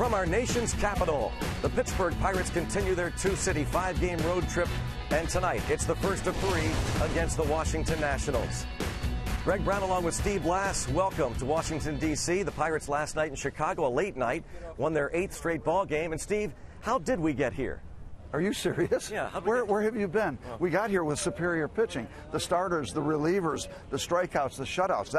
From our nation's capital, the Pittsburgh Pirates continue their two-city, five-game road trip, and tonight it's the first of three against the Washington Nationals. Greg Brown along with Steve Blass, welcome to Washington, D.C. The Pirates last night in Chicago, a late night, won their 8th straight ball game. And Steve, how did we get here? Are you serious? Yeah. Where have you been? Well, we got here with superior pitching. The starters, the relievers, the strikeouts, the shutouts.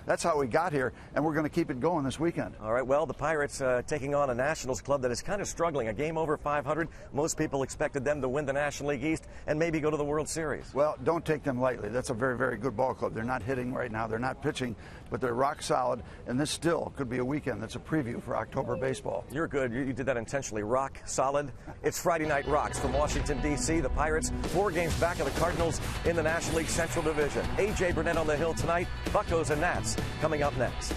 That's how we got here, and we're going to keep it going this weekend. All right, well, the Pirates taking on a Nationals club that is kind of struggling. A game over 500. Most people expected them to win the National League East and maybe go to the World Series. Well, don't take them lightly. That's a very, very good ball club. They're not hitting right now. They're not pitching, but they're rock solid, and this still could be a weekend that's a preview for October baseball. You're good. You did that intentionally. Rock solid. It's Friday Night Rocks from Washington, D.C. The Pirates 4 games back of the Cardinals in the National League Central Division. A.J. Burnett on the hill tonight. Buccos and Nats coming up next.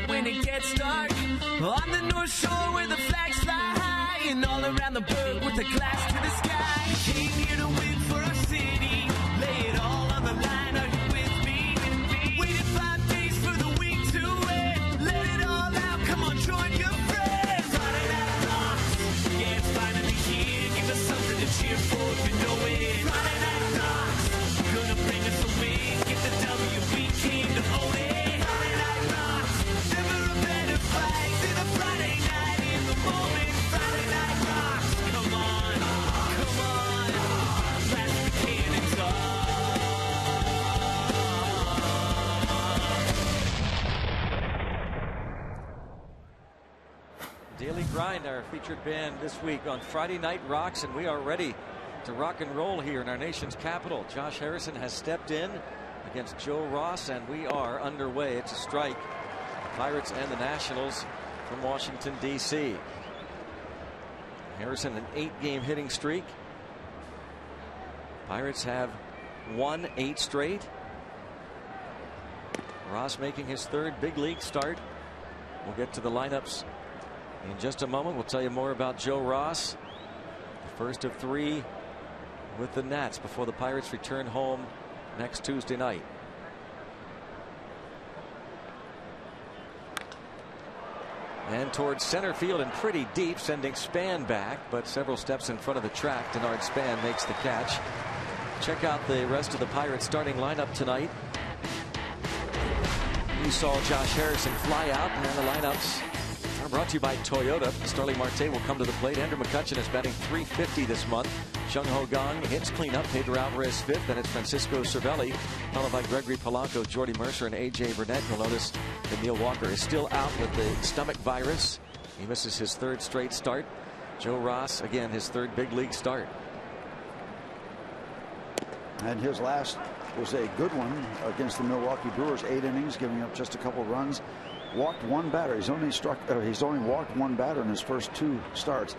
When it gets dark on the North Shore where the flags fly high and all around the burg with a glass to the sky. Came here to win for our city, lay it all on the line. Are you with me? Waited 5 days for the week to end. Let it all out, come on, join your friends. Friday Night Rocks, yeah, it's finally here. Give us something to cheer for if you know it. Friday Night Rocks, gonna bring us a win. Get the W, we came to own it. Daily Grind, our featured band this week on Friday Night Rocks, and we are ready to rock and roll here in our nation's capital. Josh Harrison has stepped in against Joe Ross, and we are underway. It's a strike. Pirates and the Nationals from Washington, D.C. Harrison, an 8-game hitting streak. Pirates have won 8 straight. Ross making his 3rd big league start. We'll get to the lineups in just a moment. We'll tell you more about Joe Ross, the first of 3 with the Nats before the Pirates return home next Tuesday night. And towards center field and pretty deep, sending Span back, but several steps in front of the track. Denard Span makes the catch. Check out the rest of the Pirates starting lineup tonight. You saw Josh Harrison fly out, and the lineups are brought to you by Toyota. Starling Marte will come to the plate. Andrew McCutchen is batting .350 this month. Jung Ho Gong hits cleanup. Pedro Alvarez 5th. Then it's Francisco Cervelli, followed by Gregory Polanco, Jordy Mercer, and A.J. Burnett. You'll notice that Neil Walker is still out with the stomach virus. He misses his 3rd straight start. Joe Ross, again, his 3rd big league start. And his last was a good one against the Milwaukee Brewers. 8 innings, giving up just a couple runs. Walked 1 batter. He's only walked 1 batter in his first 2 starts.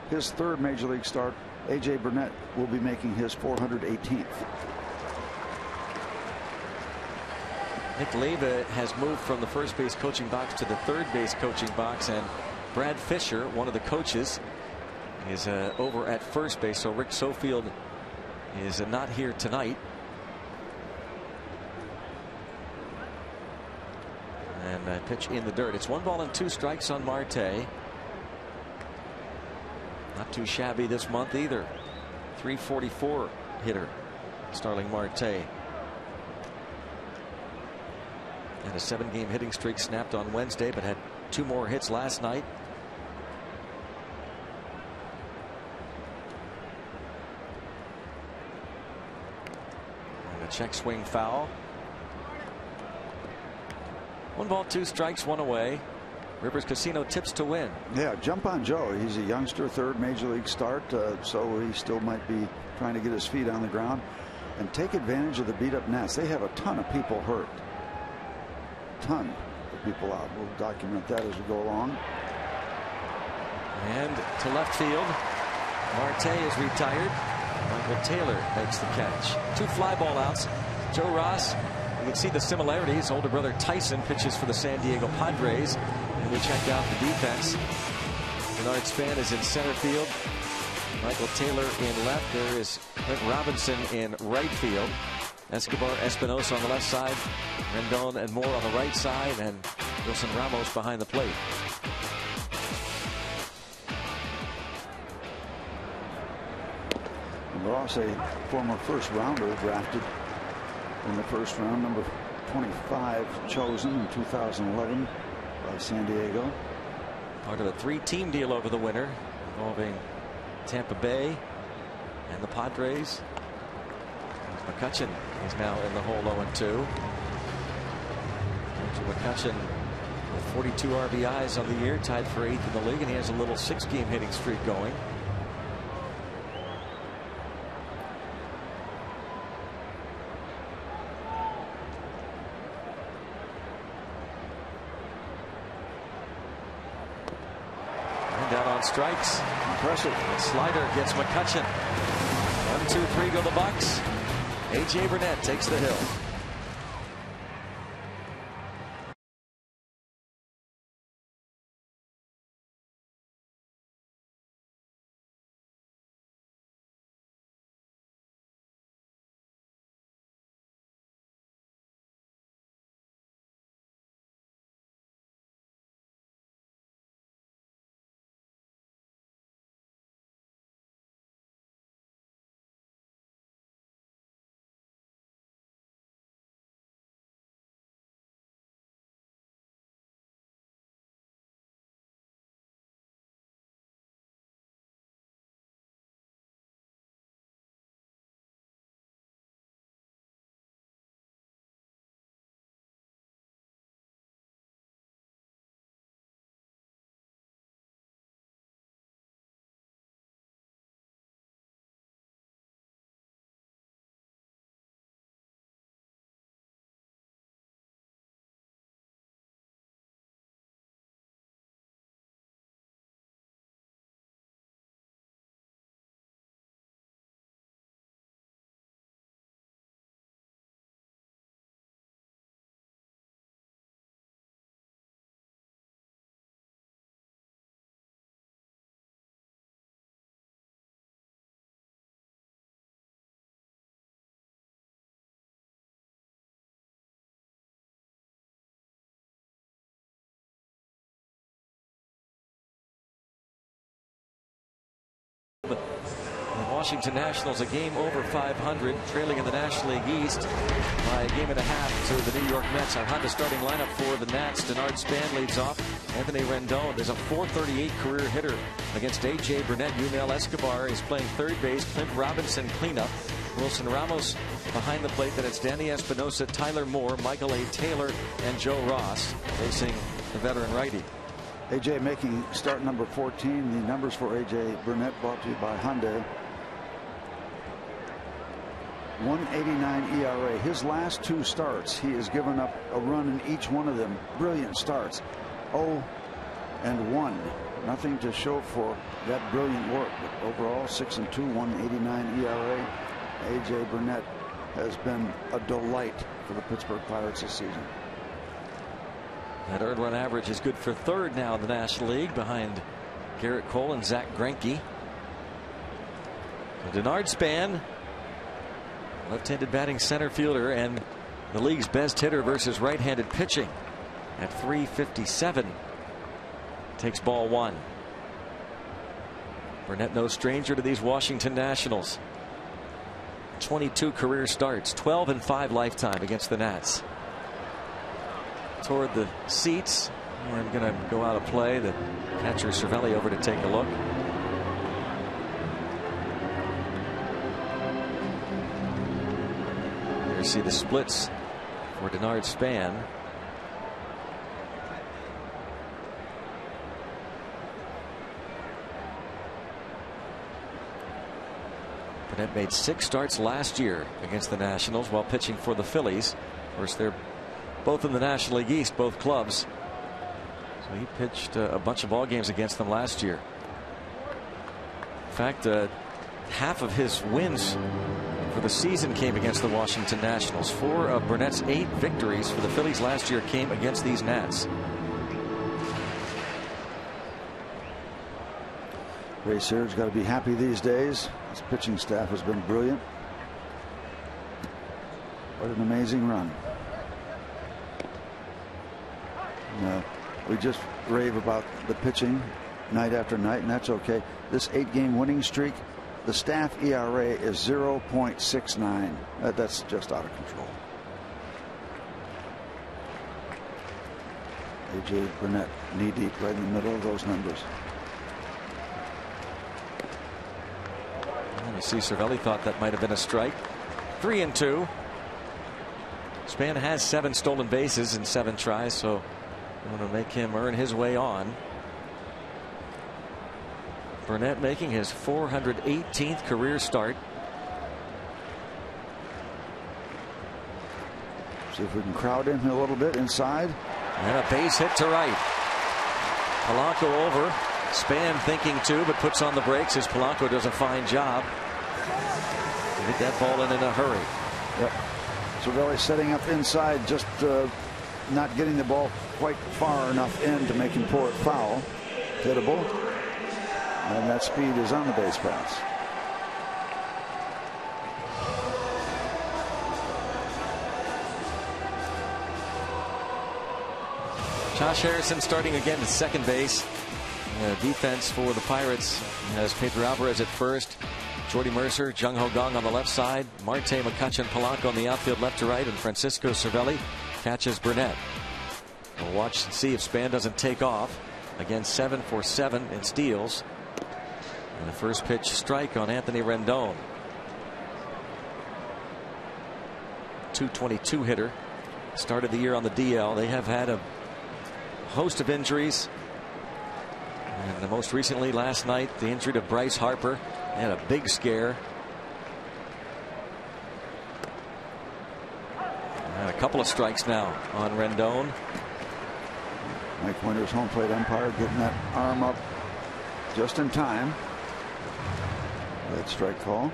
His 3rd major league start. A.J. Burnett will be making his 418th. Nick Leva has moved from the first base coaching box to the third base coaching box, and Brad Fisher, one of the coaches, is over at first base. So Rick Sofield is not here tonight. And pitch in the dirt. It's 1 ball and 2 strikes on Marte. Not too shabby this month either. .344 hitter, Starling Marte. And a 7-game hitting streak snapped on Wednesday, but had 2 more hits last night. And a check swing foul. 1 ball, 2 strikes, 1 away. Rivers Casino tips to win. Yeah, jump on Joe. He's a youngster, 3rd major league start, so he still might be trying to get his feet on the ground and take advantage of the beat up Nats. They have a ton of people hurt. Ton of people out. We'll document that as we go along. And to left field, Marte is retired. Michael Taylor makes the catch. 2 fly ball outs. Joe Ross, you can see the similarities. Older brother Tyson pitches for the San Diego Padres. And we check out the defense. Denard Span is in center field. Michael Taylor in left. There is Clint Robinson in right field. Escobar Espinosa on the left side. Rendon and Moore on the right side. And Wilson Ramos behind the plate. Ross, a former first rounder, drafted in the first round, number 25, chosen in 2011 by San Diego. Part of a 3-team deal over the winter involving Tampa Bay and the Padres. McCutchen is now in the hole 0-2. McCutchen with 42 RBIs on the year, tied for 8th in the league, and he has a little 6-game hitting streak going. Down on strikes. Impressive. Slider gets McCutchen. 1, 2, 3 go the Bucks. A.J. Burnett takes the hill. Washington Nationals a game over 500, trailing in the National League East by a game and a half to the New York Mets. Our Honda starting lineup for the Nats. Denard Span leads off. Anthony Rendon is a .438 career hitter against A.J. Burnett. Yunel Escobar is playing third base. Clint Robinson cleanup. Wilson Ramos behind the plate. Then it's Danny Espinosa, Tyler Moore, Michael A. Taylor, and Joe Ross facing the veteran righty. A.J. making start number 14. The numbers for A.J. Burnett brought to you by Hyundai. 1.89 ERA. His last 2 starts, he has given up a run in each one of them. Brilliant starts. 0 and 1. Nothing to show for that brilliant work. But overall, 6-2, 1.89 ERA. A.J. Burnett has been a delight for the Pittsburgh Pirates this season. That earned run average is good for third now in the National League behind Garrett Cole and Zach Greinke. So Denard Span, left-handed batting center fielder and the league's best hitter versus right-handed pitching at .357. Takes ball 1. Burnett no stranger to these Washington Nationals. 22 career starts, 12 and 5 lifetime against the Nats. Toward the seats. I'm going to go out of play. The catcher Cervelli over to take a look. Here you see the splits for Denard Span. Burnett made 6 starts last year against the Nationals while pitching for the Phillies. Of course, they're both in the National League East, both clubs. So he pitched a bunch of ball games against them last year. In fact, half of his wins for the season came against the Washington Nationals. 4 of Burnett's 8 victories for the Phillies last year came against these Nats. Ray Sear's got to be happy these days. His pitching staff has been brilliant. What an amazing run. We just rave about the pitching night after night, and that's okay. This 8-game winning streak, the staff ERA is 0.69. That's just out of control. A.J. Burnett knee deep right in the middle of those numbers. You see Cervelli thought that might have been a strike. 3-2. Span has 7 stolen bases in 7 tries, so I want to make him earn his way on. Burnett making his 418th career start. See if we can crowd him a little bit inside. And a base hit to right. Polanco over. Span thinking too, but puts on the brakes as Polanco does a fine job. Get that ball in a hurry. Yep. Cervelli setting up inside, just not getting the ball quite far enough in to make him pull it foul. Hittable. And that speed is on the base pass. Josh Harrison starting again at second base. Defense for the Pirates has Pedro Alvarez at first. Jordy Mercer, Jung Ho Gong on the left side. Marte, McCutchen, Polanco on the outfield left to right. And Francisco Cervelli catches Burnett. We'll watch and see if Span doesn't take off. Again, 7 for 7 in steals. And the first pitch strike on Anthony Rendon. .222 hitter. Started the year on the DL. They have had a host of injuries. And most recently last night, the injury to Bryce Harper. They had a big scare. And a couple of strikes now on Rendon. Mike Winters, home plate umpire, getting that arm up just in time. That strike call.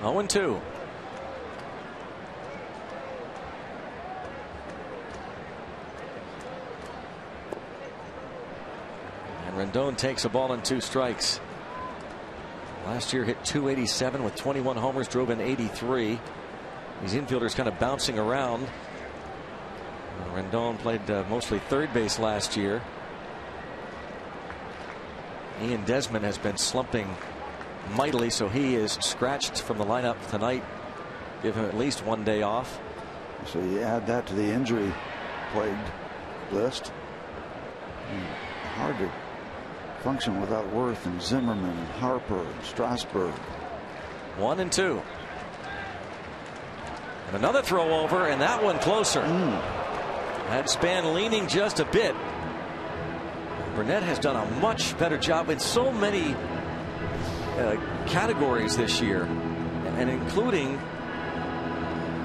0-2. Rendon takes a ball and 2 strikes. Last year hit .287 with 21 homers, drove in 83. These infielders kind of bouncing around. Rendon played mostly third base last year. Ian Desmond has been slumping mightily, so he is scratched from the lineup tonight. Give him at least 1 day off. So you add that to the injury plagued list. Hard to function without Worth and Zimmerman and Harper and Strasburg. 1-2. And another throw over, and that one closer. Had Span leaning just a bit. Burnett has done a much better job in so many categories this year, and including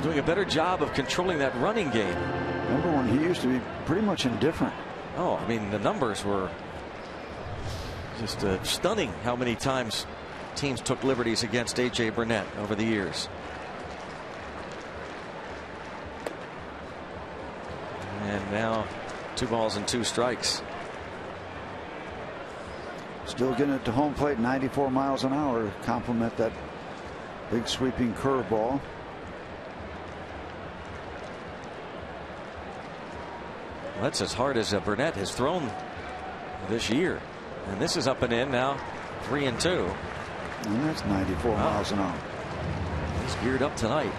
doing a better job of controlling that running game. Remember when he used to be pretty much indifferent? Oh, I mean, the numbers were just stunning how many times teams took liberties against A.J. Burnett over the years. And now 2 balls and 2 strikes. Still getting it to home plate, 94 miles an hour to complement that big sweeping curveball. That's as hard as Burnett has thrown this year. And this is up and in now, 3-2. And that's 94 miles an hour. He's geared up tonight.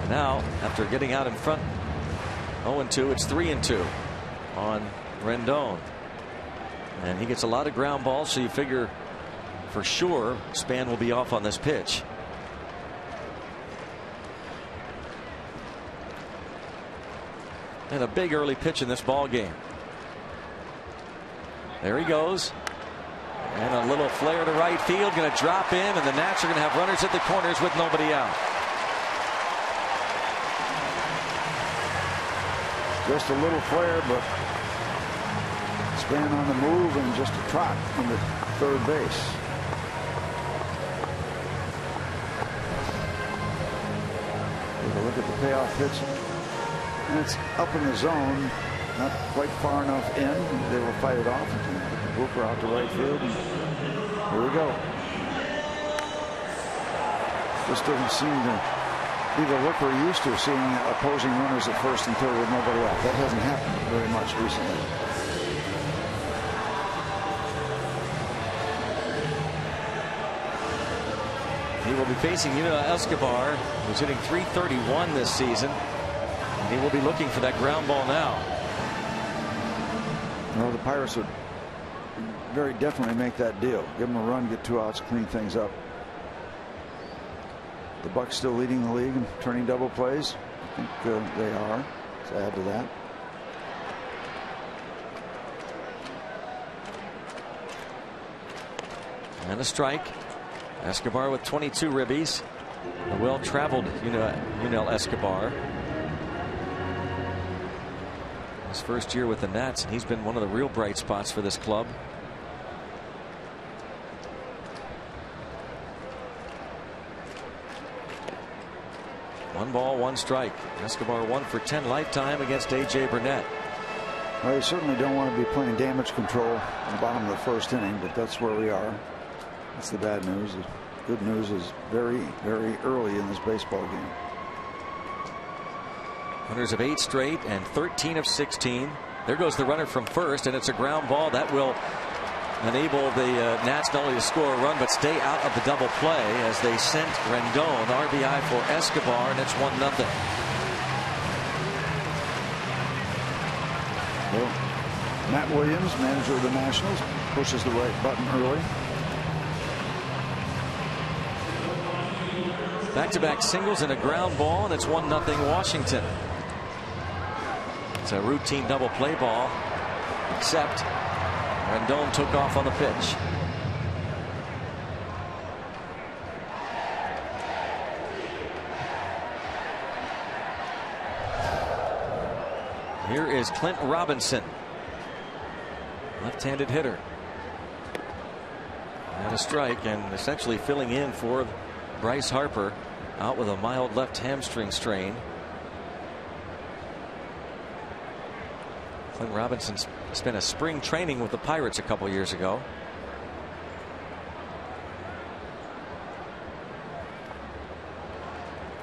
And now, after getting out in front 0-2, it's 3-2 on Rendon. And he gets a lot of ground balls, so you figure for sure Span will be off on this pitch. And a big early pitch in this ball game. There he goes. And a little flare to right field, going to drop in, and the Nats are going to have runners at the corners with nobody out. Just a little flare, but Span on the move and just a trot into third base. Take a look at the payoff pitch. And it's up in the zone, not quite far enough in. They will fight it off and put the blooper out to right field. And here we go. This doesn't seem to be the look we're used to, seeing opposing runners at first and third with nobody out. That hasn't happened very much recently. He will be facing Escobar, who's hitting .331 this season. And he will be looking for that ground ball now. Well, the Pirates would very definitely make that deal. Give them a run, get 2 outs, clean things up. The Bucks still leading the league in turning double plays. I think they are. Let's add to that. And a strike. Escobar with 22 ribbies. A well-traveled Yunel Escobar. His first year with the Nats, and he's been one of the real bright spots for this club. One ball, 1 strike. Escobar 1 for 10 lifetime against A.J. Burnett. Well, you certainly don't want to be playing damage control in the bottom of the first inning, but that's where we are. That's the bad news. The good news is very, very early in this baseball game. Runners of 8 straight and 13 of 16. There goes the runner from first, and it's a ground ball that will enable the Nats not only to score a run but stay out of the double play as they sent Rendon RBI for Escobar, and it's 1-0. Well, Matt Williams, manager of the Nationals, pushes the right button early. Back-to-back singles and a ground ball, and it's 1-0 Washington. It's a routine double play ball, except Rendon took off on the pitch. Here is Clint Robinson, left-handed hitter. And a strike, and essentially filling in for Bryce Harper, out with a mild left hamstring strain. Clint Robinson spent a spring training with the Pirates a couple years ago.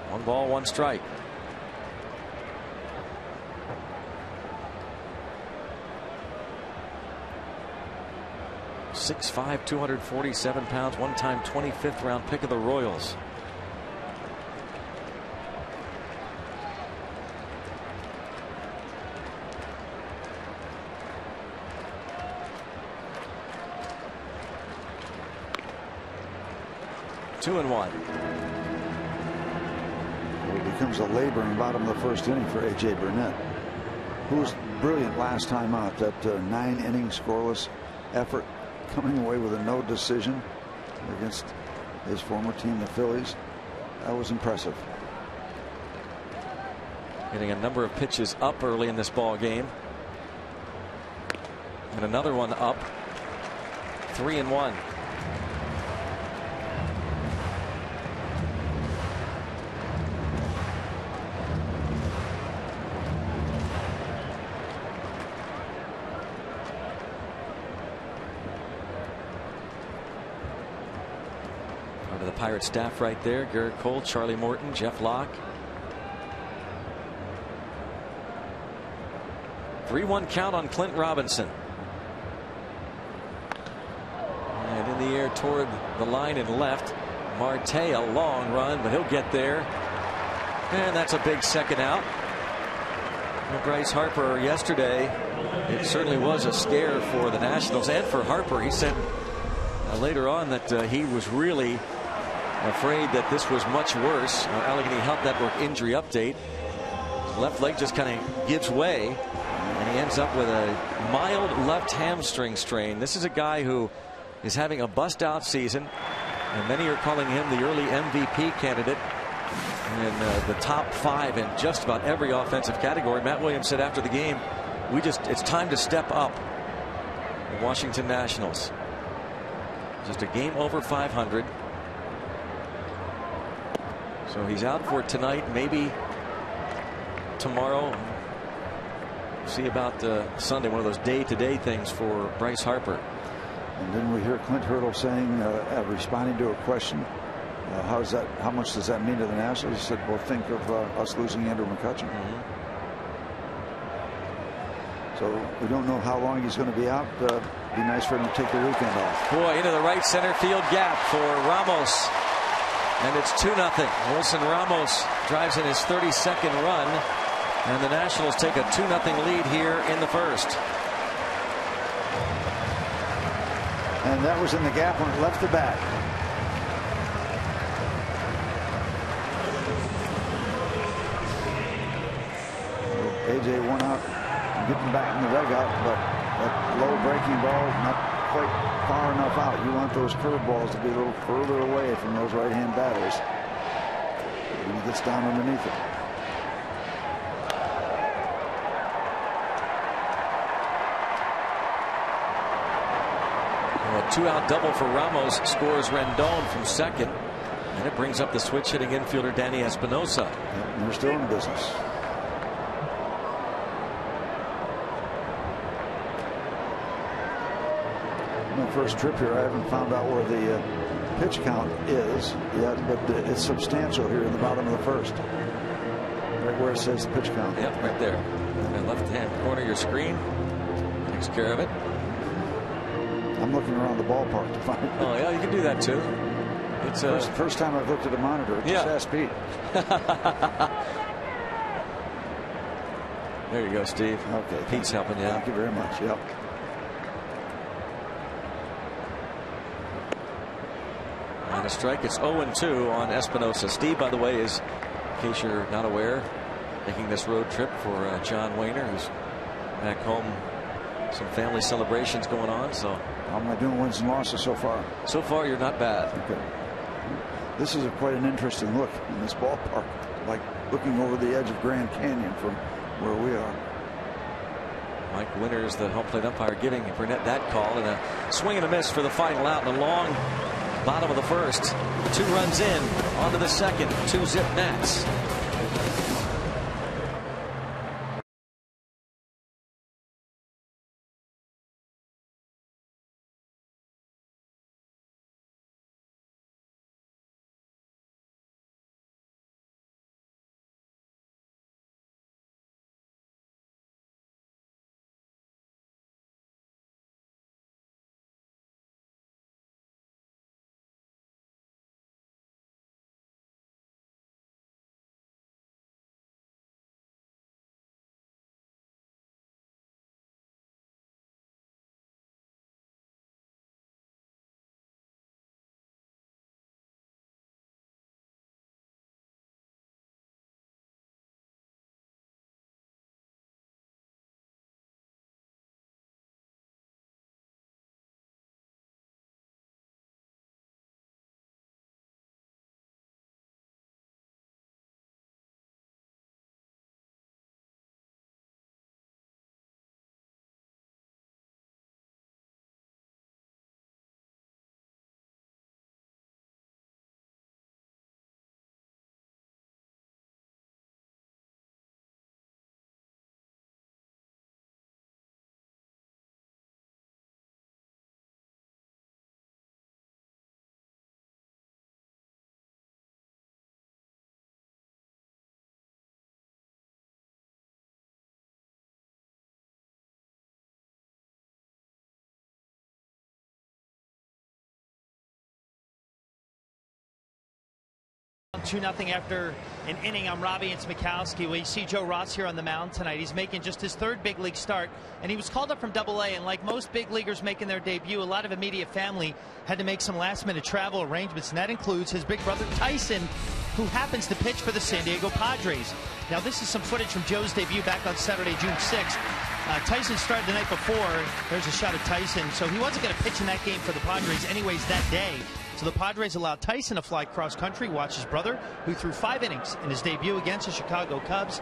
One ball, 1 strike. 6'5", 247 pounds, one-time 25th round pick of the Royals. Two and one. It becomes a labor in the bottom of the first inning for A.J. Burnett, who was brilliant last time out. That 9-inning scoreless effort, coming away with a no decision against his former team, the Phillies. That was impressive. Getting a number of pitches up early in this ball game, and another one up. 3-1. The Pirate staff right there: Garrett Cole, Charlie Morton, Jeff Locke. 3-1 count on Clint Robinson. And in the air toward the line and left. Marte, a long run, but he'll get there. And that's a big second out. And Bryce Harper yesterday, it certainly was a scare for the Nationals and for Harper. He said later on that he was really afraid that this was much worse. Allegheny Health Network injury update. His left leg just kind of gives way, and he ends up with a mild left hamstring strain. This is a guy who is having a bust-out season, and many are calling him the early MVP candidate in the top 5 in just about every offensive category. Matt Williams said after the game, it's time to step up. The Washington Nationals, just a game over 500. So he's out for tonight, maybe tomorrow. See about Sunday, one of those day-to-day things for Bryce Harper. And then we hear Clint Hurdle saying, responding to a question, how much does that mean to the Nationals? He said, well, think of us losing Andrew McCutchen. So we don't know how long he's going to be out. Be nice for him to take the weekend off. Boy, into the right center field gap for Ramos. And it's 2-0. Wilson Ramos drives in his 32nd run, and the Nationals take a 2-0 lead here in the first. And that was in the gap when it left the bat. AJ won out, getting back in the dugout, but that low breaking ball not quite far enough out. You want those curveballs to be a little further away from those right-hand batters when he gets down underneath it. Well, a 2-out double for Ramos scores Rendon from second, and it brings up the switch-hitting infielder Danny Espinosa. Yep, they're still in business. My first trip here, I haven't found out where the pitch count is yet, but it's substantial here in the bottom of the first. Right where it says the pitch count. Yep, right there. In the left-hand corner of your screen. Takes care of it. I'm looking around the ballpark to find it. Oh, yeah, you can do that too. It's first time I've looked at a monitor. Just ask Pete. There you go, Steve. Okay. Pete's helping you out. Thank you very much. Yep. And a strike. It's 0-2 on Espinosa. Steve, by the way, is, in case you're not aware, making this road trip for John Wayner, who's back home. Some family celebrations going on. So how am I doing, wins and losses so far? So far, you're not bad. Okay. This is quite an interesting look in this ballpark, like looking over the edge of Grand Canyon from where we are. Mike Winters, the home plate umpire, giving Burnett that call, and a swing and a miss for the final out, and a long bottom of the first. 2 runs in, onto the second, 2-zip Nats. 2-0 after an inning. I'm Robbie and Smikowski. We see Joe Ross here on the mound tonight. He's making just his 3rd big league start, and he was called up from AA. And like most big leaguers making their debut, a lot of immediate family had to make some last-minute travel arrangements, and that includes his big brother Tyson, who happens to pitch for the San Diego Padres. Now, this is some footage from Joe's debut back on Saturday, June 6th. Tyson started the night before. There's a shot of Tyson. So he wasn't going to pitch in that game for the Padres anyways that day. So the Padres allowed Tyson to fly cross-country, watch his brother, who threw 5 innings in his debut against the Chicago Cubs.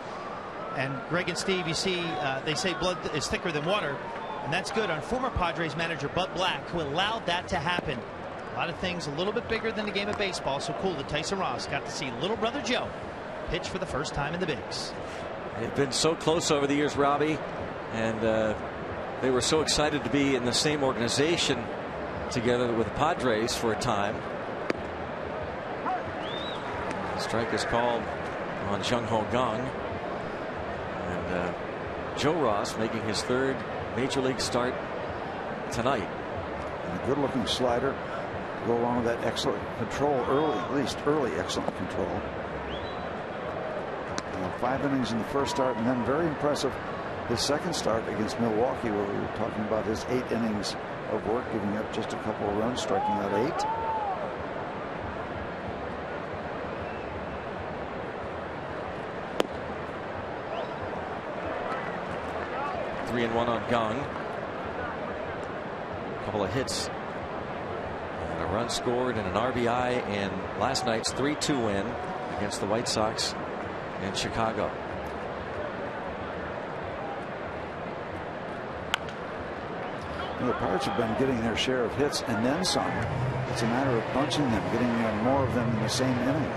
And Greg and Steve, you see, they say blood is thicker than water, and that's good on former Padres manager Bud Black, who allowed that to happen. A lot of things a little bit bigger than the game of baseball, so cool that Tyson Ross got to see little brother Joe pitch for the first time in the bigs. They've been so close over the years, Robbie, and they were so excited to be in the same organization together with the Padres for a time. Strike is called on Jung Ho Kang, and Joe Ross making his 3rd major league start tonight. And a good-looking slider to go along with that excellent control early, at least early excellent control. 5 innings in the first start, and then very impressive his 2nd start against Milwaukee, where we were talking about his 8 innings of work, giving up just a couple of runs, striking out 8. Three and one on Kang. A couple of hits and a run scored and an RBI in last night's 3-2 win against the White Sox in Chicago. The Pirates have been getting their share of hits and then some. It's a matter of bunching them, getting more of them in the same inning.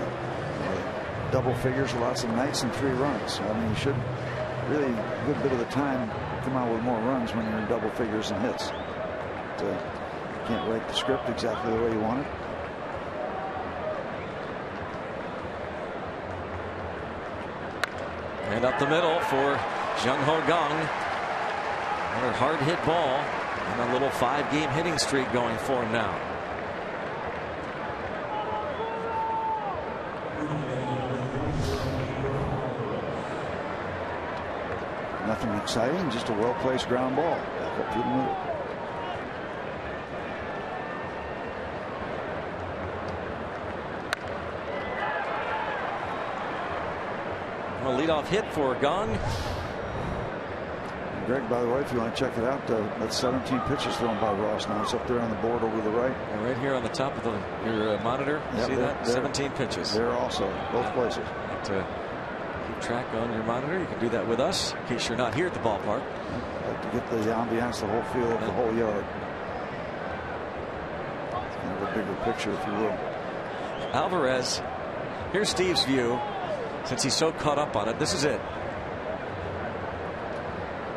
Double figures, lots of nights, and 3 runs. I mean, you should really, a good bit of the time, come out with more runs when you're in double figures and hits. But, you can't write the script exactly the way you want it. And up the middle for Jung Ho Kang. Another hard hit ball. And a little 5-game hitting streak going for him now. Nothing exciting, just a well-placed ground ball. Back up to the middle. A leadoff hit for Kang. Greg, by the way, if you want to check it out, that's 17 pitches thrown by Ross now. It's up there on the board over the right. And right here on the top of your monitor. Yep, see that? 17 pitches. There also, both places. To keep track on your monitor, you can do that with us in case you're not here at the ballpark. Like to get the ambiance, the whole feel of the whole yard. Kind of a bigger picture, if you will. Alvarez, here's Steve's view. Since he's so caught up on it, this is it.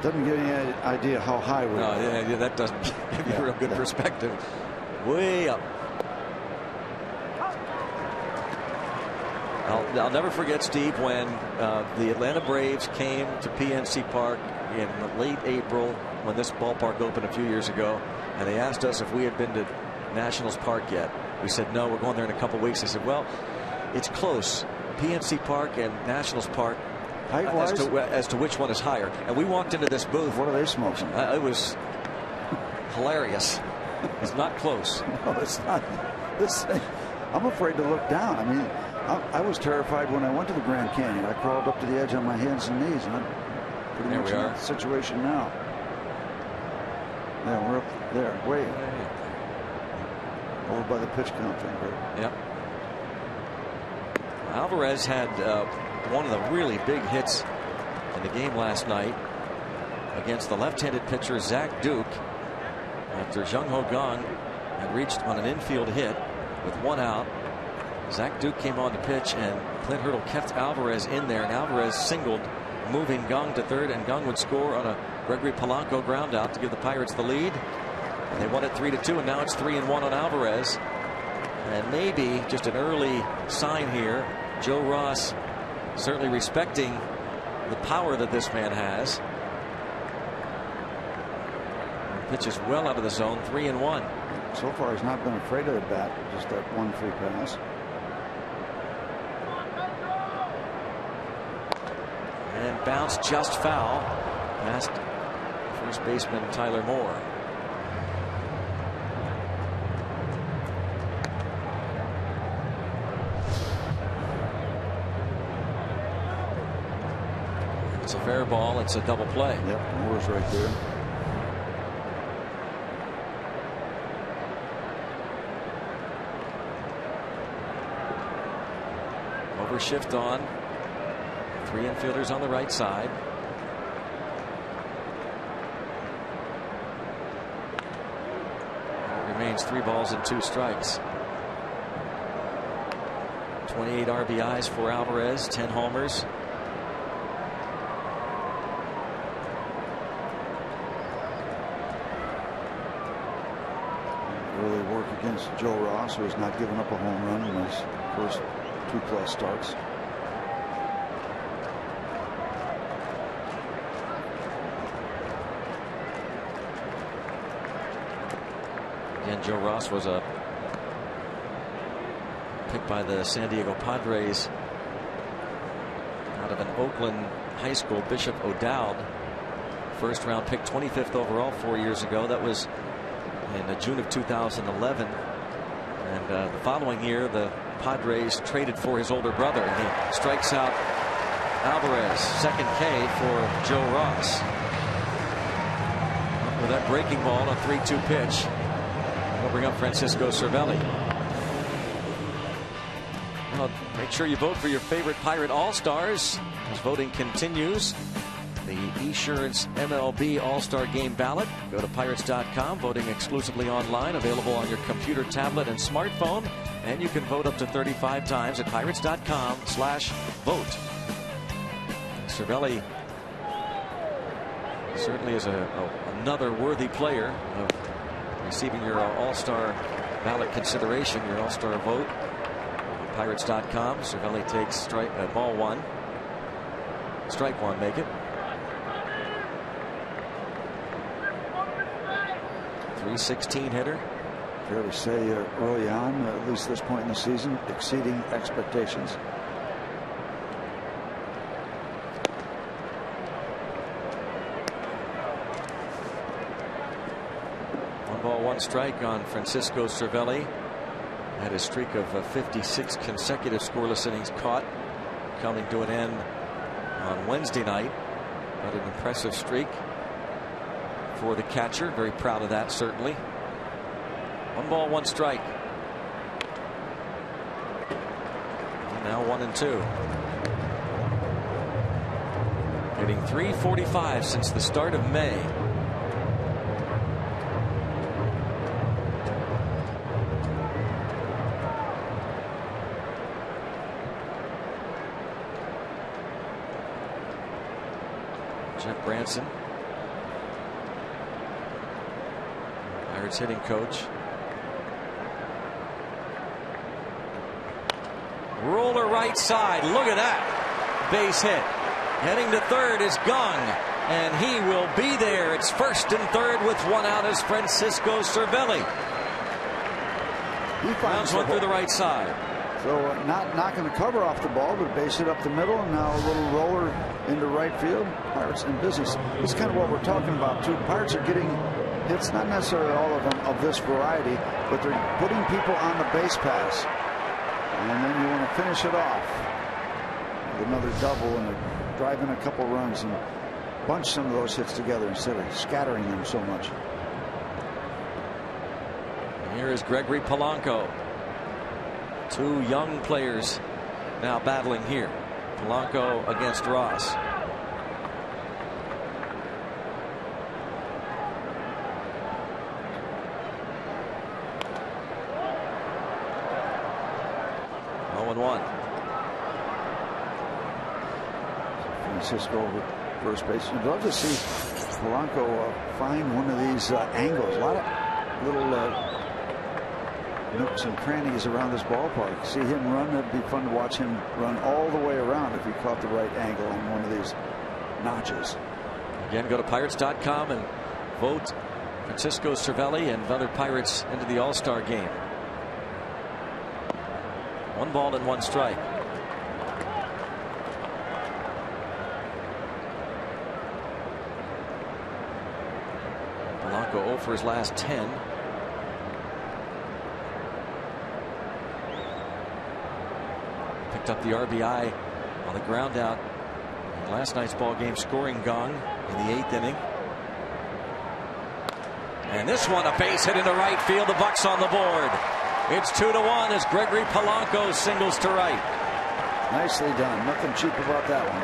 Doesn't give any idea how high we are. No, that doesn't give you a real good perspective. Way up. I'll never forget, Steve, when the Atlanta Braves came to PNC Park in late April when this ballpark opened a few years ago, and they asked us if we had been to Nationals Park yet. We said no, we're going there in a couple weeks. They said, well, it's close. PNC Park and Nationals Park, as to which one is higher. And we walked into this booth. What are they smoking? It was hilarious. It's not close. No, it's not. This thing, I'm afraid to look down. I mean, I was terrified when I went to the Grand Canyon. I crawled up to the edge on my hands and knees, and I'm pretty much in that situation now. Yeah, we're up there, way over by the pitch count thing. Right? Yep. Alvarez had one of the really big hits in the game last night against the left-handed pitcher Zach Duke after Jung Ho Kang had reached on an infield hit with 1 out. Zach Duke came on to pitch, and Clint Hurdle kept Alvarez in there, and Alvarez singled, moving Kang to third, and Kang would score on a Gregory Polanco ground out to give the Pirates the lead. And they won it 3-2, and now it's 3-1 on Alvarez. And maybe just an early sign here. Joe Ross certainly respecting the power that this man has. Pitches well out of the zone, 3-1. So far, he's not been afraid of the bat, just that 1-3 pass. bounce just foul past first baseman Tyler Moore. It's a fair ball. It's a double play. Yep, Moore's right there. Shift on. 3 infielders on the right side. It remains 3 balls and 2 strikes. 28 RBIs for Alvarez, 10 homers. Early work against Joe Ross, who has not given up a home run in his first 2+ starts. Again, Joe Ross was a pick by the San Diego Padres out of an Oakland high school, Bishop O'Dowd. First round pick, 25th overall 4 years ago. That was in June of 2011. And the following year, the Padres traded for his older brother, and he strikes out Alvarez. Second K for Joe Ross. With that breaking ball on a 3-2 pitch, we'll bring up Francisco Cervelli. Well, make sure you vote for your favorite Pirate All-Stars as voting continues. The Esurance MLB All-Star Game ballot. Go to Pirates.com. Voting exclusively online. Available on your computer, tablet, and smartphone. And you can vote up to 35 times at Pirates.com/vote. Cervelli certainly is another worthy player of receiving your All-Star ballot consideration, your All-Star vote. Pirates.com. Cervelli takes ball 1. Strike 1, make it. 316 hitter. Fair to say early on, at least this point in the season, exceeding expectations. One ball, 1 strike on Francisco Cervelli. Had a streak of 56 consecutive scoreless innings caught, coming to an end on Wednesday night. But an impressive streak for the catcher. Very proud of that, certainly. 1 ball, 1 strike. And now 1-2. Hitting .345 since the start of May. Jeff Branson, Pirates hitting coach. Roller right side. Look at that. Base hit. Heading to third is Gung, and he will be there. It's first and third with 1 out as Francisco Cervelli. He finds one through the right side. So not knocking the cover off the ball, but base hit up the middle, and now a little roller into right field. Pirates in business. It's kind of what we're talking about too. Pirates are getting hits, not necessarily all of them of this variety, but they're putting people on the base pass. And then you want to finish it off with another double and drive in a couple runs and bunch some of those hits together instead of scattering them so much. And here is Gregory Polanco. 2 young players now battling here. Polanco against Ross. Francisco over first base. You'd love to see Polanco find one of these angles. A lot of little nooks and crannies around this ballpark. See him run. It'd be fun to watch him run all the way around if he caught the right angle on one of these notches. Again, go to Pirates.com and vote Francisco Cervelli and other Pirates into the All-Star game. 1 ball and 1 strike. 0 for his last 10. Picked up the RBI on the ground out in last night's ball game, scoring gong in the 8th inning. And this one, a base hit into right field. The Bucks on the board. It's 2-1 as Gregory Polanco singles to right. Nicely done. Nothing cheap about that one.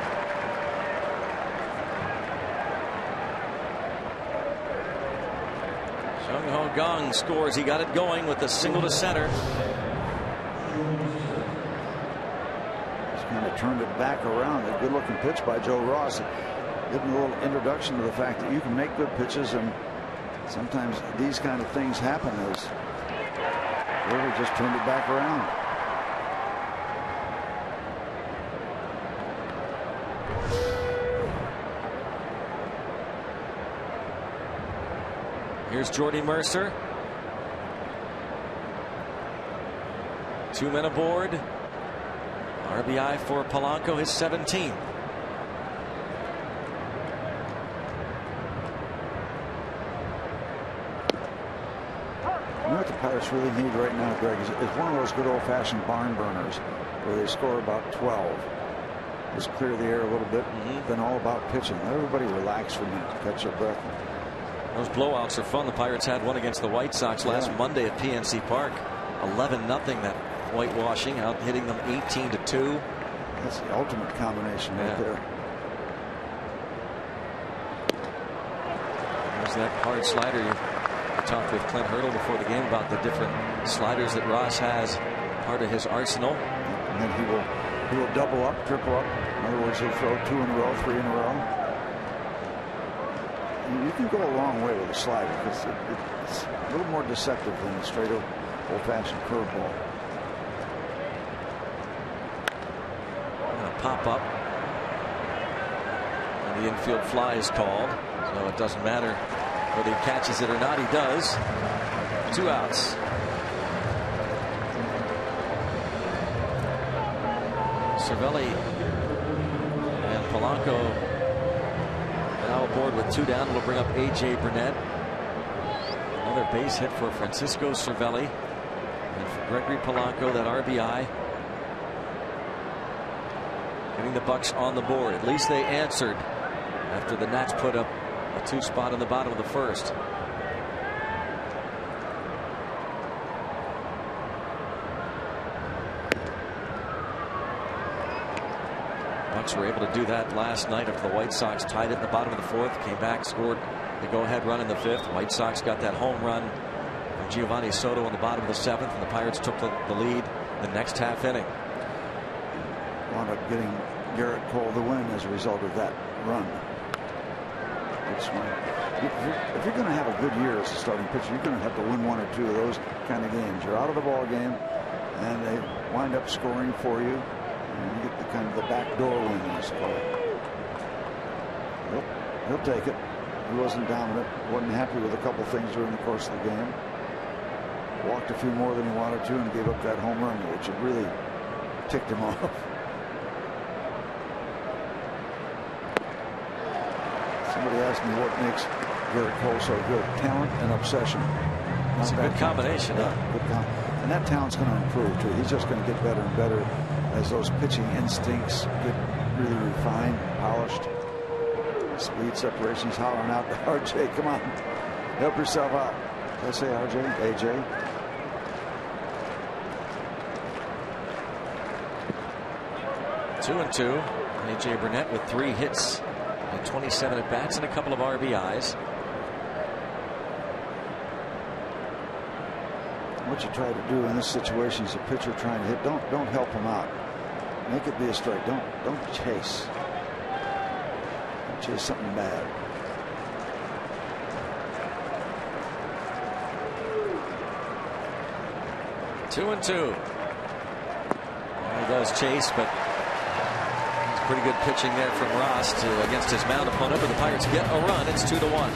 Jung Ho Kang scores. He got it going with the single to center. Just kind of turned it back around. A good-looking pitch by Joe Ross. Giving a little introduction to the fact that you can make good pitches, and sometimes these kind of things happen. As really just turned it back around. Here's Jordy Mercer. 2 men aboard. RBI for Polanco, his 17th. You know what the Pirates really need right now, Greg, is one of those good old-fashioned barn burners where they score about 12. Just clear the air a little bit, then all about pitching. Everybody relax for a minute, catch their breath. Those blowouts are fun. The Pirates had one against the White Sox last Monday at PNC Park. 11-0, that whitewashing, out hitting them 18-2. That's the ultimate combination right there. There's that hard slider. You talked with Clint Hurdle before the game about the different sliders that Ross has, part of his arsenal. And then he will double up, triple up. In other words, he'll throw 2 in a row, 3 in a row. You can go a long way with a slider because it's a little more deceptive than a straight old-fashioned curveball. Pop up, and the infield fly is called, so it doesn't matter whether he catches it or not. He does. 2 outs. Cervelli and Polanco now aboard with 2 down. We'll bring up A.J. Burnett. Another base hit for Francisco Cervelli, and for Gregory Polanco, that RBI. Getting the Bucks on the board. At least they answered after the Nats put up a 2 spot in the bottom of the first. Bucks were able to do that last night after the White Sox tied it in the bottom of the 4th. Came back, scored the go-ahead run in the 5th. White Sox got that home run from Giovanni Soto in the bottom of the 7th, and the Pirates took the lead the next half inning. Wound up getting Garrett Cole the win as a result of that run. Good swing. If you're going to have a good year as a starting pitcher, you're going to have to win 1 or 2 of those kind of games. You're out of the ball game, and they wind up scoring for you, and you get the kind of the backdoor win, as it's called. He'll take it. He wasn't dominant. Wasn't happy with a couple things during the course of the game. Walked a few more than he wanted to, and gave up that home run, which had really ticked him off. Somebody asked me what makes Garrett Cole so good. Talent and obsession. It's a good combination. And that talent's going to improve too. He's just going to get better and better as those pitching instincts get really refined, polished. Speed, separation. He's hollering out to RJ. Come on, help yourself out. Did I say RJ? AJ. Two and 2. A.J. Burnett with 3 hits and 27 at bats and a couple of RBIs. What you try to do in this situation is a pitcher trying to hit. Don't help him out. Make it be a strike. Don't chase. Don't chase something bad. Two and 2. He does chase, but pretty good pitching there from Ross against his mound opponent, but the Pirates get a run. It's 2-1.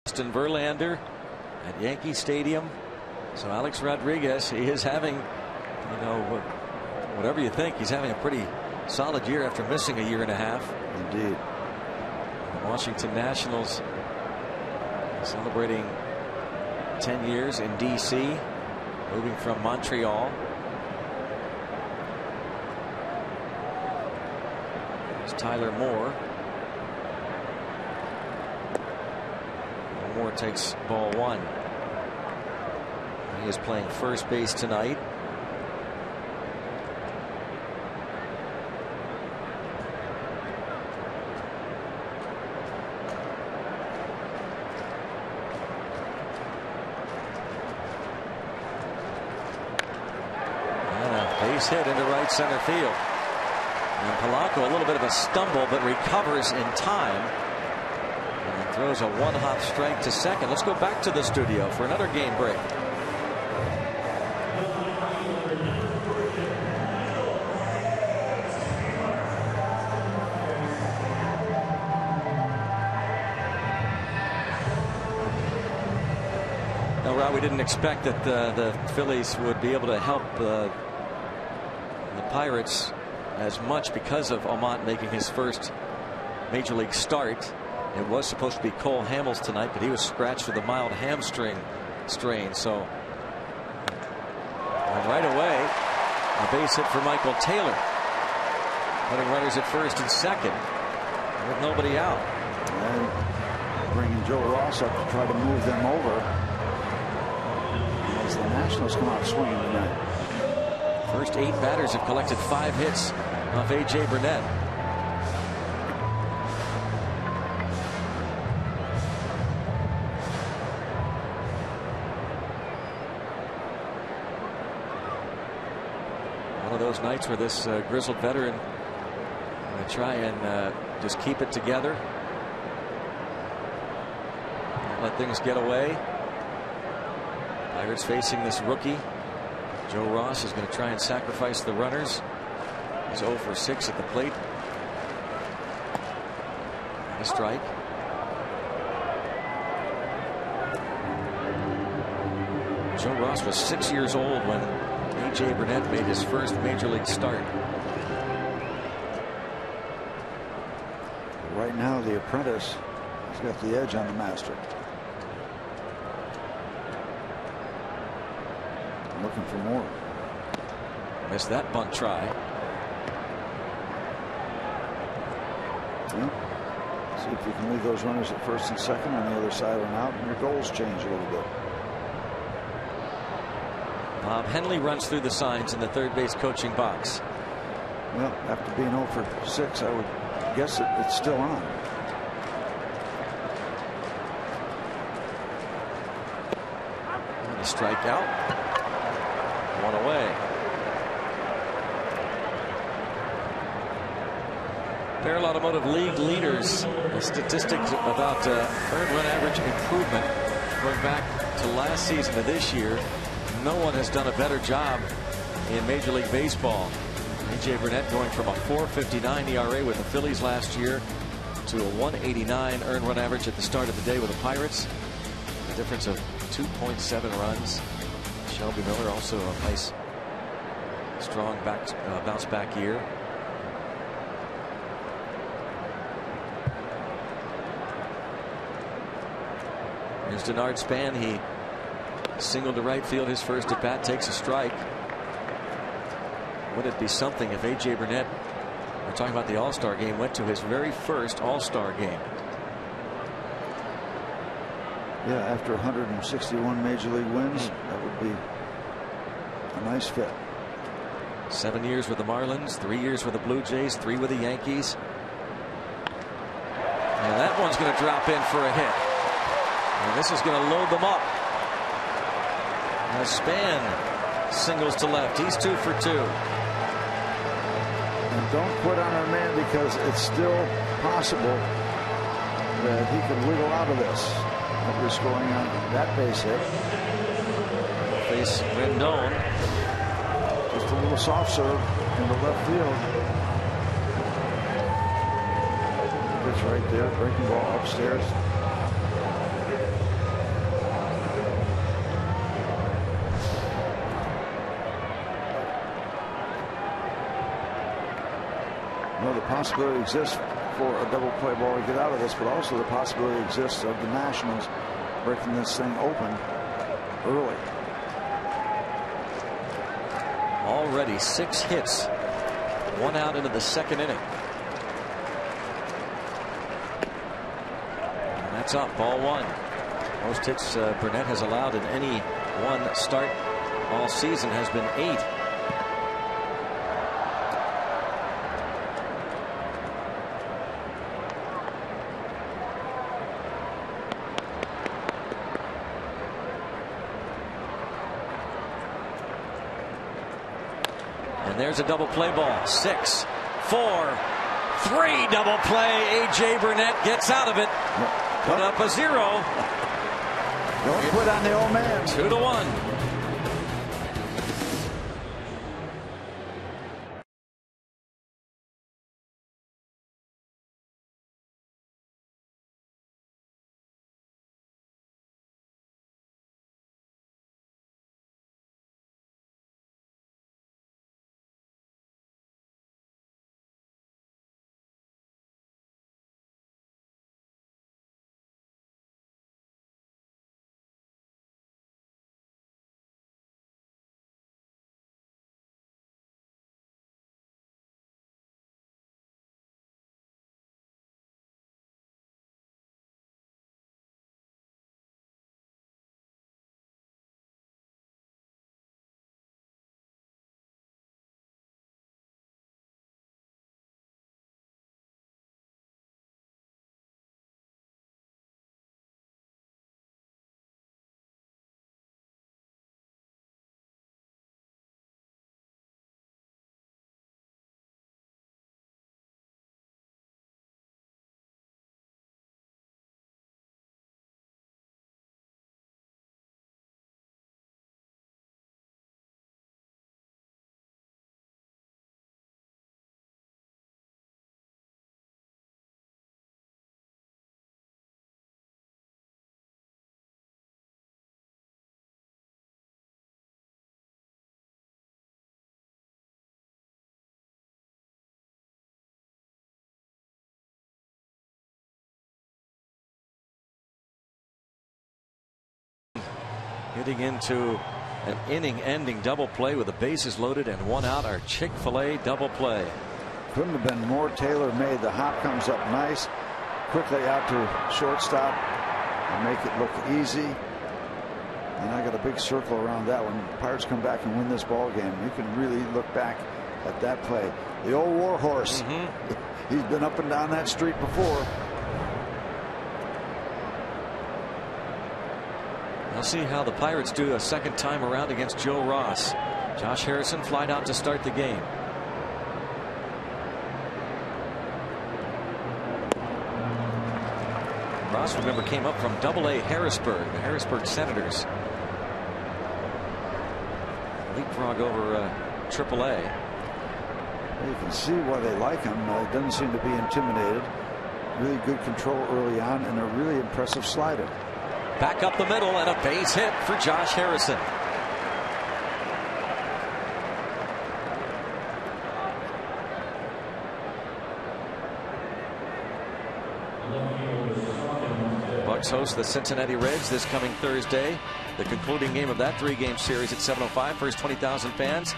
Justin Verlander at Yankee Stadium. So Alex Rodriguez, he is having, you know, whatever you think, he's having a pretty solid year after missing a year and a half. Indeed. The Washington Nationals celebrating 10 years in D.C., moving from Montreal. It's Tyler Moore. Moore takes ball one. He is playing first base tonight. And a base hit into right center field. And Polanco, a little bit of a stumble, but recovers in time. Throws a one-hop strike to second. Let's go back to the studio for another game break. Now, Rob, we didn't expect that the Phillies would be able to help the Pirates as much because of Omot making his first major league start. It was supposed to be Cole Hamels tonight, but he was scratched with a mild hamstring strain. So, and right away, a base hit for Michael Taylor, putting runners at first and second with nobody out. And bringing Joe Ross up to try to move them over as the Nationals come out swinging tonight. First 8 batters have collected 5 hits off A.J. Burnett. Those nights where this grizzled veteran going to try and just keep it together, not let things get away. Pirates facing this rookie. Joe Ross is going to try and sacrifice the runners. He's 0 for 6 at the plate. And a strike. Joe Ross was 6 years old when A.J. Burnett made his first major league start. Right now, the apprentice has got the edge on the master. Looking for more. Missed that bunt try. Yeah. See if you can leave those runners at first and second on the other side and out, and your goals change a little bit. Bob Henley runs through the signs in the third base coaching box. Well, after being 0 for 6, I would guess it's still on. And a strikeout. One away. Barrel Automotive League leaders. The statistics about earned run average improvement going back to last season to this year. No one has done a better job in Major League Baseball. A.J. Burnett going from a .459 ERA with the Phillies last year to a .189 earned run average at the start of the day with the Pirates. A difference of 2.7 runs. Shelby Miller also a nice strong bounce back year. Here's Denard Span. He singled to right field his first at bat, takes a strike. Would it be something if A.J. Burnett, we're talking about the All-Star game, went to his very first All-Star game? Yeah, after 161 Major League wins, that would be a nice fit. 7 years with the Marlins, 3 years with the Blue Jays, 3 with the Yankees. And that one's going to drop in for a hit. And this is going to load them up. As Span singles to left. He's 2 for 2. And don't quit on our man, because it's still possible that he could wiggle out of this after scoring on that base hit. Face Rendon. Just a little soft serve into left field. Pitch right there, breaking ball upstairs. know, the possibility exists for a double play ball to get out of this, but also the possibility exists of the Nationals breaking this thing open early. Already 6 hits, 1 out into the 2nd inning. And that's up, ball 1. Most hits Burnett has allowed in any one start all season has been 8. And there's a double play ball. 6, 4, 3 double play. A.J. Burnett gets out of it. Put up a 0. Don't quit on the old man. 2-1. Hitting into an inning-ending double play with the bases loaded and 1 out. Our Chick-fil-A double play. Couldn't have been more tailor-made. The hop comes up nice, quickly out to shortstop, and make it look easy. And I got a big circle around that one. Pirates come back and win this ball game. You can really look back at that play. The old warhorse. He's been up and down that street before. We'll see how the Pirates do a second time around against Joe Ross. Josh Harrison flied out to start the game. Ross, remember, came up from Double-A Harrisburg, the Harrisburg Senators. Leapfrog over Triple-A. You can see why they like him. He doesn't seem to be intimidated. Really good control early on and a really impressive slider. Back up the middle and a base hit for Josh Harrison. Bucks host the Cincinnati Reds this coming Thursday. The concluding game of that 3-game series at 7:05. First 20,000 fans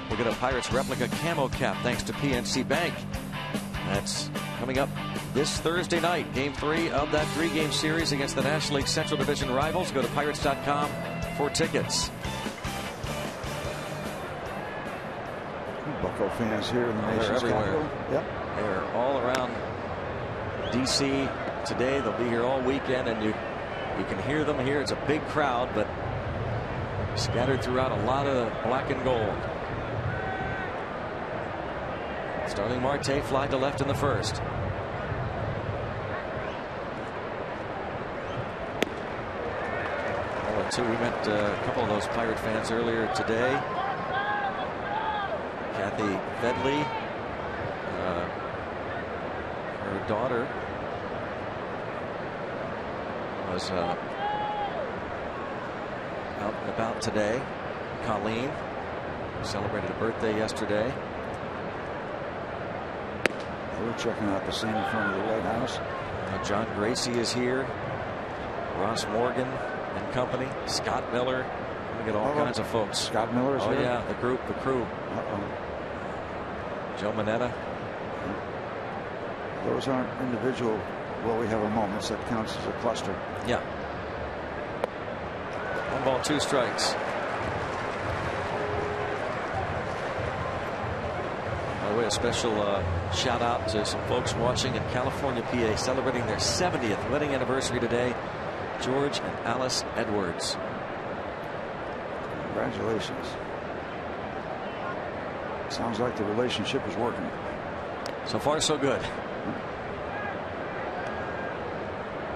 will get a Pirates replica camo cap thanks to PNC Bank. That's coming up this Thursday night. Game 3 of that 3-game series against the National League Central Division rivals. Go to Pirates.com for tickets. Bucko fans here in the nation's capital. Yep. They're all around D.C. today. They'll be here all weekend, and you can hear them here. It's a big crowd, but scattered throughout a lot of the black and gold. Starling Marte fly to left in the first. We met a couple of those Pirate fans earlier today. Kathy Fedley, her daughter was out and about today. Colleen celebrated a birthday yesterday. We're checking out the scene in front of the White House. John Gracie is here. Ross Morgan and company. Scott Miller. We get all kinds of folks. Scott Miller is here? Oh, yeah. The crew. Joe Manetta. Those aren't individual. Well, we have a moments. That counts as a cluster. Yeah. 1 ball, 2 strikes. By the way, a special shout out to some folks watching in California, PA, celebrating their 70th wedding anniversary today. George and Alice Edwards. Congratulations. Sounds like the relationship is working. So far, so good.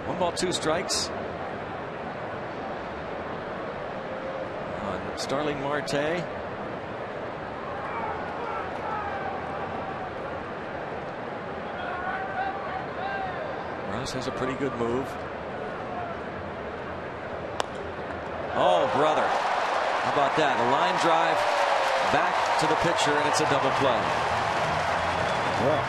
1 ball, 2 strikes. On Starling Marte. Ross has a pretty good move. Oh, brother. How about that? A line drive back to the pitcher, and it's a double play. Yeah.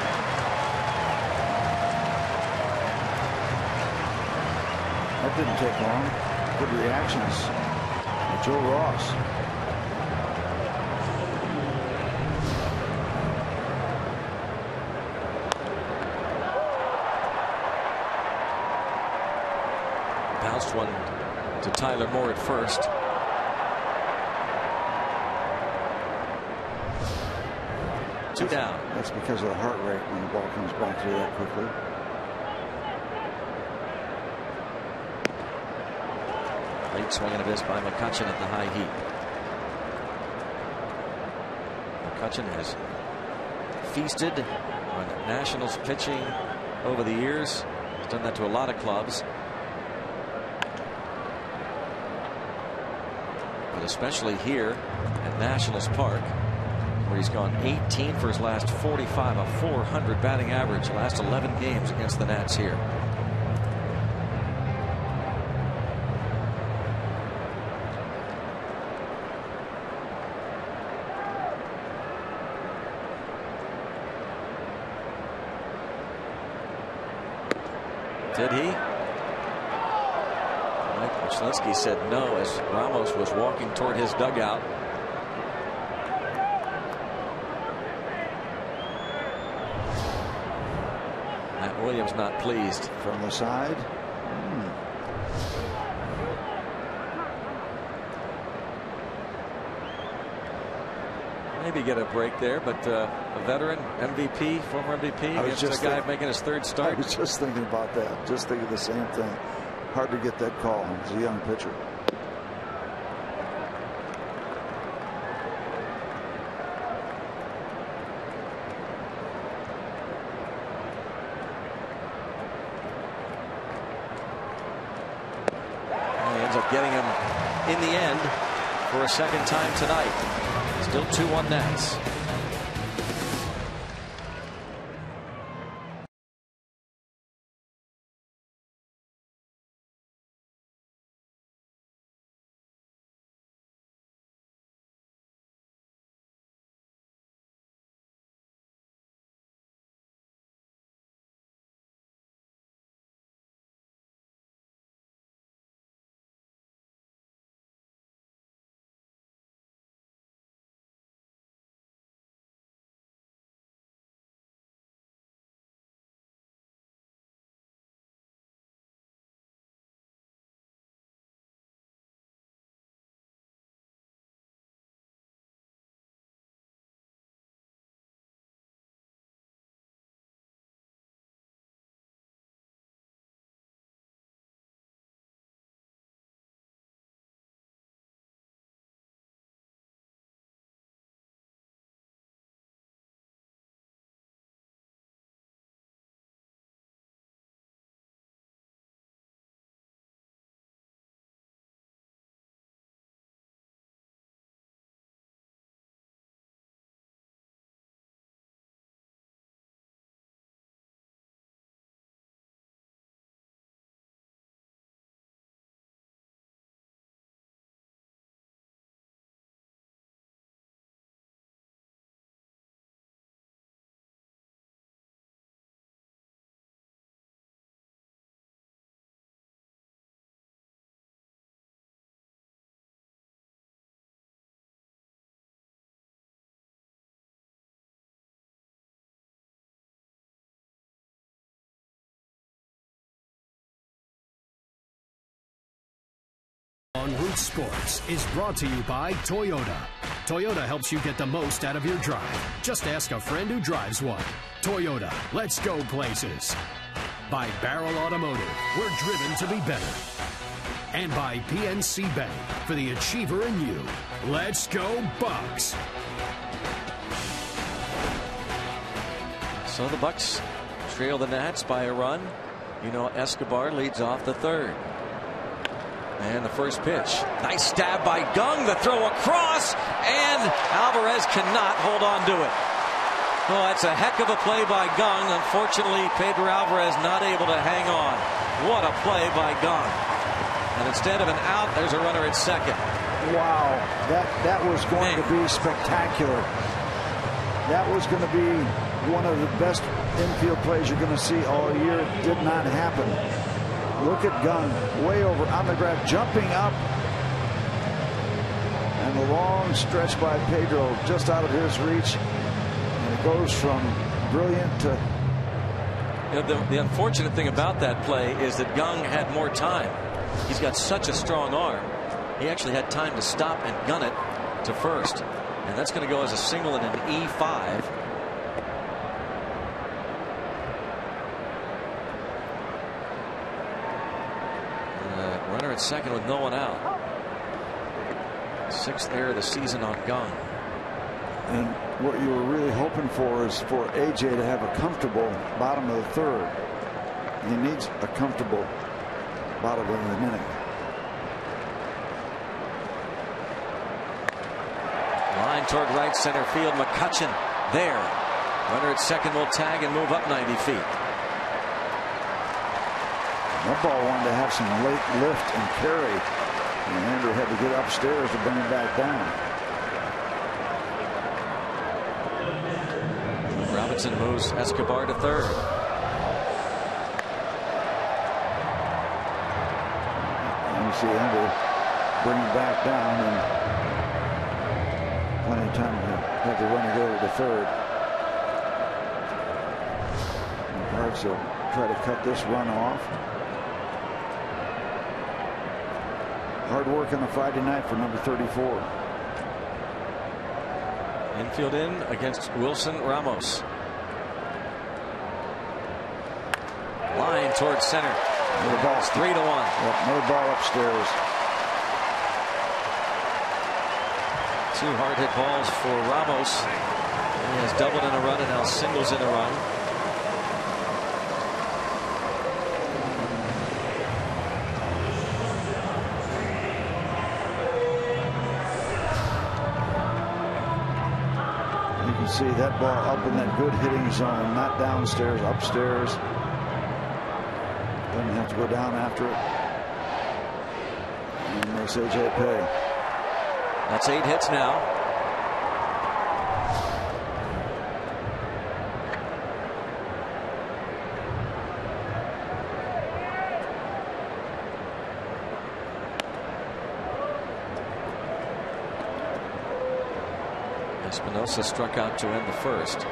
That didn't take long. Good reactions. Joe Ross. Bounced one to Tyler Moore at first. Two down. That's because of the heart rate when the ball comes back to you that quickly. Late swing and a miss by McCutchen at the high heat. McCutchen has feasted on Nationals pitching over the years. He's done that to a lot of clubs. But especially here at Nationals Park, where he's gone 18 for his last 45, a .400 batting average, last 11 games against the Nats here. Did he? Mike Washlinski said no as Ramos was walking toward his dugout. Matt Williams not pleased. From the side. Maybe get a break there, but a veteran, MVP, former MVP, against a guy making his third start. I was just thinking about that. Just thinking the same thing. Hard to get that call. He's a young pitcher. And he ends up getting him in the end for a second time tonight. Still 2-1 Nats. On Root Sports is brought to you by Toyota. Toyota helps you get the most out of your drive. Just ask a friend who drives one. Toyota, let's go places. By Barrel Automotive, we're driven to be better. And by PNC Bank, for the achiever in you. Let's go Bucks. So the Bucks trail the Nats by a run. You know, Escobar leads off the third. And the first pitch. Nice stab by Gung. The throw across. And Alvarez cannot hold on to it. Oh, that's a heck of a play by Gung. Unfortunately, Pedro Alvarez not able to hang on. What a play by Gung. And instead of an out, there's a runner at second. Wow. That was going to be spectacular. That was going to be one of the best infield plays you're going to see all year. It did not happen. Look at Gunn way over on the grab, jumping up, and the long stretch by Pedro just out of his reach, and it goes from brilliant to. You know, the unfortunate thing about that play is that Gung had more time. He's got such a strong arm. He actually had time to stop and gun it to first, and that's going to go as a single and an E5. Runner at second with no one out. 6th error of the season on Gung. And what you were really hoping for is for AJ to have a comfortable bottom of the third. He needs a comfortable bottom of the inning. Line toward right center field. McCutchen there. Runner at second will tag and move up 90 feet. That ball wanted to have some late lift and carry, and Andrew had to get upstairs to bring it back down. Robinson moves Escobar to third. And you see Andrew bring it back down, and plenty of time to have the runner go to third. And Parks will try to cut this run off. Hard work on a Friday night for number 34. Infield in against Wilson Ramos. Line towards center. Another ball. 3-1. Yep, another ball upstairs. 2 hard hit balls for Ramos. He has doubled in a run and now singles in a run. See that ball up in that good hitting zone, not downstairs, upstairs. Doesn't have to go down after it. And makes AJ pay. That's 8 hits now. Espinosa struck out to end the first.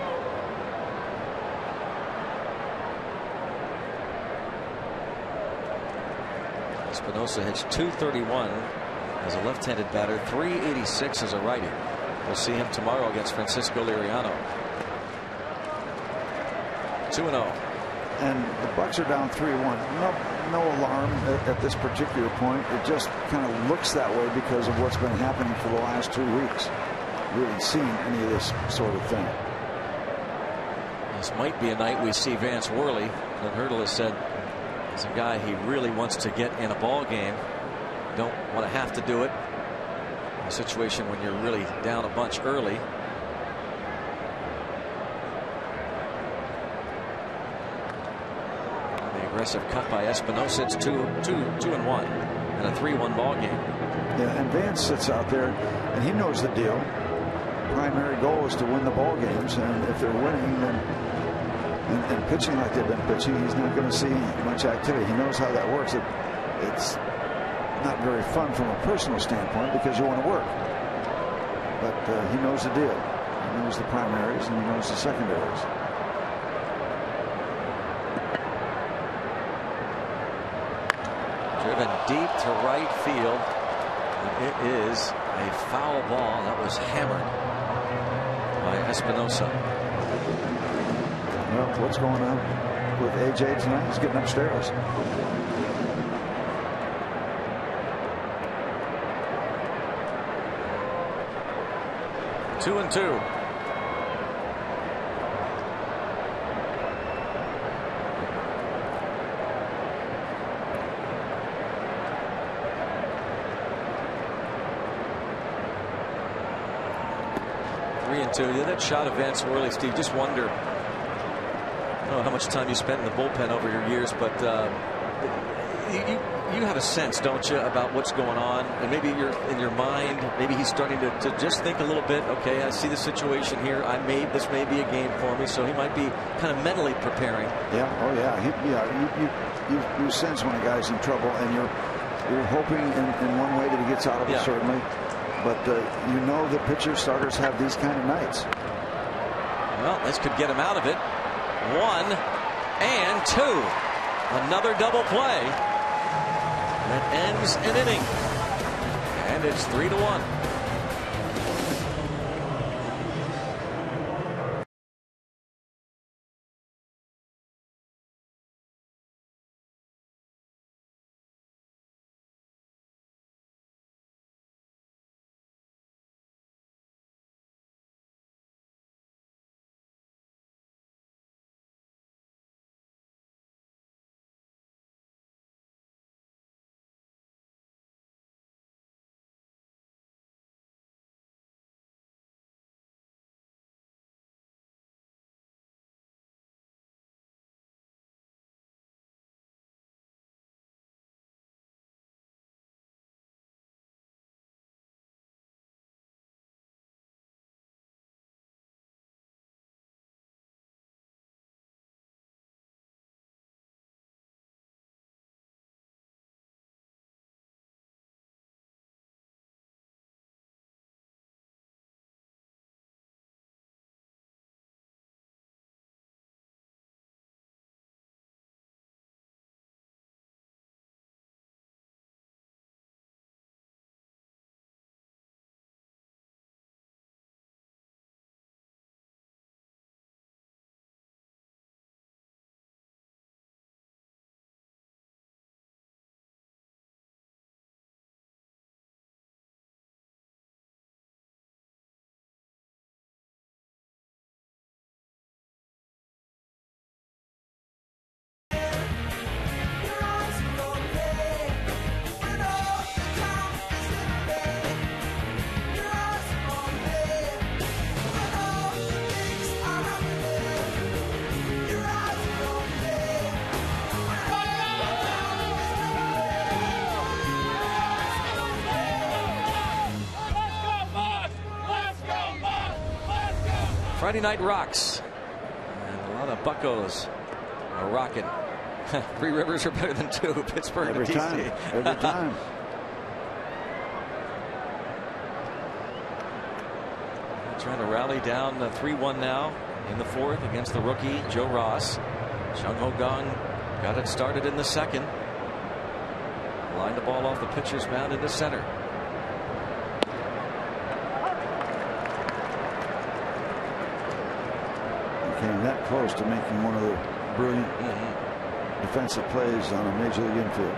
Espinosa hits .231 as a left-handed batter, .386 as a righty. We'll see him tomorrow against Francisco Liriano. 2-0. And the Bucks are down 3-1. No alarm at this particular point. It just kind of looks that way because of what's been happening for the last 2 weeks. Really seen any of this sort of thing. This might be a night we see Vance Worley. Glenn Hurdle has said as a guy he really wants to get in a ball game. Don't want to have to do it in a situation when you're really down a bunch early. And the aggressive cut by Espinosa. It's 2-1 and a 3-1 ball game. Yeah, and Vance sits out there and he knows the deal. Primary goal is to win the ball games, and if they're winning, then and pitching like they've been pitching, he's not going to see much activity. He knows how that works. It's not very fun from a personal standpoint because you want to work, but he knows the deal. He knows the primaries and he knows the secondaries. Driven deep to right field. It is a foul ball that was hammered by Espinosa. Well, what's going on with AJ tonight? He's getting upstairs. Two and two. Yeah, that shot of Vance Worley, Steve, just wonder, I don't know how much time you spent in the bullpen over your years, but you have a sense, don't you, about what's going on, and maybe you're in your mind, maybe he's starting to just think a little bit, okay, I see the situation here, this may be a game for me, so he might be kind of mentally preparing. Yeah, oh yeah, you sense when a guy's in trouble, and you're hoping in one way that he gets out of it, certainly. But you know that pitchers, starters have these kind of nights. Well, this could get him out of it. 1 and 2. Another double play that ends an inning. And it's 3-1. Friday night rocks, and a lot of buccos are rocking. 3 rivers are better than 2. Pittsburgh every and time. DC. Every time. Trying to rally down 3-1 now in the 4th against the rookie Joe Ross. Chung Ho Gong got it started in the 2nd. Lined the ball off the pitcher's mound into center. Came that close to making one of the brilliant defensive plays on a major league infield.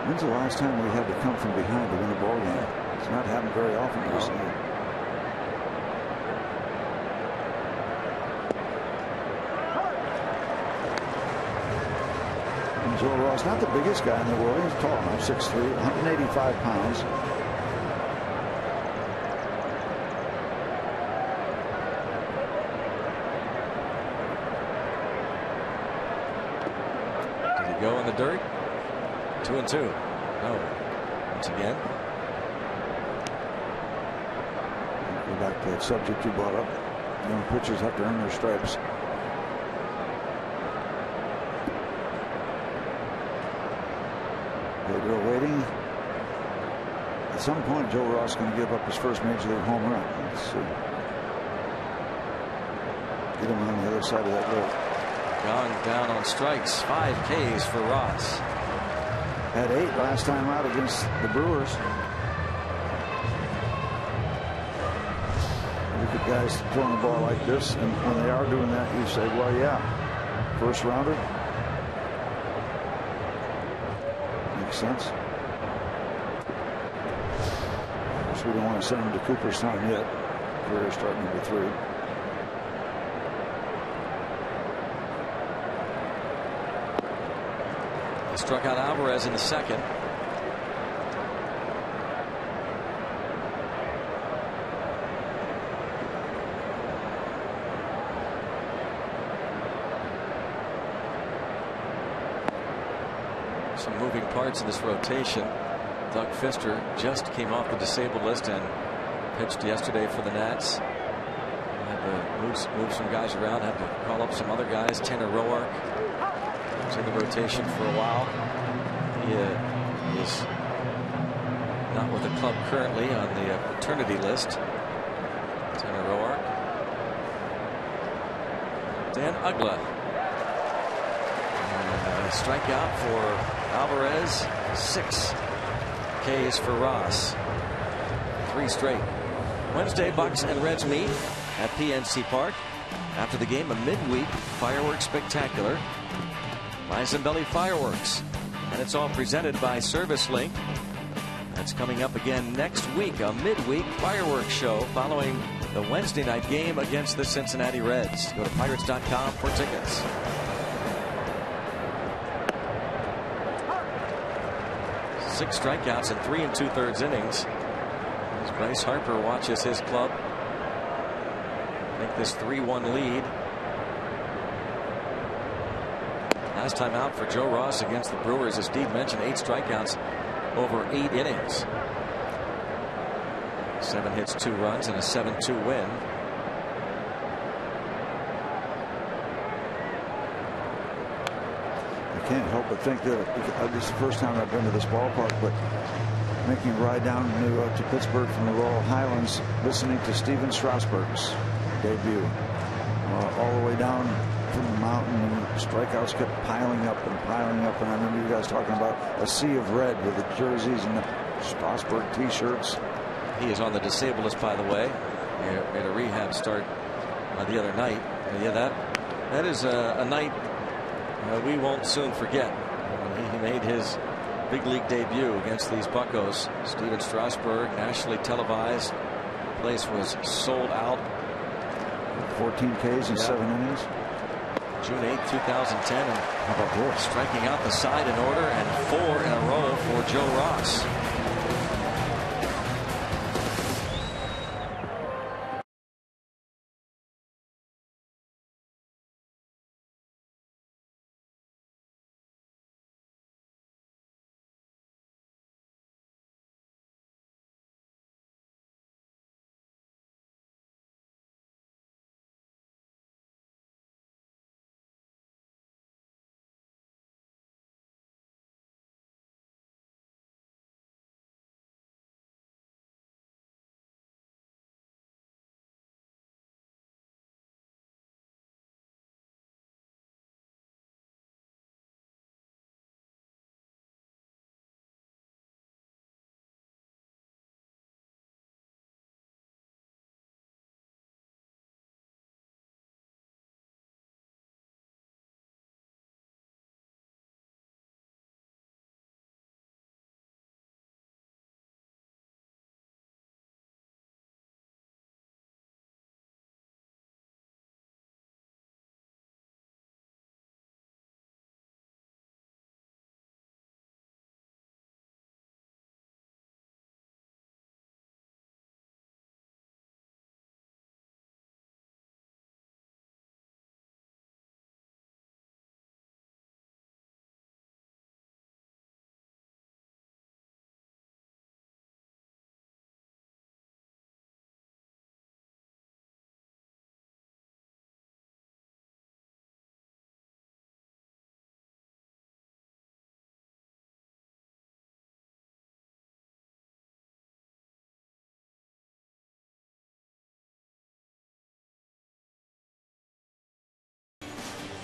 When's the last time we had to come from behind to win a ball game? It's not happened very often recently. Joe Ross, not the biggest guy in the world. He's tall enough, 6'3", 185 pounds. Did he go in the dirt? 2 and 2. No. Once again. Go back to that subject you brought up. Young pitchers have to earn their stripes. Pedro waiting. At some point, Joe Ross is going to give up his first major league home run. Let's get him on the other side of that road. Gone down on strikes. 5 Ks for Ross. Had 8 last time out against the Brewers. Look at guys throwing the ball like this, and when they are doing that, you say, well, yeah, first rounder. Makes sense. Of course, we don't want to send him to Cooperstown yet. Career start number 3. He struck out Alvarez in the second. Some moving parts in this rotation. Doug Fister just came off the disabled list and pitched yesterday for the Nats. Had to move some guys around, had to call up some other guys. Tanner Roark was in the rotation for a while. He is not with the club currently on the paternity list. Tanner Roark. Dan Uggla. Strikeout for Alvarez. 6 Ks for Ross. 3 straight. Wednesday, Bucks and Reds meet at PNC Park. After the game, a midweek fireworks spectacular. Bison Belly Fireworks. And it's all presented by Service Link. That's coming up again next week. A midweek fireworks show following the Wednesday night game against the Cincinnati Reds. Go to Pirates.com for tickets. 6 strikeouts in 3 2/3 innings. As Bryce Harper watches his club make this 3-1 lead. Last time out for Joe Ross against the Brewers, as Steve mentioned, 8 strikeouts over 8 innings. 7 hits, 2 runs, and a 7-2 win. I can't help but think that this is the first time I've been to this ballpark, but making a ride down to Pittsburgh from the Laurel Highlands, listening to Steven Strasburg's debut, all the way down from the mountain, and strikeouts kept piling up and piling up. And I remember you guys talking about a sea of red with the jerseys and the Strasburg T-shirts. He is on the disabled list, by the way. He made a rehab start the other night. Yeah, that is a night we won't soon forget. He made his big league debut against these Buccos. Steven Strasburg, nationally televised. The place was sold out. 14 Ks in 7 innings. June 8, 2010. And how about this? Striking out the side in order, and 4 in a row for Joe Ross.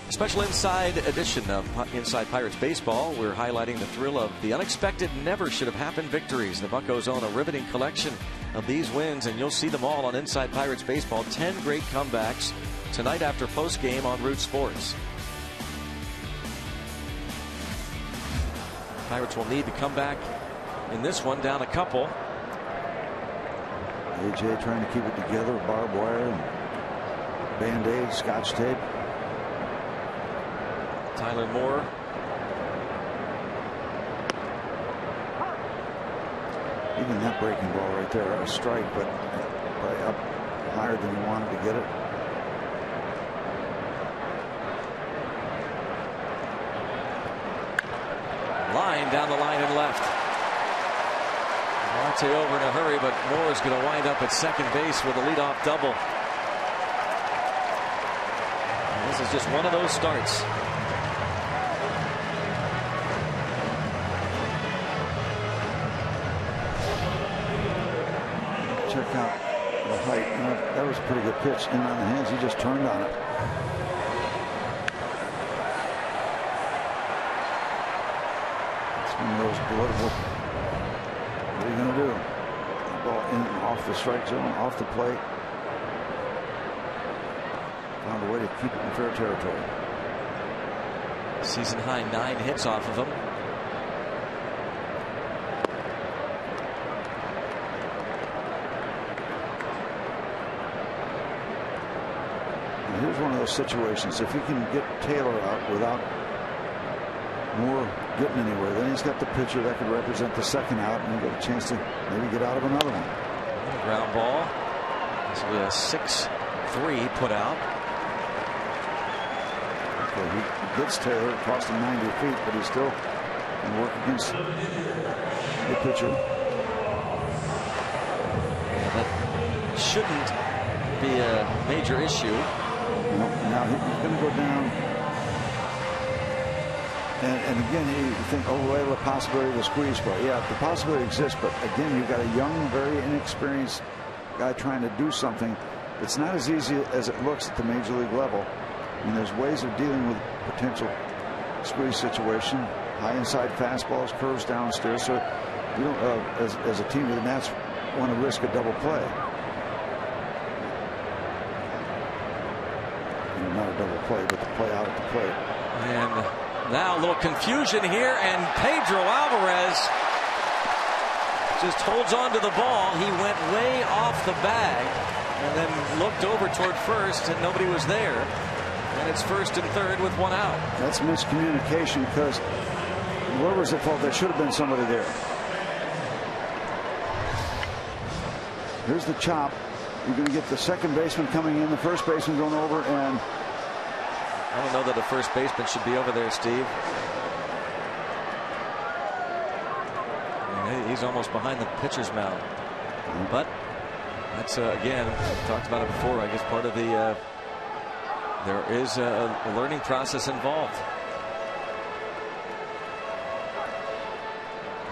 Special inside edition of Inside Pirates Baseball. We're highlighting the thrill of the unexpected, never should have happened victories. The Buccos own a riveting collection of these wins, and you'll see them all on Inside Pirates Baseball. 10 great comebacks tonight after postgame on Root Sports. Pirates will need to come back in this one, down a couple. AJ trying to keep it together, barbed wire, and Band-Aid, Scotch tape. Tyler Moore. Even that breaking ball right there, a strike, but probably up higher than he wanted to get it. Line down the line and left. Marte over in a hurry, but Moore is going to wind up at second base with a leadoff double. And this is just one of those starts. Check out the height. That was a pretty good pitch in on the hands. He just turned on it. It's one of those bloodable. What are you going to do? Ball in off the strike zone, off the plate. Found a way to keep it in fair territory. Season high 9 hits off of him. Here's one of those situations. If he can get Taylor out without Moore getting anywhere, then he's got the pitcher that could represent the second out, and he'll get a chance to maybe get out of another one. Ground ball. This will be a 6-3 put out. Okay, he gets Taylor. It cost him 90 feet, but he still can work against the pitcher. That shouldn't be a major issue. Now he's going to go down, and again you think, oh, well, the possibility of a squeeze play. Yeah, the possibility exists, but again, you've got a young, very inexperienced guy trying to do something that's not as easy as it looks at the major league level. I mean, there's ways of dealing with potential squeeze situation. High inside fastballs, curves downstairs. So you don't, as a team, the Nats want to risk a double play. Not a double play, but the play out at the plate. And now a little confusion here, and Pedro Alvarez just holds on to the ball. He went way off the bag and then looked over toward first, and nobody was there. And it's first and third with one out. That's miscommunication, because whoever's at fault, there should have been somebody there. Here's the chop. You're going to get the second baseman coming in, the first baseman going over, and I don't know that a first baseman should be over there, Steve. He's almost behind the pitcher's mound. But that's, again, I've talked about it before. I guess part of the there is a learning process involved.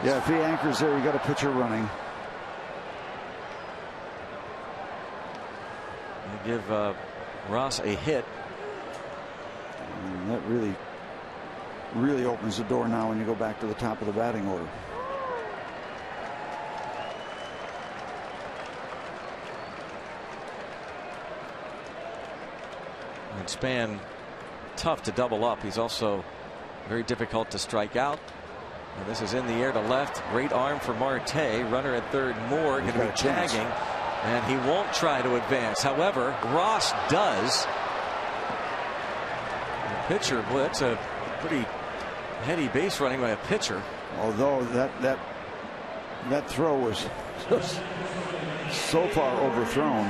Yeah, if he anchors there, you got a pitcher running. They give Ross a hit. And that really opens the door now when you go back to the top of the batting order. And Span, tough to double up. He's also very difficult to strike out. And this is in the air to left. Great arm for Marte. Runner at third, Moore going to be tagging. And he won't try to advance. However, Ross does. The pitcher, boy, that's a pretty heady base running by a pitcher. Although that throw was just so far overthrown.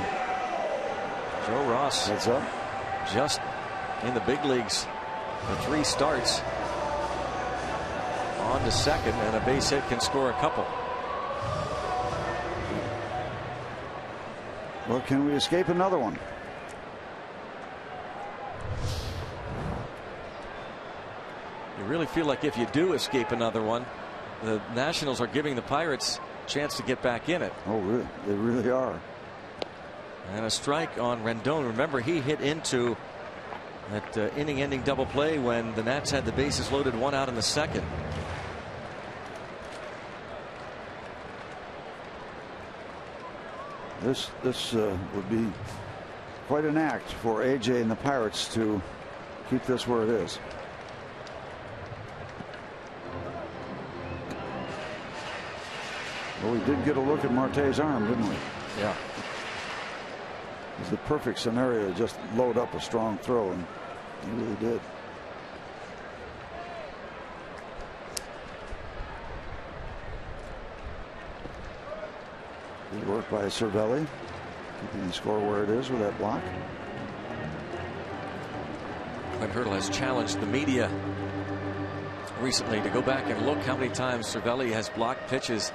Joe Ross heads up. Just in the big leagues for 3 starts. On to second, and a base hit can score a couple. Well, can we escape another one? You really feel like if you do escape another one, the Nationals are giving the Pirates a chance to get back in it. Oh, really? They really are. And a strike on Rendon. Remember, he hit into That inning-ending double play when the Nats had the bases loaded, 1 out in the second. This would be quite an act for AJ and the Pirates to keep this where it is. Well, we did get a look at Marte's arm, didn't we? Yeah. It's the perfect scenario to just load up a strong throw, and he really did. Good work by Cervelli, keeping the score where it is with that block. Clint Hurdle has challenged the media recently to go back and look how many times Cervelli has blocked pitches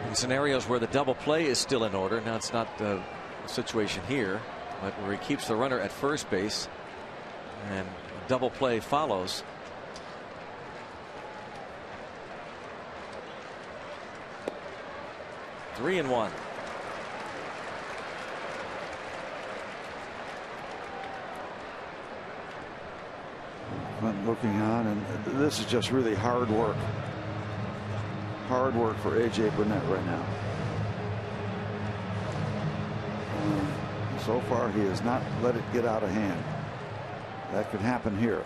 in scenarios where the double play is still in order. Now it's not the situation here, but where he keeps the runner at first base and double play follows. Three and one. I'm looking on, and this is just really hard work. Hard work for AJ Burnett right now. So far, he has not let it get out of hand. That could happen here.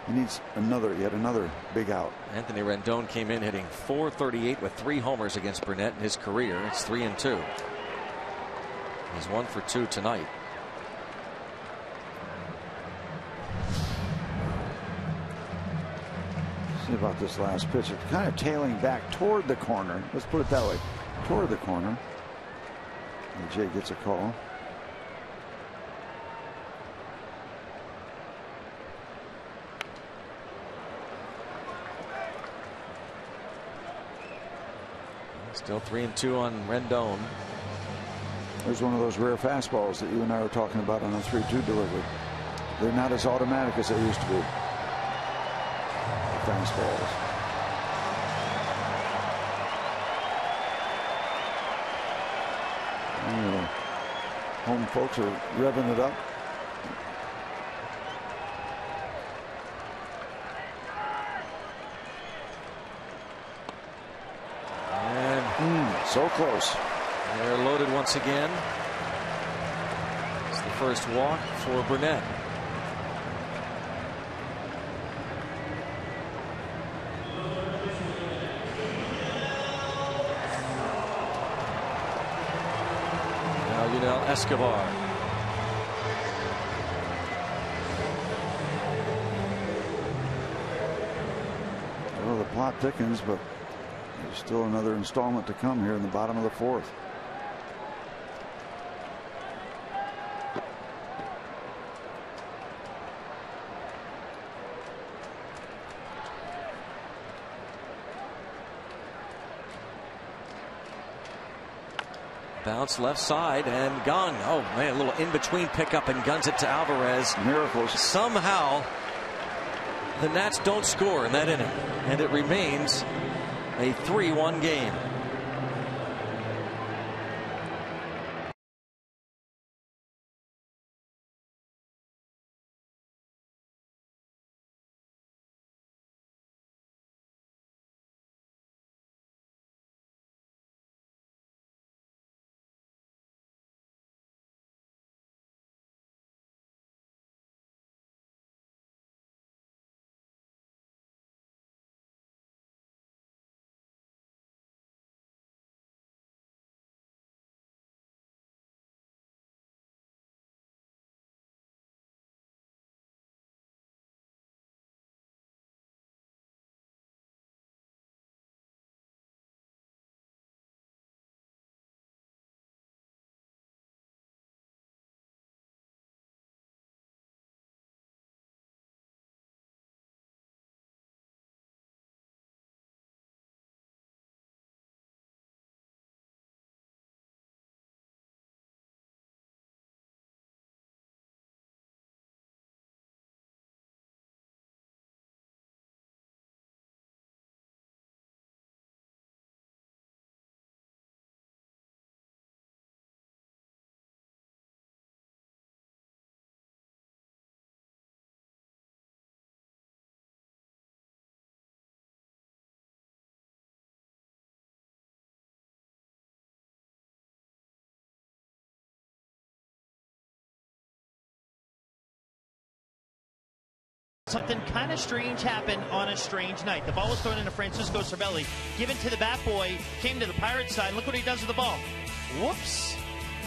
He needs yet another big out. Anthony Rendon came in hitting .438 with 3 homers against Burnett in his career. It's 3-2. He's 1 for 2 tonight. See about this last pitch. It's kind of tailing back toward the corner. Let's put it that way. Toward the corner. And Jay gets a call. Still 3-2 on Rendon. There's one of those rare fastballs that you and I were talking about on a 3-2 delivery. They're not as automatic as they used to be. The fastballs. And the home folks are revving it up. So close. They're loaded once again. It's the first walk for Burnett. Now Yunel Escobar. Well, the plot thickens, but there's still another installment to come here in the bottom of the 4th. Bounce left side and gone. Oh man, a little in between pickup and guns it to Alvarez. Miracles. Somehow the Nats don't score in that inning, and it remains a 3-1 game. something kind of strange happened on a strange night. The ball was thrown into Francisco Cervelli, given to the bat boy, came to the Pirates side. Look what he does with the ball. Whoops.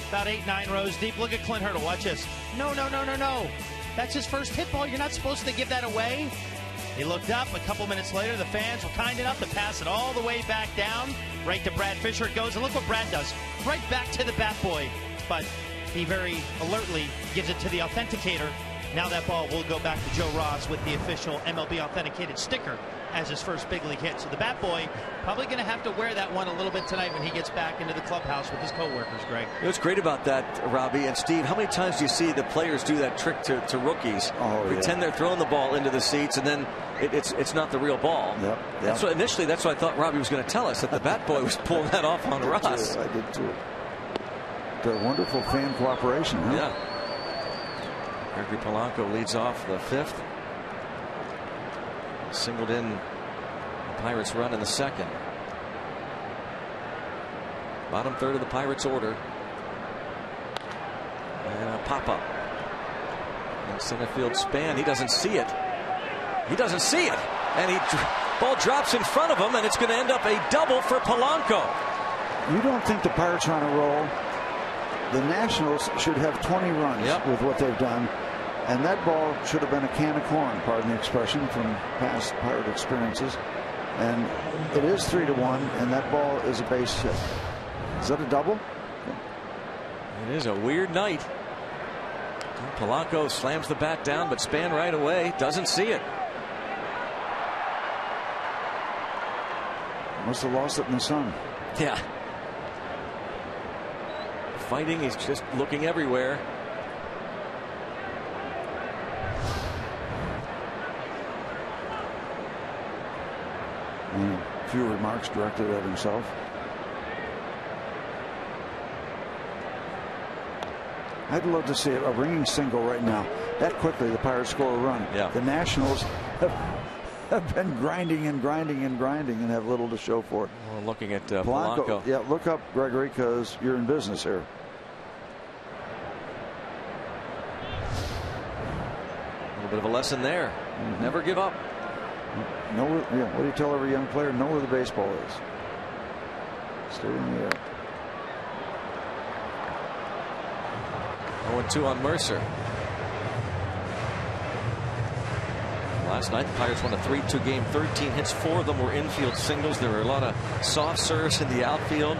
About 8-9 rows deep. Look at Clint Hurdle. Watch this. No. That's his first hit ball. You're not supposed to give that away. He looked up. A couple minutes later, the fans were kind enough to pass it all the way back down. Right to Brad Fisher it goes. And look what Brad does. Right back to the bat boy. But he very alertly gives it to the authenticator. Now that ball will go back to Joe Ross with the official MLB authenticated sticker as his first big league hit. So the bat boy probably going to have to wear that one a little bit tonight when he gets back into the clubhouse with his co-workers, Greg. What's great about that, Robbie and Steve, how many times do you see the players do that trick to rookies? Pretend they're throwing the ball into the seats, and then it's not the real ball. Yep. That's what, initially, that's what I thought Robbie was going to tell us, that the bat boy was pulling that off on Ross. I did too. The wonderful fan cooperation, huh? Yeah. Gregory Polanco leads off the 5th. Singled in the Pirates run in the 2nd. Bottom 3rd of the Pirates order. And a pop-up. In center field span. He doesn't see it. And ball drops in front of him, and it's going to end up a double for Polanco. You don't think the Pirates are on a roll? The Nationals should have 20 runs with what they've done. And that ball should have been a can of corn, pardon the expression, from past Pirate experiences. And it is 3-1, and that ball is a base hit. Is that a double? It is a weird night. Polanco slams the bat down, but Span right away doesn't see it. Must have lost it in the sun. Yeah. Fighting, he's just looking everywhere. A few remarks directed at himself. I'd love to see a ringing single right now. That quickly, the Pirates score a run. Yeah. The Nationals have been grinding and have little to show for it. Well, looking at Polanco. Yeah, look up, Gregory, because you're in business here. A little bit of a lesson there. Never give up. What do you tell every young player? Know where the baseball is. Stay in the air. 0-2 on Mercer. Last night, the Pirates won a 3-2 game. 13 hits, 4 of them were infield singles. There were a lot of soft serves in the outfield.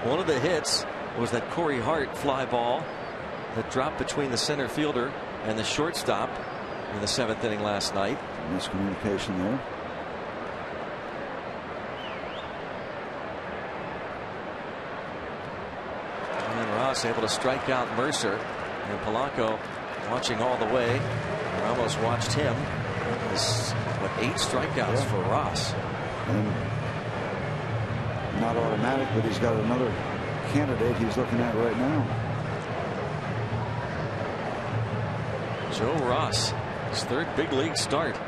One of the hits was that Corey Hart fly ball that dropped between the center fielder and the shortstop in the 7th inning last night. Miscommunication there. And Ross able to strike out Mercer, and Polanco watching all the way. Ramos watched him. 8 strikeouts for Ross. And not automatic, but he's got another candidate he's looking at right now. Joe Ross, his 3rd big league start,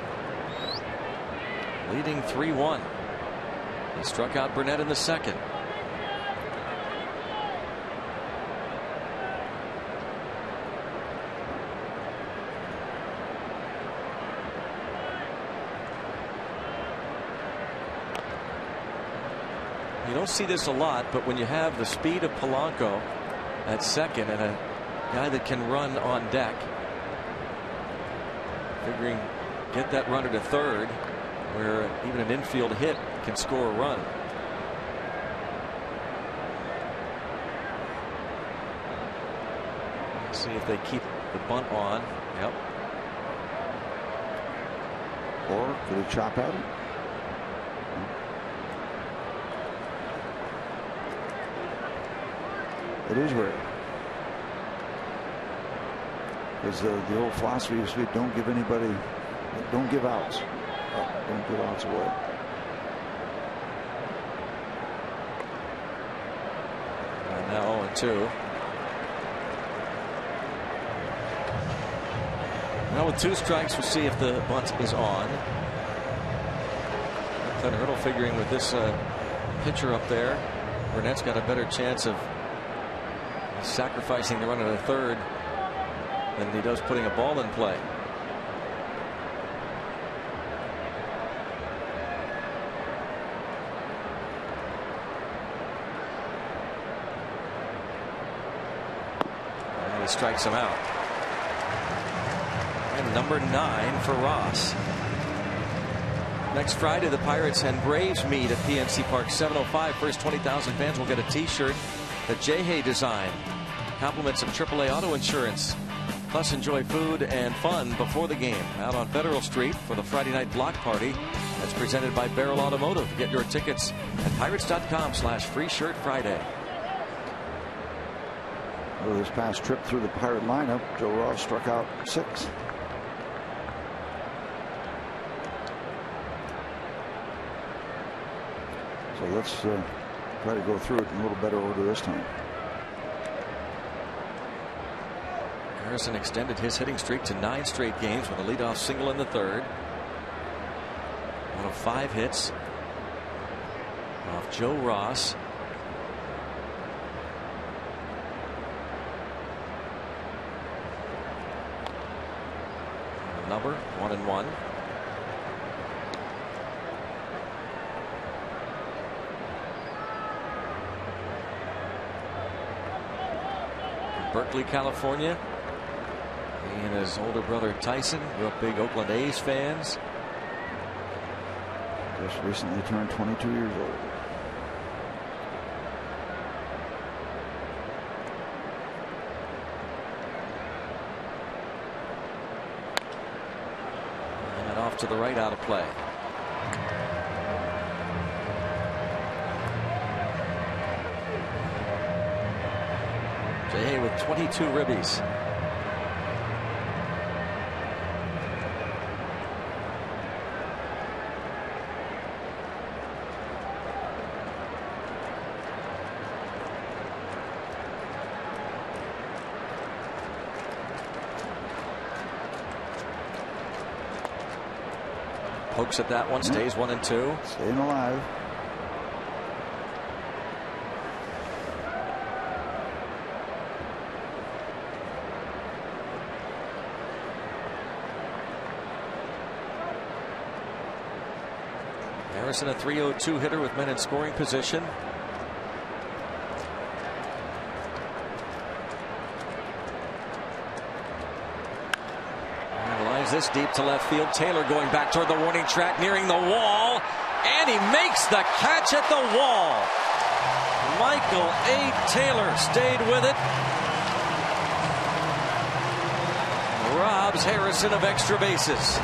leading 3-1. He struck out Burnett in the 2nd. You don't see this a lot, but when you have the speed of Polanco at 2nd and a guy that can run on deck, figuring get that runner to 3rd, where even an infield hit can score a run. See if they keep the bunt on. Yep. Or could he chop at it? It is rare. Because the old philosophy used to be don't give outs. Don't give outs away. And now 0-2. Now with 2 strikes, we'll see if the bunt is on. Clint Hurdle figuring with this pitcher up there, Burnett's got a better chance of sacrificing the run at a 3rd than he does putting a ball in play. strikes him out. And number 9 for Ross. Next Friday, the Pirates and Braves meet at PNC Park, 7:05. First 20,000 fans will get a T-shirt that Jay designed. Compliments of AAA Auto Insurance. Plus, enjoy food and fun before the game out on Federal Street for the Friday night block party. That's presented by Barrel Automotive. Get your tickets at pirates.com/free-shirt-Friday. Well, this past trip through the Pirate lineup, Joe Ross struck out 6. So let's try to go through it in a little better order this time. Harrison extended his hitting streak to 9 straight games with a leadoff single in the 3rd. One of 5 hits off Joe Ross. Number 1-1. Berkeley, California. He and his older brother Tyson grew up big Oakland A's fans. Just recently turned 22 years old. And off to the right, out of play. Jay with 22 ribbies. Pokes at that one, stays 1-2. Staying alive. Harrison, a .302 hitter with men in scoring position. This deep to left field. Taylor going back toward the warning track, nearing the wall, and he makes the catch at the wall. Michael A. Taylor stayed with it. Robs Harrison of extra bases.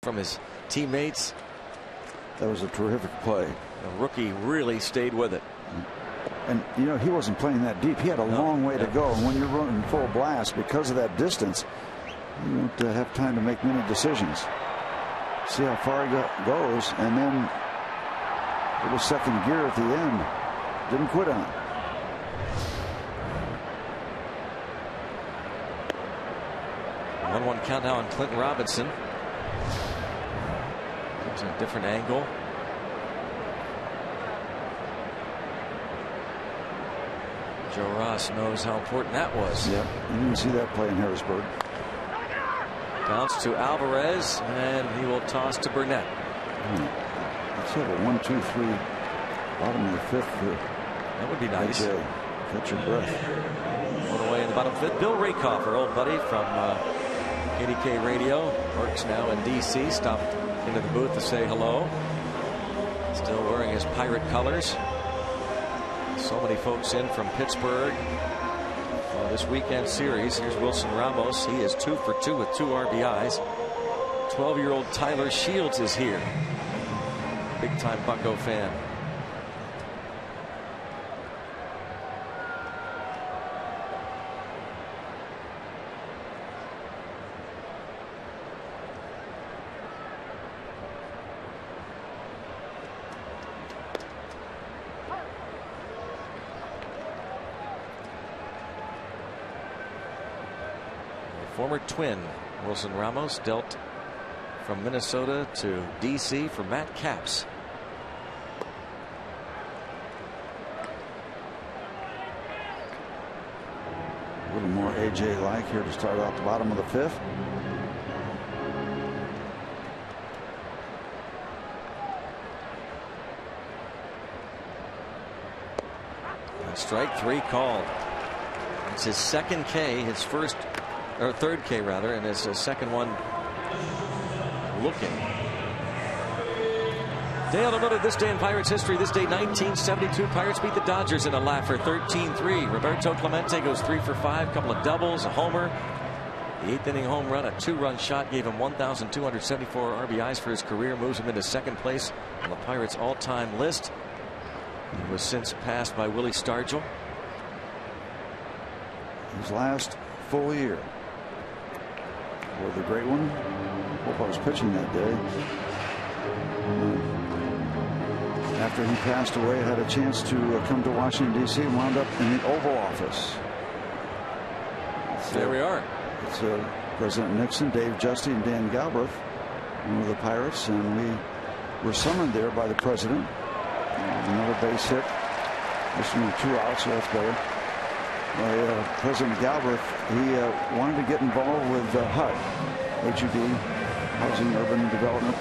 From his teammates. That was a terrific play. The rookie really stayed with it. And, you know, he wasn't playing that deep. He had a long way to go. And when you're running full blast, because of that distance, you don't have time to make many decisions. See how far he goes. And then a little second gear at the end. Didn't quit on it. One count now on Clinton Robinson. It's a different angle. Joe Ross knows how important that was. Yep, you didn't see that play in Harrisburg. Bounce to Alvarez, and he will toss to Burnett. Let's have a 1-2-3 bottom of the fifth. That would be nice. Catch your breath. One away in the bottom fifth. Bill Rakoff, our old buddy from KDK Radio, works now in D.C. Stopped into the booth to say hello. Still wearing his Pirate colors. So many folks in from Pittsburgh this weekend series. Here's Wilson Ramos. He is 2 for 2 with 2 RBIs. 12-year-old Tyler Shields is here. Big time Bucco fan. Former Twin Wilson Ramos dealt from Minnesota to D.C. for Matt Capps. A little more AJ-like here to start out the bottom of the fifth. Strike 3 called. It's his second K, his first or third K rather, and his second one looking. Day on the minute this day in Pirates history. This day 1972, Pirates beat the Dodgers in a laugher 13-3. Roberto Clemente goes 3 for 5, couple of doubles, a homer. The 8th inning home run, a 2-run shot, gave him 1,274 RBIs for his career, moves him into second place on the Pirates all-time list. He was since passed by Willie Stargell. His last full year. Was a great one. Hope I was pitching that day. After he passed away, I had a chance to come to Washington, D.C. and wound up in the Oval Office. There we are. It's President Nixon, Dave Justy, and Dan Galbraith, one of the Pirates, and we were summoned there by the president. Another base hit. This one 2 outs, so that's better. President Galbraith, he wanted to get involved with HUD, HUD, Housing Urban Development,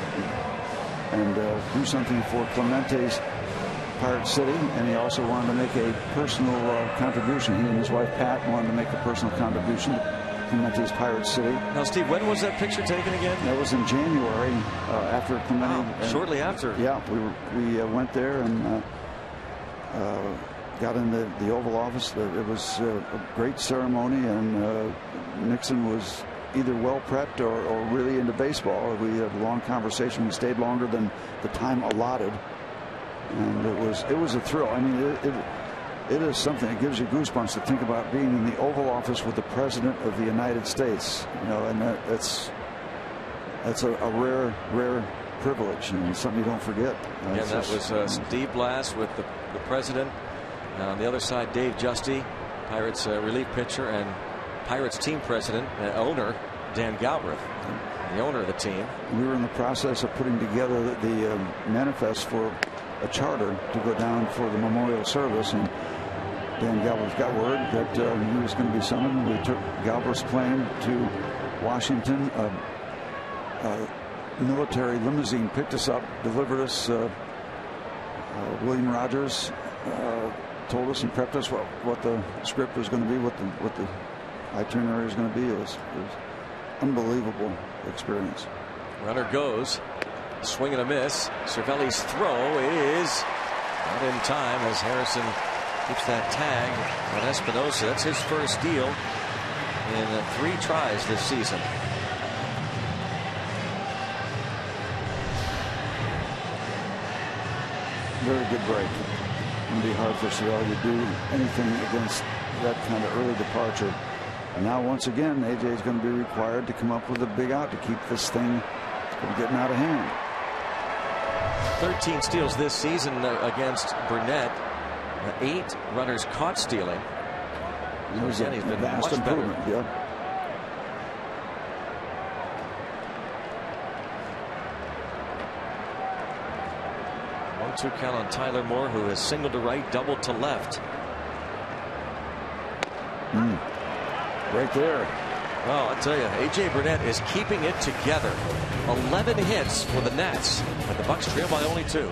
and do something for Clemente's Pirate City, and he also wanted to make a personal contribution. He and his wife Pat wanted to make a personal contribution to Clemente's Pirate City. Now, Steve, when was that picture taken again? That was in January, after Clemente. Shortly after. Yeah, we went there and got in the Oval Office. It was a great ceremony, and Nixon was either well prepped or really into baseball. We had a long conversation. We stayed longer than the time allotted, and it was a thrill. I mean, it is something that gives you goosebumps to think about being in the Oval Office with the President of the United States. You know, and that's a rare privilege and something you don't forget. Yeah, that was Steve Blass with the president. On the other side, Dave Justy, Pirates relief pitcher, and Pirates team president, owner, Dan Galbraith, the owner of the team. We were in the process of putting together the manifest for a charter to go down for the memorial service, and Dan Galbraith got word that he was going to be summoned. We took Galbraith's plane to Washington. Military limousine picked us up, delivered us. William Rogers told us and prepped us what the script was going to be, what the itinerary was going to be. It was unbelievable experience. Runner goes, swing and a miss. Cervelli's throw is not in time as Harrison keeps that tag on Espinosa. That's his first steal in 3 tries this season. Very good break. It'd be hard for Seattle to do anything against that kind of early departure. And now, once again, AJ is going to be required to come up with a big out to keep this thing from getting out of hand. 13 steals this season against Burnett. 8 runners caught stealing. It was a vast improvement. Yeah. 1-2 count on Tyler Moore, who has singled to right, doubled to left. Right there. Well, I tell you, A.J. Burnett is keeping it together. 11 hits for the Nats, but the Bucks trail by only 2.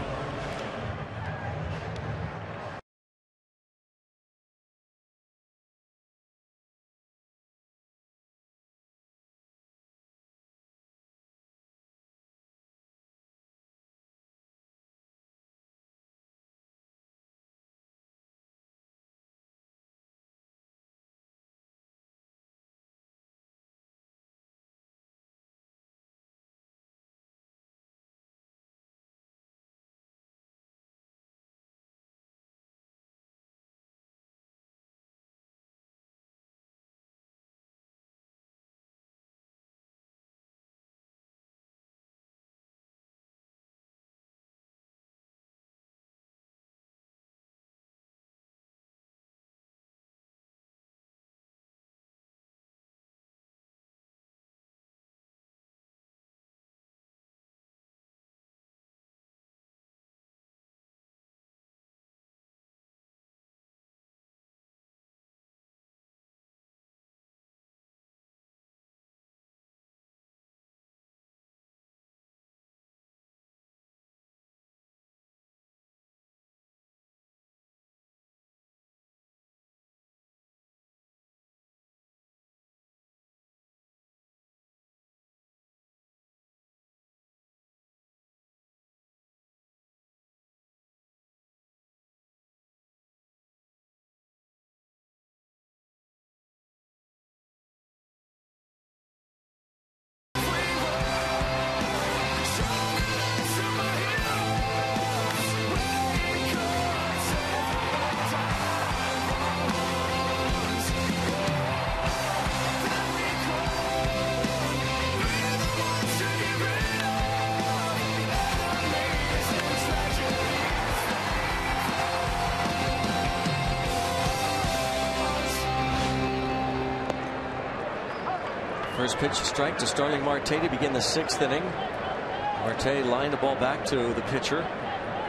First pitch strike to Starling Marte to begin the 6th inning. Marte lined the ball back to the pitcher,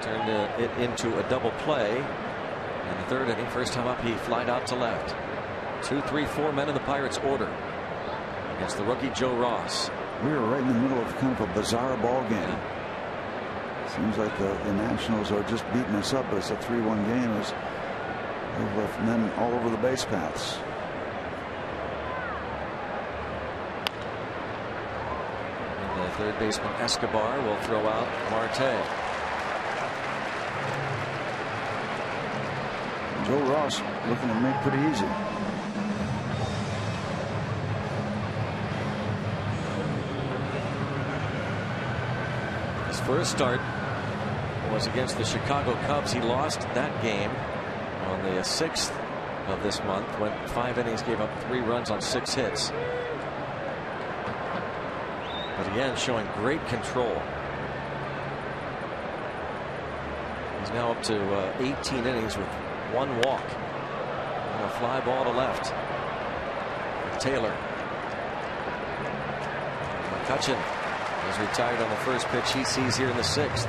turned it into a double play. In the 3rd inning, first time up, he flied out to left. 2, 3, 4 men in the Pirates order against the rookie Joe Ross. We were right in the middle of kind of a bizarre ball game. Seems like the Nationals are just beating us up, but it's a 3-1 game. They've left men all over the base paths. Third baseman Escobar will throw out Marte. Joe Ross looking to make pretty easy. His first start was against the Chicago Cubs. He lost that game on the 6th of this month. Went 5 innings, gave up 3 runs on 6 hits. But again, showing great control. He's now up to 18 innings with 1 walk. And a fly ball to left. Taylor. McCutchen is retired on the first pitch he sees here in the 6th.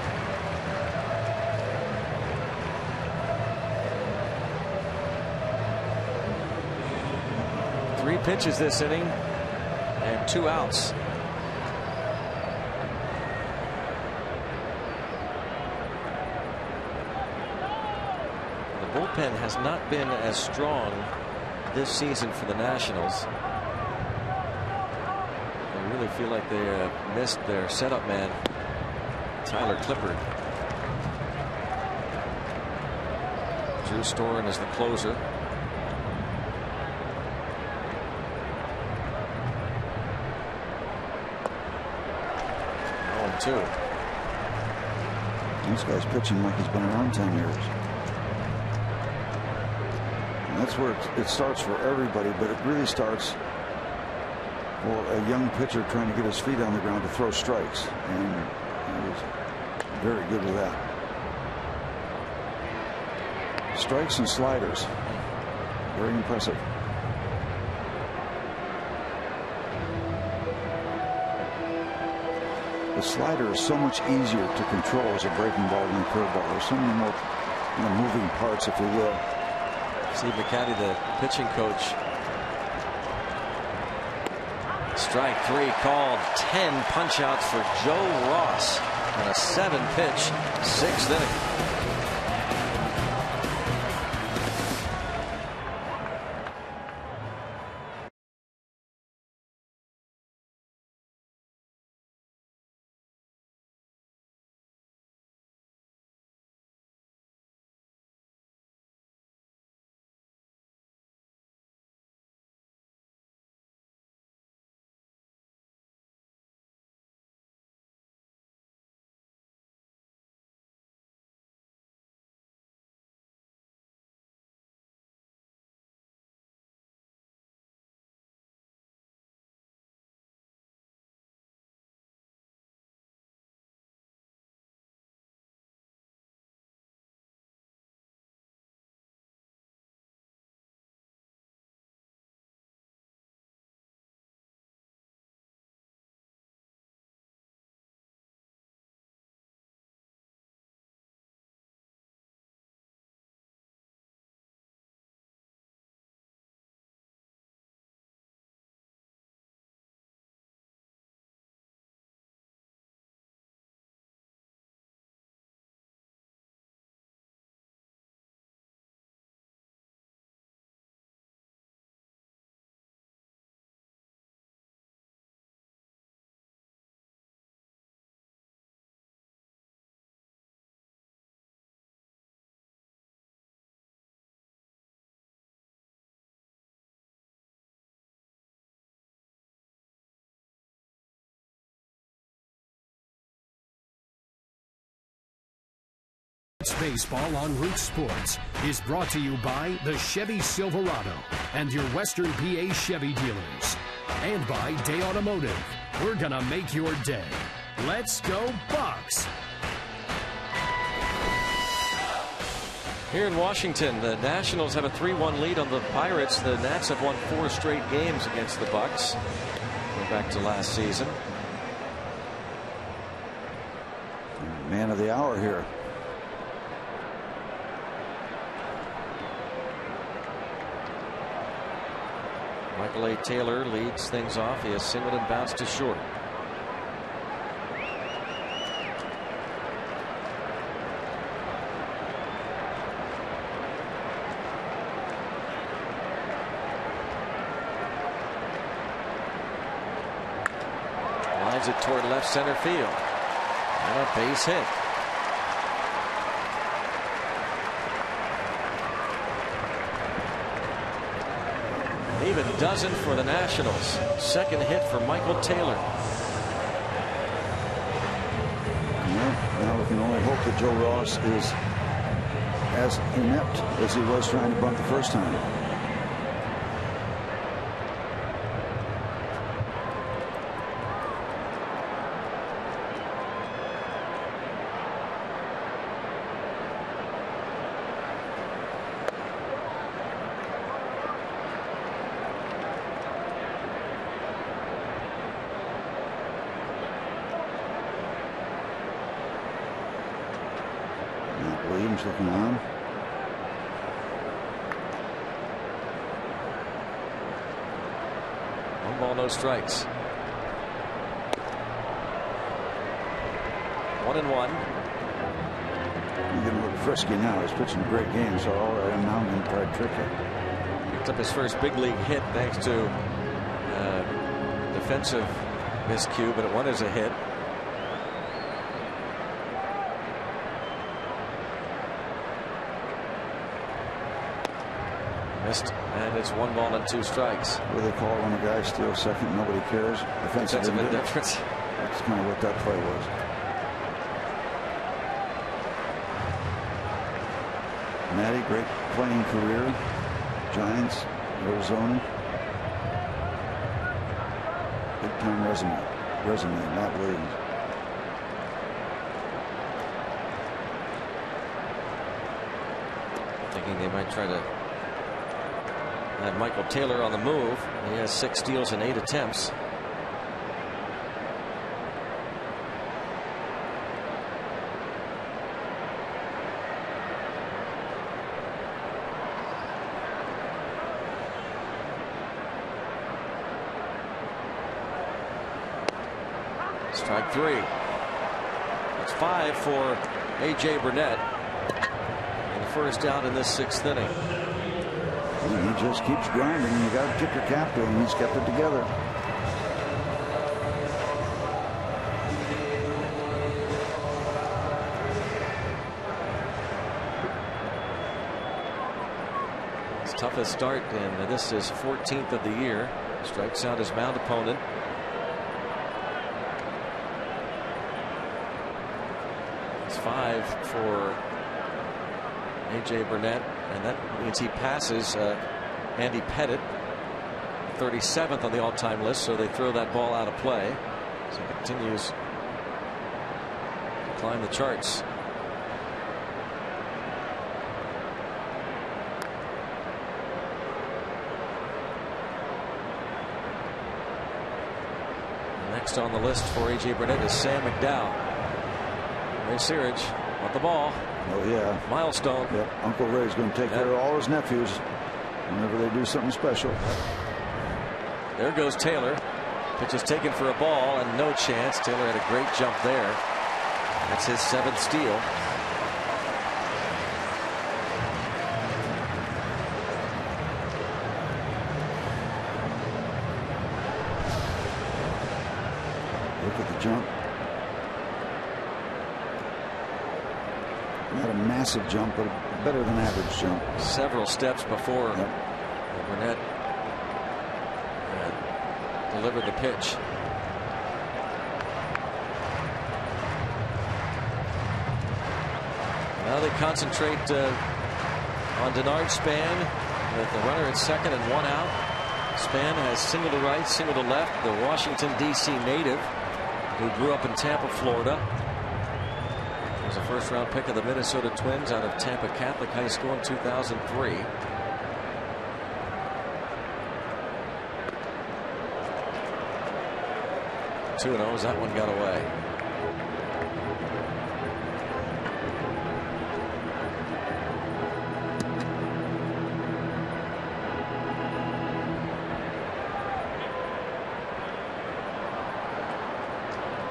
Three pitches this inning and 2 outs. The bullpen has not been as strong this season for the Nationals. I really feel like they missed their setup man, Tyler Clippard. Drew Storen is the closer. 0-2. This guy's pitching like he's been around 10 years. That's where it starts for everybody, but it really starts for a young pitcher trying to get his feet on the ground to throw strikes, and he was very good with that. Strikes and sliders, very impressive. The slider is so much easier to control as a breaking ball than a curveball. There's so many more moving parts, if you will. Steve McCanny, the pitching coach. Strike 3 called. 10 punch outs for Joe Ross on a 7-pitch 6th inning. Baseball on Root Sports is brought to you by the Chevy Silverado and your Western PA Chevy dealers. And by Day Automotive. We're going to make your day. Let's go Bucks! Here in Washington, the Nationals have a 3-1 lead on the Pirates. The Nats have won 4 straight games against the Bucks. Going back to last season. Man of the hour here. Michael A. Taylor leads things off. He has singled and bounced to short. Lines it toward left center field. And a base hit. Even dozen for the Nationals. Second hit for Michael Taylor. Yeah, now we can only hope that Joe Ross is as inept as he was trying to bunt the first time. Williams looking on. One ball, no strikes. 1-1. He's getting a little frisky now. He's pitching a great game, so all right, now I'm going to try to trick him. Picked up his first big league hit thanks to defensive miscue, but it won as a hit. Missed, and it's 1 ball and 2 strikes. What do they call when a guy steals second, nobody cares? Defensive indifference. That's kind of what that play was. Matty, great playing career. Giants, Arizona. Big time resume, Matt Williams. Thinking they might try to have Michael Taylor on the move. He has 6 steals and 8 attempts. Strike 3. It's 5 for A.J. Burnett. And the first out in this 6th inning. He just keeps grinding. You got to tip your cap to him. He's kept it together. His toughest start, and this is 14th of the year. Strikes out his mound opponent. It's 5 for A.J. Burnett, and that means he passes Andy Pettit, 37th on the all-time list, so they throw that ball out of play. So he continues to climb the charts. Next on the list for A.J. Burnett is Sam McDowell. Ray Searage want the ball. Oh, yeah. Milestone. Yep. Uncle Ray's going to take care of all his nephews whenever they do something special. There goes Taylor. Pitch is taken for a ball and no chance. Taylor had a great jump there. That's his 7th steal. Look at the jump. Not a massive jump, but a better than average jump. Several steps before Burnett delivered the pitch. Now they concentrate on Denard Span with the runner at second and 1 out. Span has single to right, single to left. The Washington, D.C. native who grew up in Tampa, Florida. Was a first-round pick of the Minnesota Twins out of Tampa Catholic High School in 2003. Two and 0 as that one got away.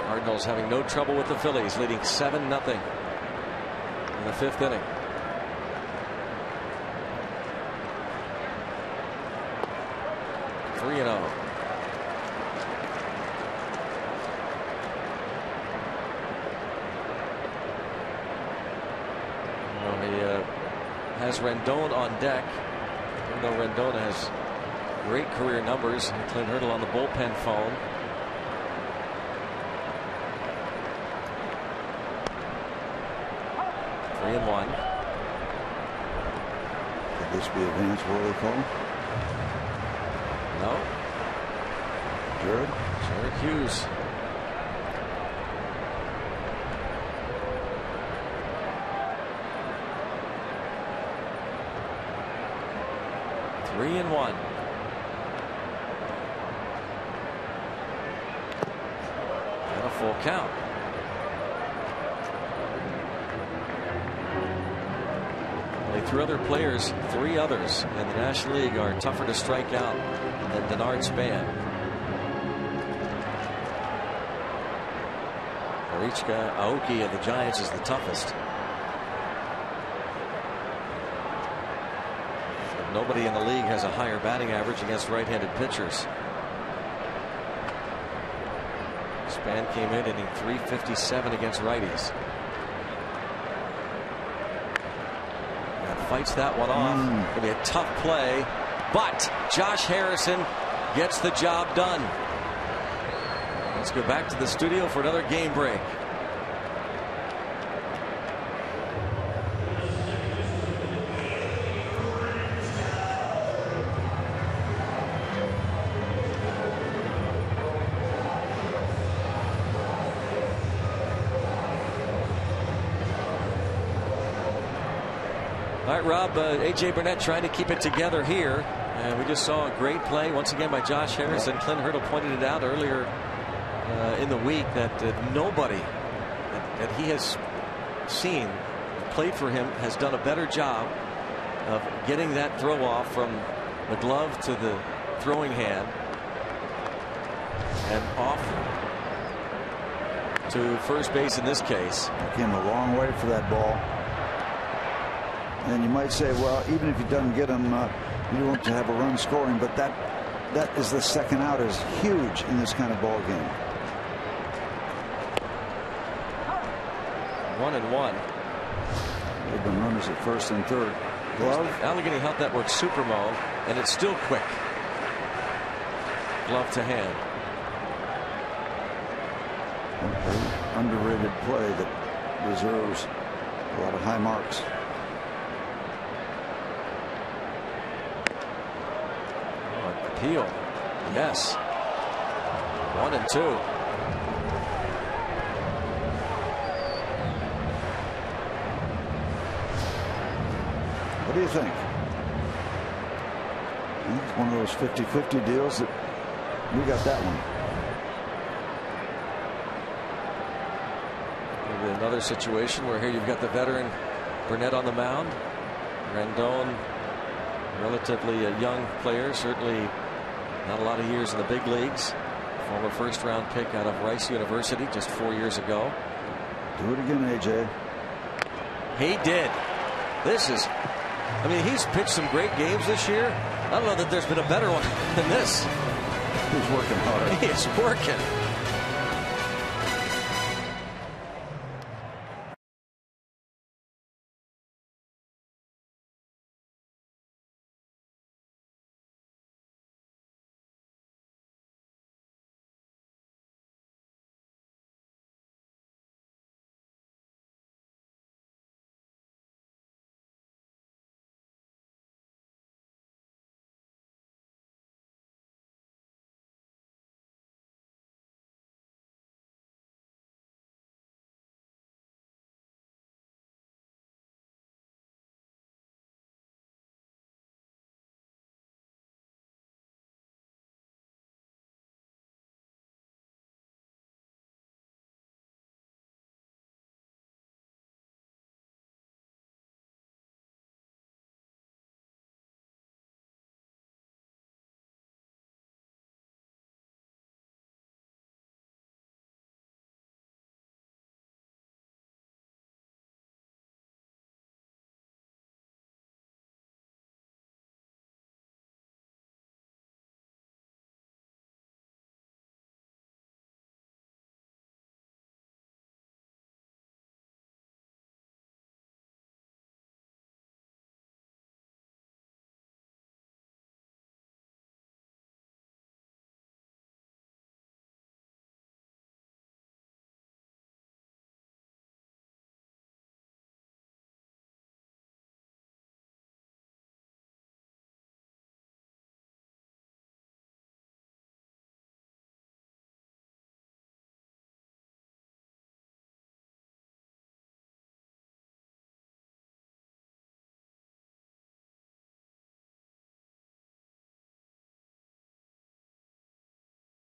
Cardinals having no trouble with the Phillies, leading 7-0 in the 5th inning. Three and 0. He has Rendon on deck. Even though Rendon has great career numbers, and Clint Hurdle on the bullpen phone. Three and 1. Could this be advance roll call? No. Jared Hughes. Three and 1. And a full count. Through other players, 3 others in the National League are tougher to strike out than Denard Span. Marichka Aoki of the Giants is the toughest. Nobody in the league has a higher batting average against right-handed pitchers. Span came in hitting .357 against righties. Fights that one off. Going to be a tough play, but Josh Harrison gets the job done. Let's go back to the studio for another game break. All right, Rob, A.J. Burnett trying to keep it together here. And we just saw a great play once again by Josh Harrison. Clint Hurdle pointed it out earlier in the week that nobody that he has seen played for him has done a better job of getting that throw off from the glove to the throwing hand and off to first base in this case. He came a long way for that ball. And you might say, well, even if he doesn't get him, you want to have a run scoring, but that is the second out is huge in this kind of ball game. 1-1. They've been runners at first and third. Glove. Allegheny Health Network Super Mode, and it's still quick. Glove to hand. An underrated play that deserves a lot of high marks. Appeal. Yes. 1-2. What do you think? It's one of those 50-50 deals that we got that one. Maybe another situation where here you've got the veteran Burnett on the mound. Rendon, relatively a young player, certainly not a lot of years in the big leagues. Former first-round pick out of Rice University just 4 years ago. Do it again, AJ. He did. This is, I mean, he's pitched some great games this year. I don't know that there's been a better one than this. He's working hard. He is working.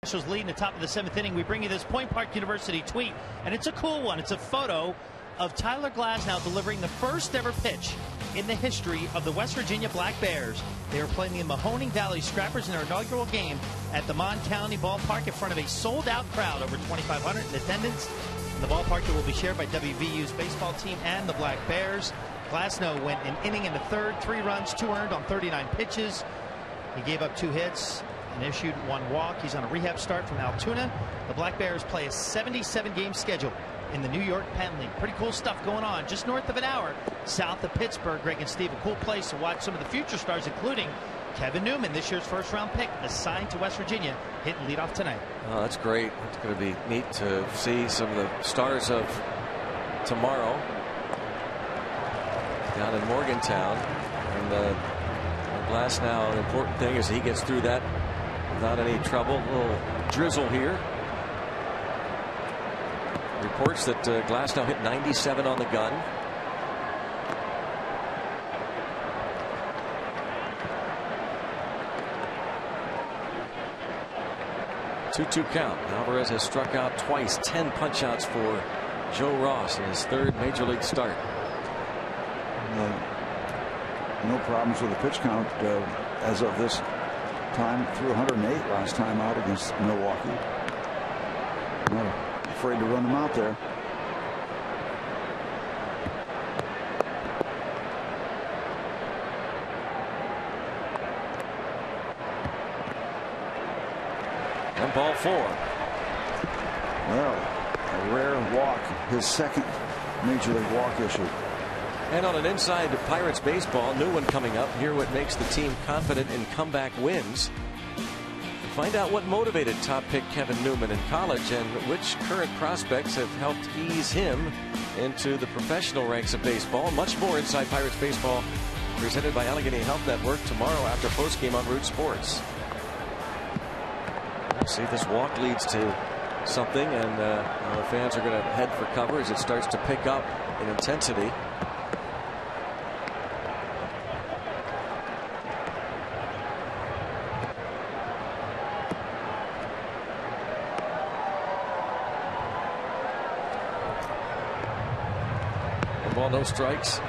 Astros lead in the top of the 7th inning. We bring you this Point Park University tweet, and it's a cool one. It's a photo of Tyler Glasnow delivering the first ever pitch in the history of the West Virginia Black Bears. They are playing the Mahoning Valley Scrappers in their inaugural game at the Mon County Ballpark in front of a sold-out crowd, over 2,500 in attendance. In the ballpark that will be shared by WVU's baseball team and the Black Bears. Glasnow went an inning in the third, 3 runs, 2 earned on 39 pitches. He gave up 2 hits and issued 1 walk. He's on a rehab start from Altoona. The Black Bears play a 77-game schedule in the New York Penn League. Pretty cool stuff going on just north of an hour south of Pittsburgh. Greg and Steve, a cool place to watch some of the future stars, including Kevin Newman, this year's first-round pick, assigned to West Virginia, hitting leadoff tonight. Oh, that's great. It's going to be neat to see some of the stars of tomorrow down in Morgantown. And Glasnow, an important thing is he gets through that without any trouble. A little drizzle here. Reports that Glasnow hit 97 on the gun. 2-2 count. Alvarez has struck out twice. 10 punch-outs for Joe Ross in his third major league start. No problems with the pitch count as of this time. Threw 108 last time out against Milwaukee. Not afraid to run them out there. And ball 4. Well, a rare walk. His second major league walk issue. And on an inside Pirates baseball, new one coming up. Hear what makes the team confident in comeback wins. Find out what motivated top pick Kevin Newman in college and which current prospects have helped ease him into the professional ranks of baseball. Much more inside Pirates baseball, presented by Allegheny Health Network tomorrow after postgame on Root Sports. We'll see if this walk leads to something, and the fans are going to head for cover as it starts to pick up in intensity. Ball, no strikes.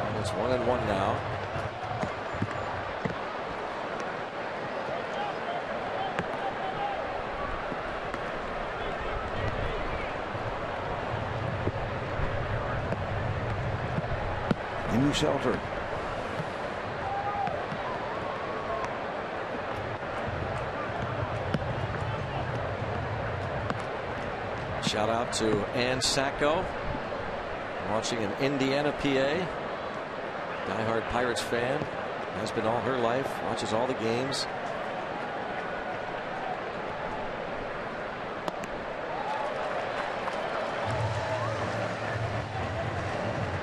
And it's 1-1 now. Give me shelter. Shout out to Ann Sacco, watching in Indiana, PA. Diehard Pirates fan, has been all her life, watches all the games.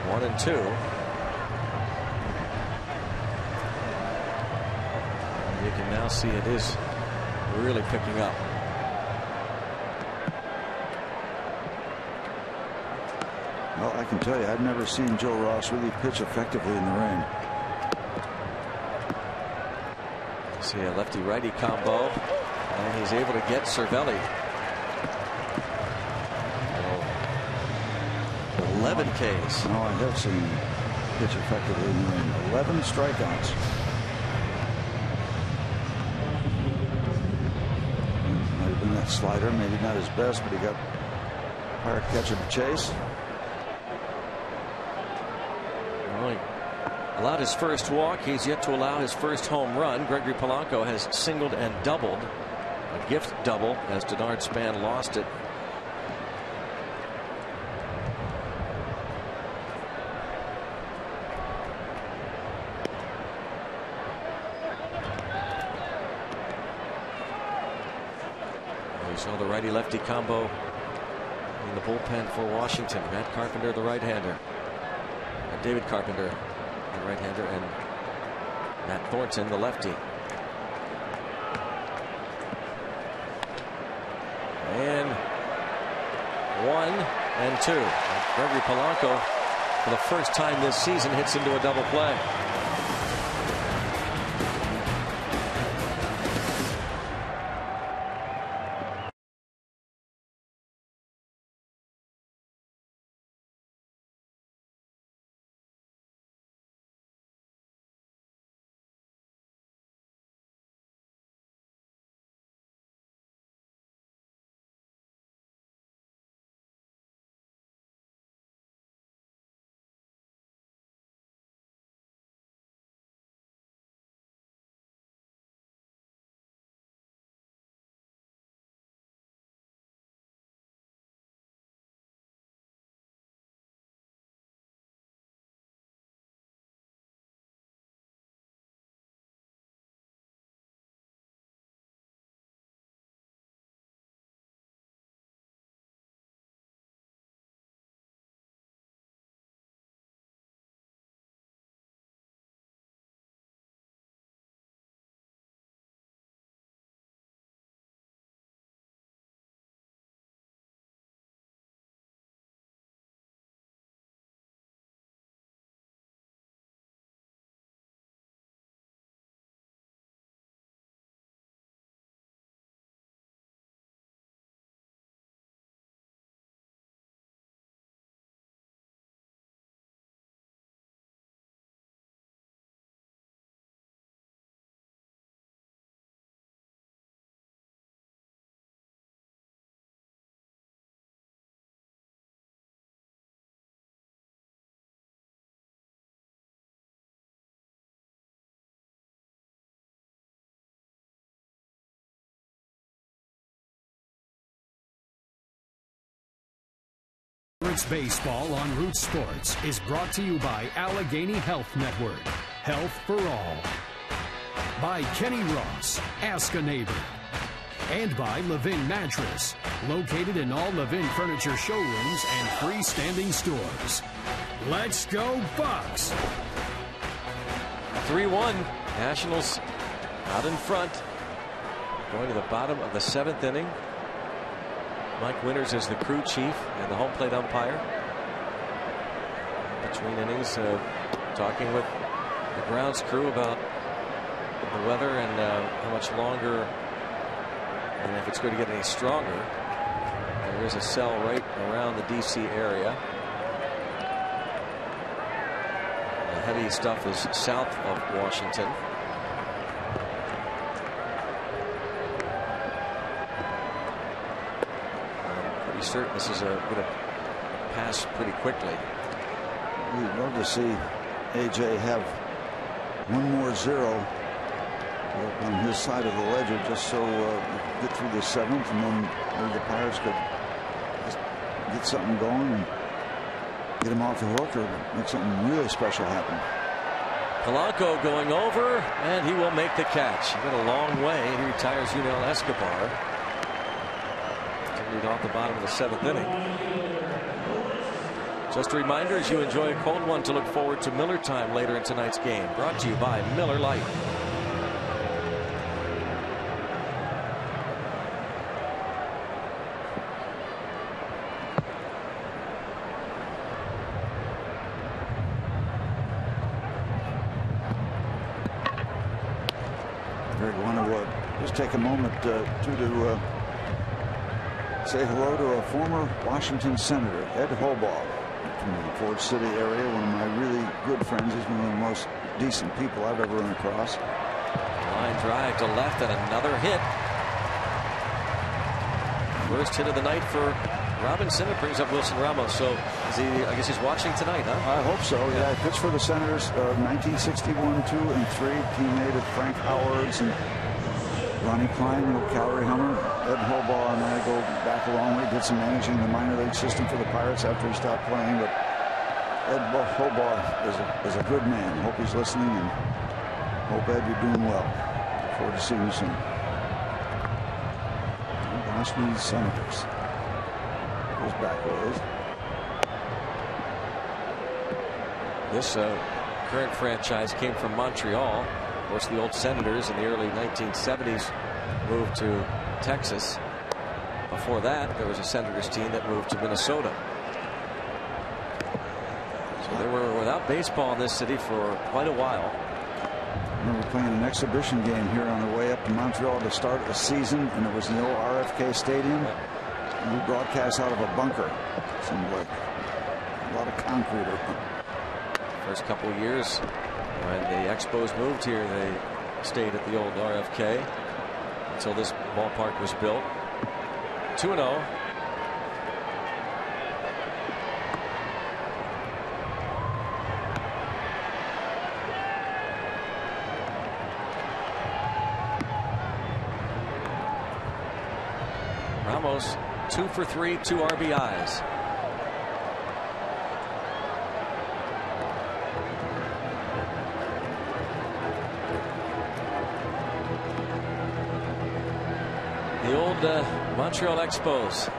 One and 2. And you can now see it is really picking up. Well, I can tell you, I've never seen Joe Ross really pitch effectively in the rain. See a lefty-righty combo, and he's able to get Cervelli. 11 Ks. No, I have seen him pitch effectively in the rain. 11 strikeouts. Might have been that slider, maybe not his best, but he got Pirate catcher to chase. Allowed his first walk. He's yet to allow his first home run. Gregory Polanco has singled and doubled. A gift double as Denard Span lost it. You saw the righty-lefty combo in the bullpen for Washington. Matt Carpenter, the right-hander. David Carpenter, the right-hander, and Matt Thornton, the lefty. And 1 and 2. Gregory Polanco, for the first time this season, hits into a double play. Pirates baseball on Root Sports is brought to you by Allegheny Health Network. Health for all. By Kenny Ross, Ask a Neighbor. And by Levin Mattress, located in all Levin furniture showrooms and freestanding stores. Let's go Bucks! 3-1. Nationals out in front. Going to the bottom of the 7th inning. Mike Winters is the crew chief and the home plate umpire. Between innings, talking with the grounds crew about the weather and how much longer, and if it's going to get any stronger. There is a cell right around the D.C. area. The heavy stuff is south of Washington. I'm pretty certain this is going to pass pretty quickly. We'd love to see AJ have one more zero on his side of the ledger, just so get through the 7th, and then maybe the Pirates could just get something going and get him off the hook or make something really special happen. Polanco going over, and he will make the catch. He went a long way. He retires Yunel Escobar. To lead off the bottom of the 7th inning. Just a reminder, as you enjoy a cold one, to look forward to Miller Time later in tonight's game. Brought to you by Miller Lite. Greg, want to just take a moment to say hello to a former Washington Senator, Ed Hobaugh, from the Ford City area. One of my really good friends. He's one of the most decent people I've ever run across. Line drive to left and another hit. First hit of the night for Robinson. It brings up Wilson Ramos. So is he, I guess he's watching tonight, huh? I hope so. Yeah, he pitched for the Senators 1961, 2, and 3. Teammate of Frank Howard's and Ronnie Klein, Calorie Hummer. Ed Hobaugh and I go back a long way. Did some managing the minor league system for the Pirates after he stopped playing. But Ed Hobaugh is a good man. Hope he's listening, and hope, Ed, you're doing well. Look forward to seeing you soon. Washington Senators. Goes back ways. This current franchise came from Montreal. Of course, the old Senators in the early 1970s moved to Texas. Before that, there was a Senators team that moved to Minnesota. So they were without baseball in this city for quite a while. I remember playing an exhibition game here on the way up to Montreal to start the season, and it was in the old RFK Stadium. And we broadcast out of a bunker. Seemed like a lot of concrete. First couple of years when the Expos moved here, they stayed at the old RFK until this ballpark was built. 2-0. Ramos 2 for 3, 2 RBIs. The old Montreal Expos.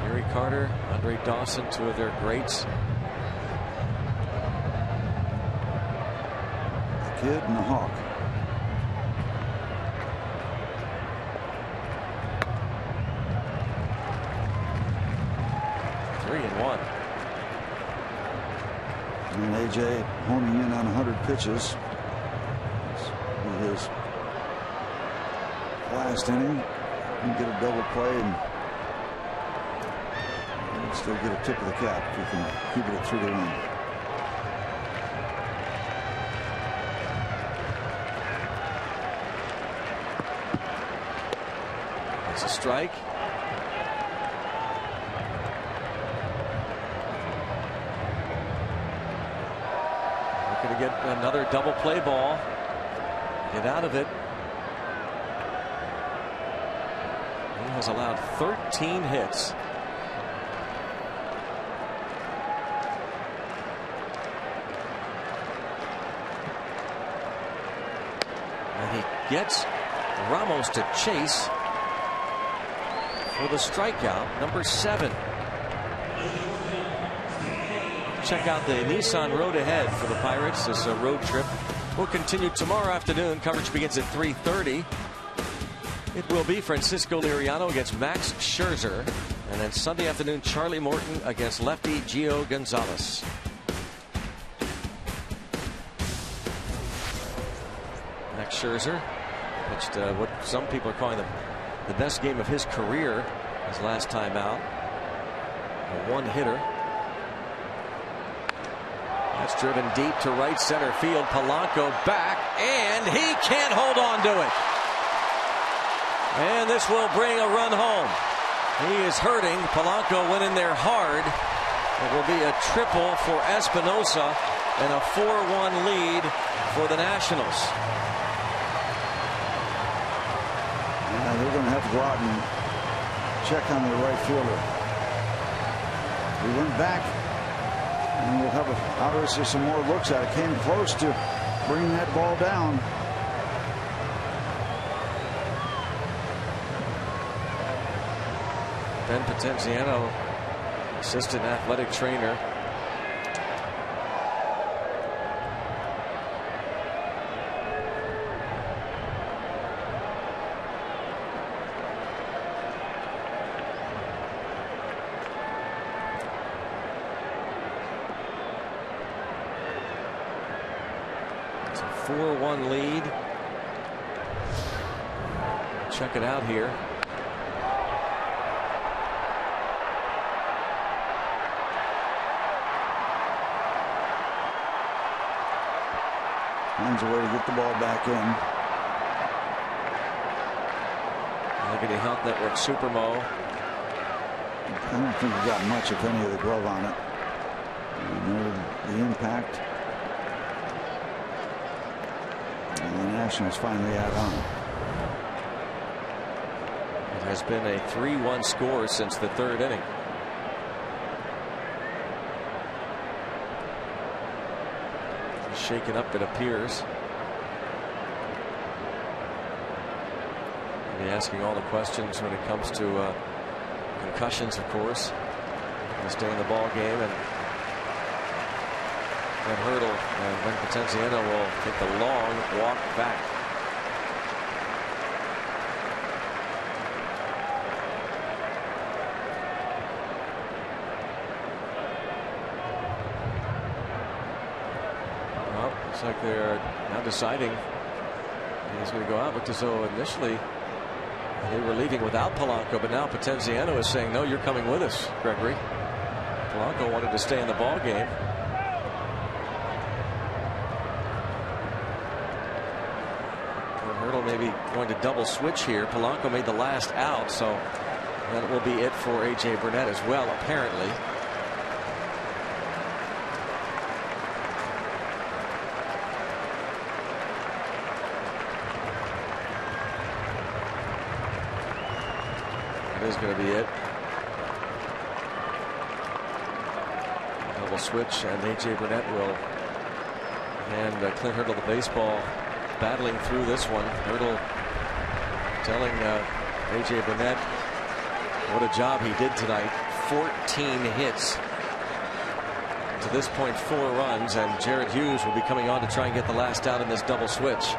Gary Carter, Andre Dawson, two of their greats. The Kid and the Hawk. And AJ homing in on 100 pitches. With his last inning, he can get a double play and still get a tip of the cap if he can keep it at 3-1. It's a strike. Looking to get another double play ball. Get out of it. He has allowed 13 hits. gets Ramos to chase for the strikeout, number 7. Check out the Nissan Road ahead for the Pirates. This road trip will continue tomorrow afternoon. Coverage begins at 3:30. It will be Francisco Liriano against Max Scherzer. And then Sunday afternoon, Charlie Morton against lefty Gio Gonzalez. Max Scherzer pitched what some people are calling the best game of his career his last time out. A one-hitter. That's driven deep to right center field. Polanco back, and he can't hold on to it. And this will bring a run home. He is hurting. Polanco went in there hard. It will be a triple for Espinosa and a 4-1 lead for the Nationals. Yeah, they're going to have to go out and check on the right fielder. He went back, and we'll have obviously some more looks at it. Came close to bringing that ball down. Ben Potenziano, assistant athletic trainer. It's a 4-1 lead. Check it out here. Finds a way to get the ball back in. Allegheny Health Network Supermo. I don't think he got much, if any, of the glove on it. You know, the impact. And the Nationals finally add on. It has been a 3-1 score since the 3rd inning. Shaken up, it appears. We'll be asking all the questions when it comes to concussions, of course. Going to stay in the ball game, and Ben Hurdle and Ben Potenziano will take the long walk back. Looks like they're now deciding he's going to go out. Looked as though initially they were leaving without Polanco, but now Potenziano is saying, no, you're coming with us, Gregory. Polanco wanted to stay in the ball game. Hurdle maybe going to double switch here. Polanco made the last out, so that will be it for A.J. Burnett as well, apparently. Is going to be it. Double switch, and A.J. Burnett will hand Clint Hurdle the baseball, battling through this one. Hurdle telling A.J. Burnett what a job he did tonight. 14 hits. To this point, 4 runs, and Jared Hughes will be coming on to try and get the last out in this double switch.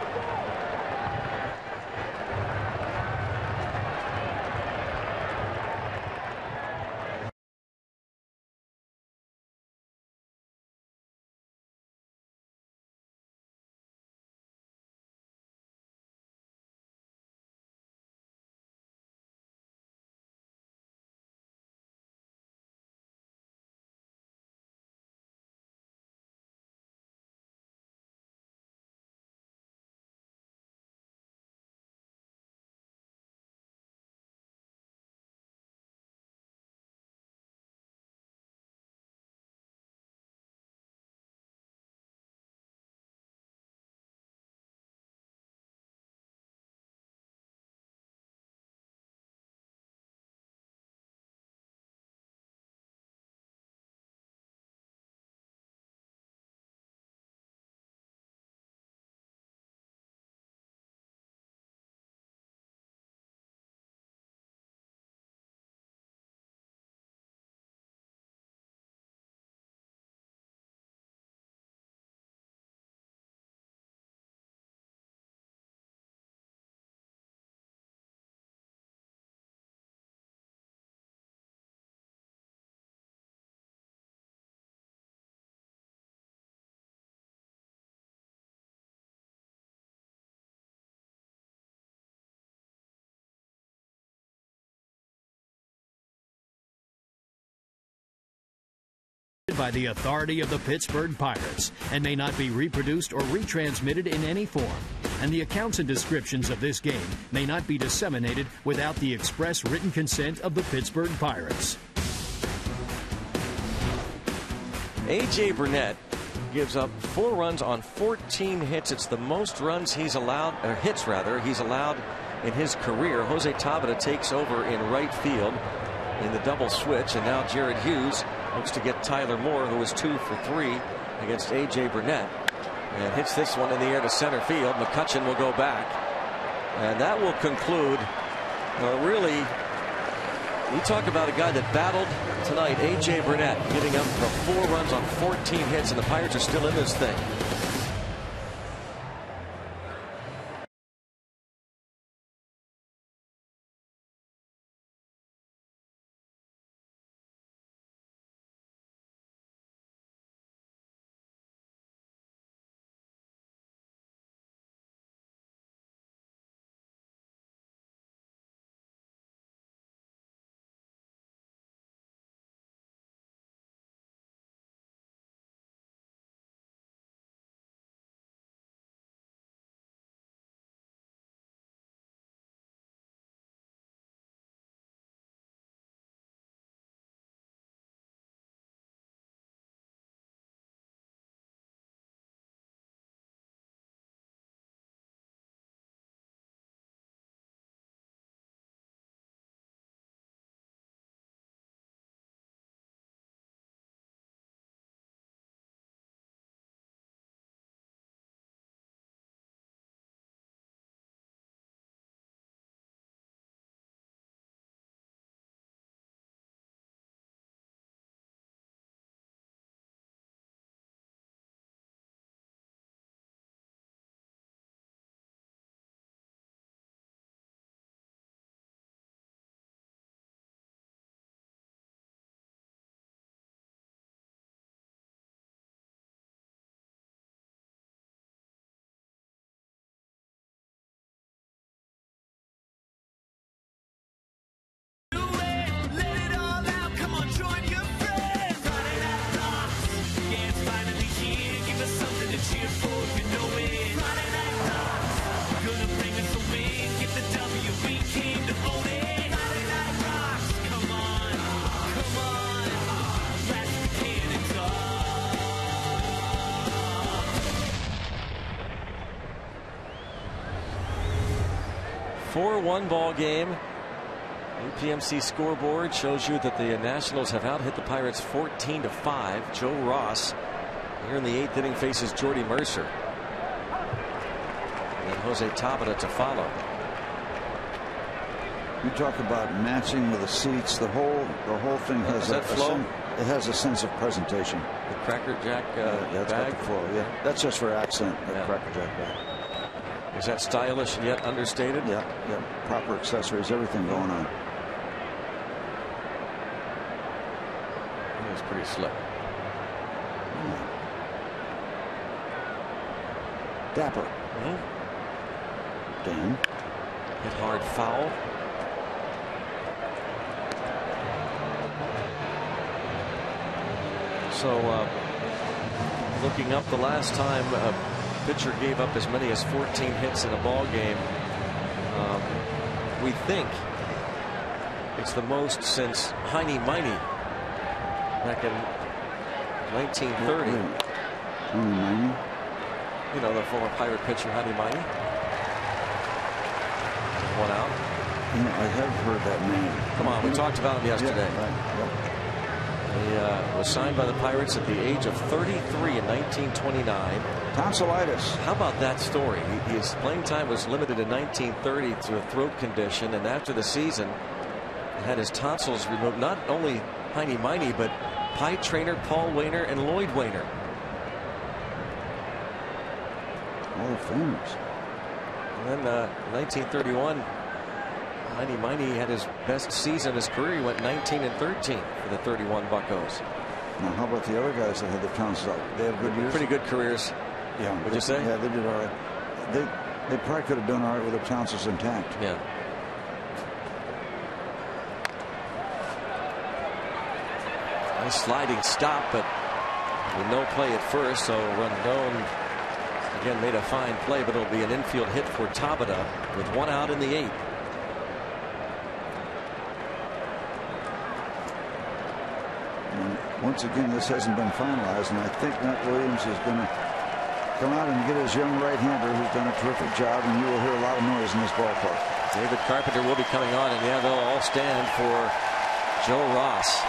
by the authority of the Pittsburgh Pirates and may not be reproduced or retransmitted in any form. And the accounts and descriptions of this game may not be disseminated without the express written consent of the Pittsburgh Pirates. A.J. Burnett gives up 4 runs on 14 hits. It's the most runs he's allowed, or hits rather, he's allowed in his career. Jose Tabata takes over in right field in the double switch, and now Jared Hughes looks to get Tyler Moore, who was 2 for 3 against A.J. Burnett, and hits this one in the air to center field. McCutchen will go back, and that will conclude. Really, you talk about a guy that battled tonight, A.J. Burnett, giving up 4 runs on 14 hits, and the Pirates are still in this thing. One ball game. APMC scoreboard shows you that the Nationals have out-hit the Pirates 14-5. Joe Ross here in the 8th inning faces Jordy Mercer, and then Jose Tabata to follow. You talk about matching with the seats. The whole thing has it has a sense of presentation. The Cracker Jack that's bag. got the flow. Yeah, that's just for accent. The Cracker Jack bag. Is that stylish and yet understated? Yeah. Proper accessories, everything going on. It's pretty slick. Dapper. Dan. Hit hard foul. So looking up the last time pitcher gave up as many as 14 hits in a ball game. We think it's the most since Heine Miney back in 1930. Heine Miney? You know, the former Pirate pitcher Heine Miney. 1 out. I have heard that name. Come on, we talked about him yesterday. Yeah, right. He was signed by the Pirates at the age of 33 in 1929. Tonsillitis. How about that story? His playing time was limited in 1930 to a throat condition, and after the season had his tonsils removed. Not only Heine Miney, but Pie trainer Paul Wainer and Lloyd Wainer. Hall of Famers. And then 1931, Heine Miney had his best season of his career. He went 19-13 for the 31 Buccos. Now, how about the other guys that had their tonsils out? They have good years? Pretty good careers. Yeah. Would you say? Yeah, they did all right. They probably could have done all right with their tonsils intact. Yeah. Nice sliding stop, but with no play at first, so Rondon again made a fine play, but it'll be an infield hit for Tabata with 1 out in the 8th. And once again, this hasn't been finalized, and I think Matt Williams is going to come out and get his young right-hander who's done a terrific job, and you will hear a lot of noise in this ballpark. David Carpenter will be coming on, and yeah, they'll all stand for Joe Ross.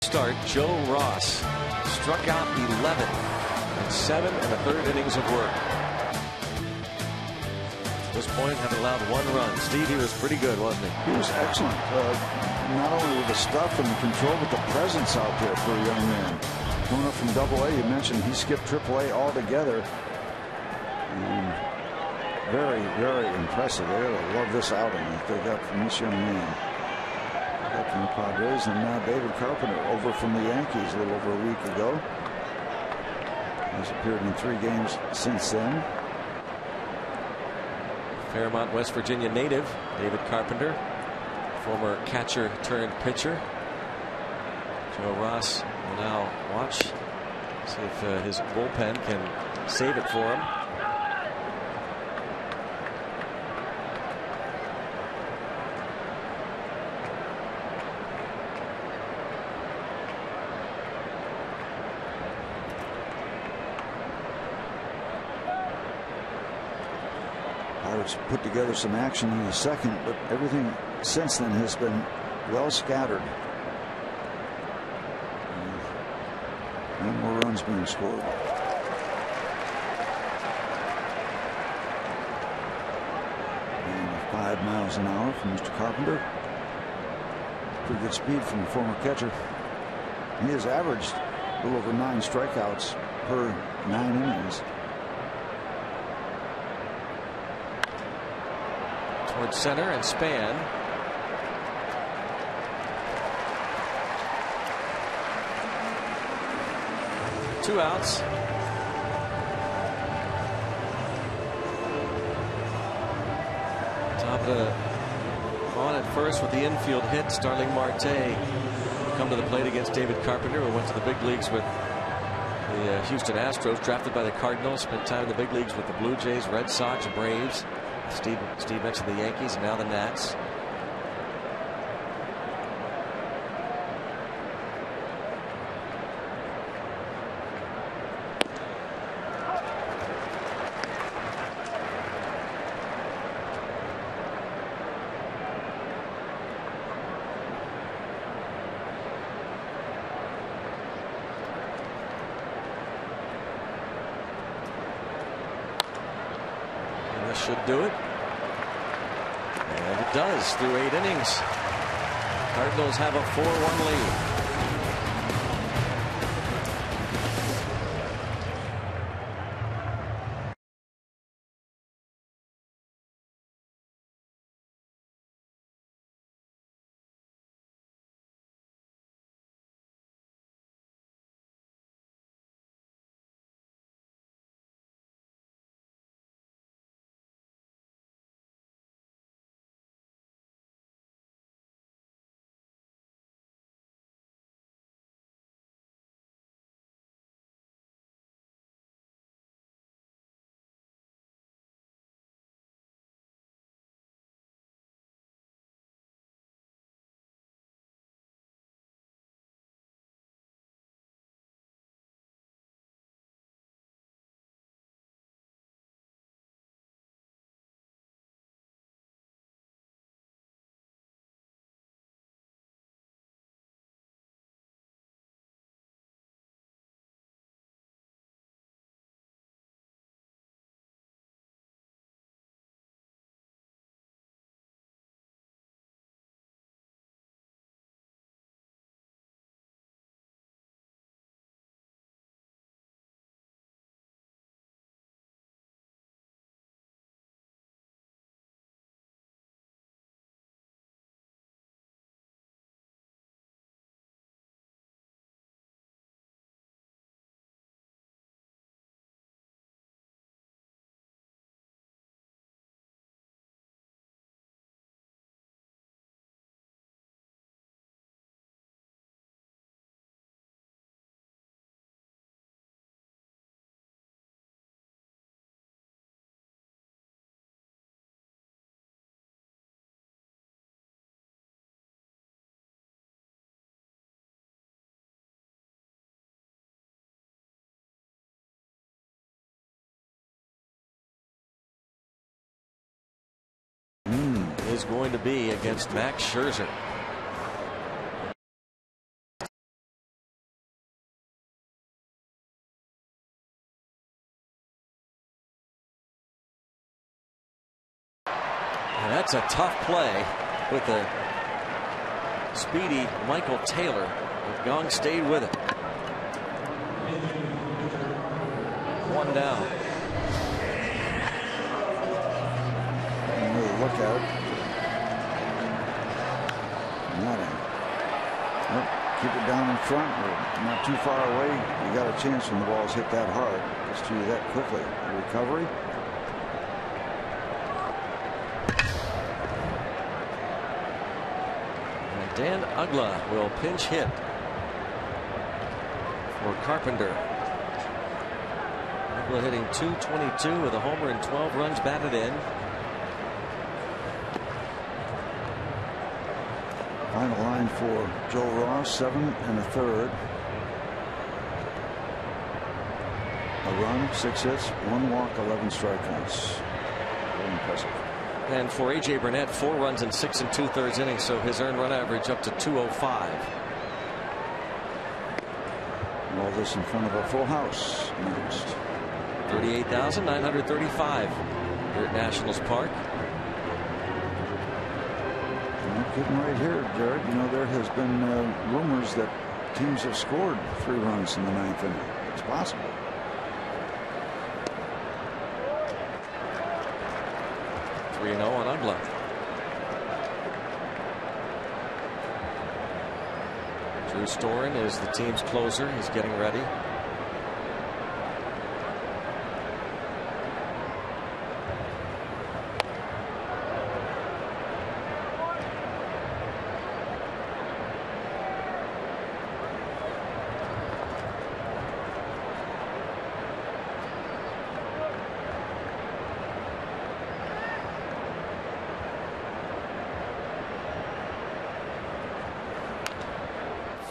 Start, Joe Ross struck out 11 in 7 1/3 innings of work. At this point, having allowed 1 run. Steve, he was pretty good, wasn't he? He was excellent. Not only with the stuff and the control, but the presence out there for a young man. Going up from Double-A, you mentioned he skipped Triple-A altogether. And very, very impressive. I love this outing that they got from this young man. From the Padres, and now David Carpenter over from the Yankees a little over a week ago. He's appeared in 3 games since then. Fairmont, West Virginia native David Carpenter, former catcher turned pitcher. Joe Ross will now watch, see if his bullpen can save it for him. Pirates put together some action in the 2nd, but everything since then has been well scattered. No more runs being scored. And 5 miles an hour from Mr. Carpenter. Pretty good speed from the former catcher. He has averaged a little over 9 strikeouts per 9 innings. Towards center and Span. Two outs. Tampa on at first with the infield hit. Starling Marte come to the plate against David Carpenter, who went to the big leagues with the Houston Astros, drafted by the Cardinals, spent time in the big leagues with the Blue Jays, Red Sox, Braves. Steve mentioned the Yankees, and now the Nats. And this should do it. does through 8 innings. Cardinals have a 4-1 lead. Is going to be against Max Scherzer. And that's a tough play with the speedy Michael Taylor. But Gong stayed with it. 1 down. Look out. Nope. Keep it down in front, or not too far away. You got a chance when the balls hit that hard. Just to you that quickly. The recovery. And Dan Uggla will pinch hit for Carpenter. Uggla hitting .222 with a homer and 12 runs batted in. Final line for Joe Ross, 7 1/3. A run, 6 hits, 1 walk, 11 strikeouts. Very impressive. And for A.J. Burnett, 4 runs in 6 2/3 innings, so his earned run average up to .205. And all this in front of a full house next. 38,935 here at Nationals Park. Getting right here, Jared. You know, there has been rumors that teams have scored 3 runs in the 9th inning. It's possible. .3-0 on Uggla. Drew Storen is the team's closer. He's getting ready.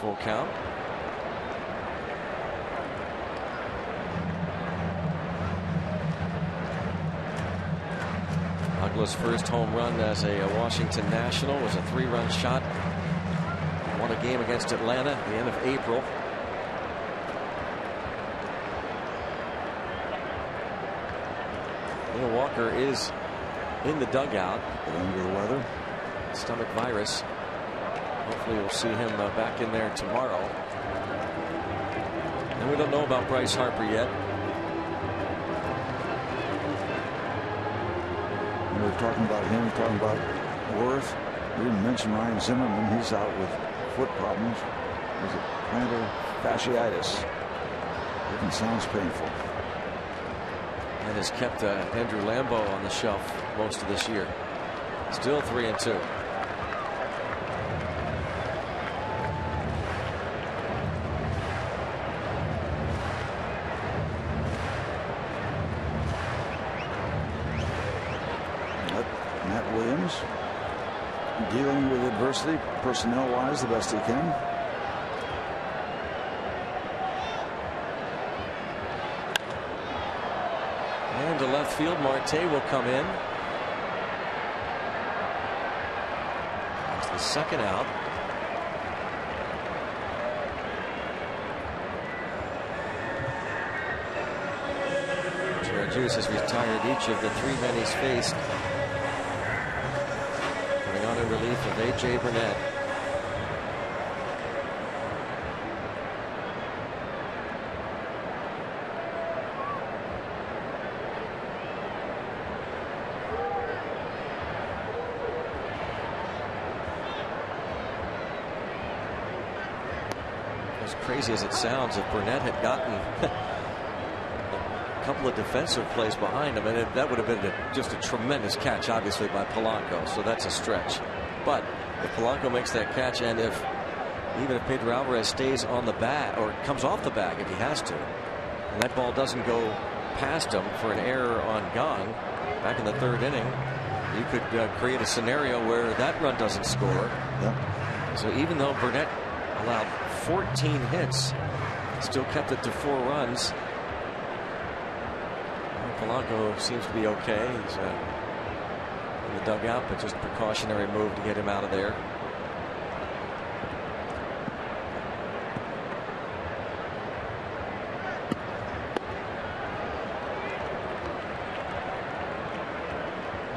Full count. Uggla's first home run as a Washington National was a 3-run shot. Won a game against Atlanta at the end of April. Neil Walker is in the dugout. Under the weather. stomach virus. Hopefully we'll see him back in there tomorrow. And we don't know about Bryce Harper yet. We were talking about him, talking about Worth. We didn't mention Ryan Zimmerman. He's out with foot problems. Is it plantar fasciitis? It sounds painful. And has kept Andrew Lambeau on the shelf most of this year. Still 3-2. Matt Williams dealing with adversity personnel-wise the best he can. And to left field, Marte will come in. That's the second out. Juice has retired each of the 3 men he's faced. Coming on in relief of A.J. Burnett. As crazy as it sounds, if Burnett had gotten couple of defensive plays behind him, and that would have been just a tremendous catch, obviously, by Polanco. So that's a stretch. But if Polanco makes that catch, and even if Pedro Alvarez stays on the bat or comes off the bag if he has to, and that ball doesn't go past him for an error on Gong back in the 3rd inning, you could create a scenario where that run doesn't score. Yeah. So even though Burnett allowed 14 hits, still kept it to 4 runs. Polanco seems to be okay. He's in the dugout, but just a precautionary move to get him out of there.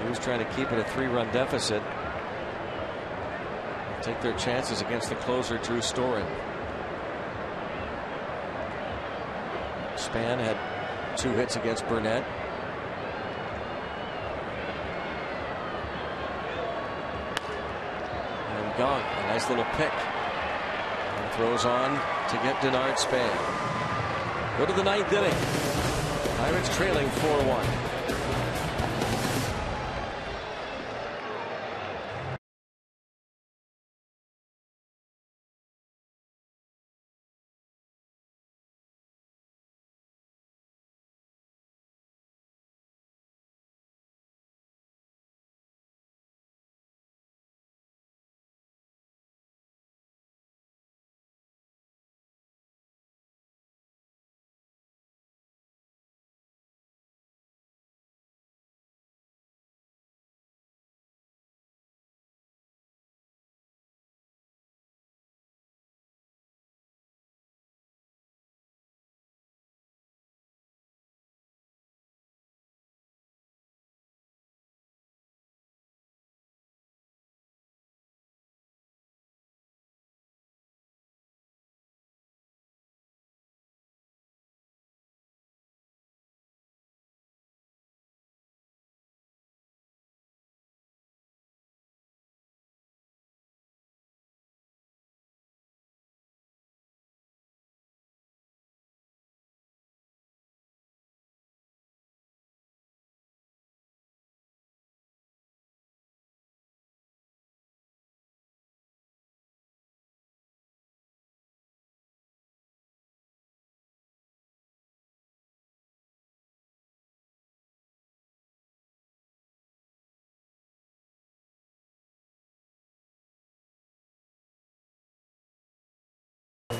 He was trying to keep it a 3-run deficit. Take their chances against the closer, Drew Storen. Span had 2 hits against Burnett. And Gong, a nice little pick. And throws on to get Denard Span. Go to the 9th inning. Pirates trailing 4-1.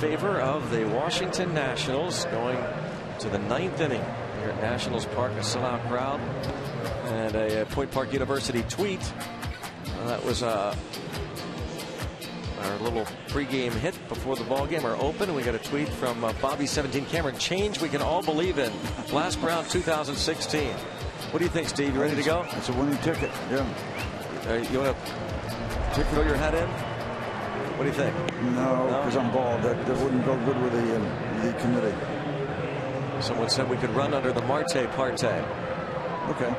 Favor of the Washington Nationals, going to the 9th inning here at Nationals Park, a sellout crowd, and a Point Park University tweet. That was our little pregame hit before the ball game, our open. We got a tweet from Bobby17 Cameron. Change we can all believe in. Last round 2016. What do you think, Steve? You ready to go? It's a winning ticket. Yeah. You want to particular. Throw your hat in? What do you think? No, because I'm bald. That wouldn't go good with the committee. Someone said we could run under the Marte parte. Okay.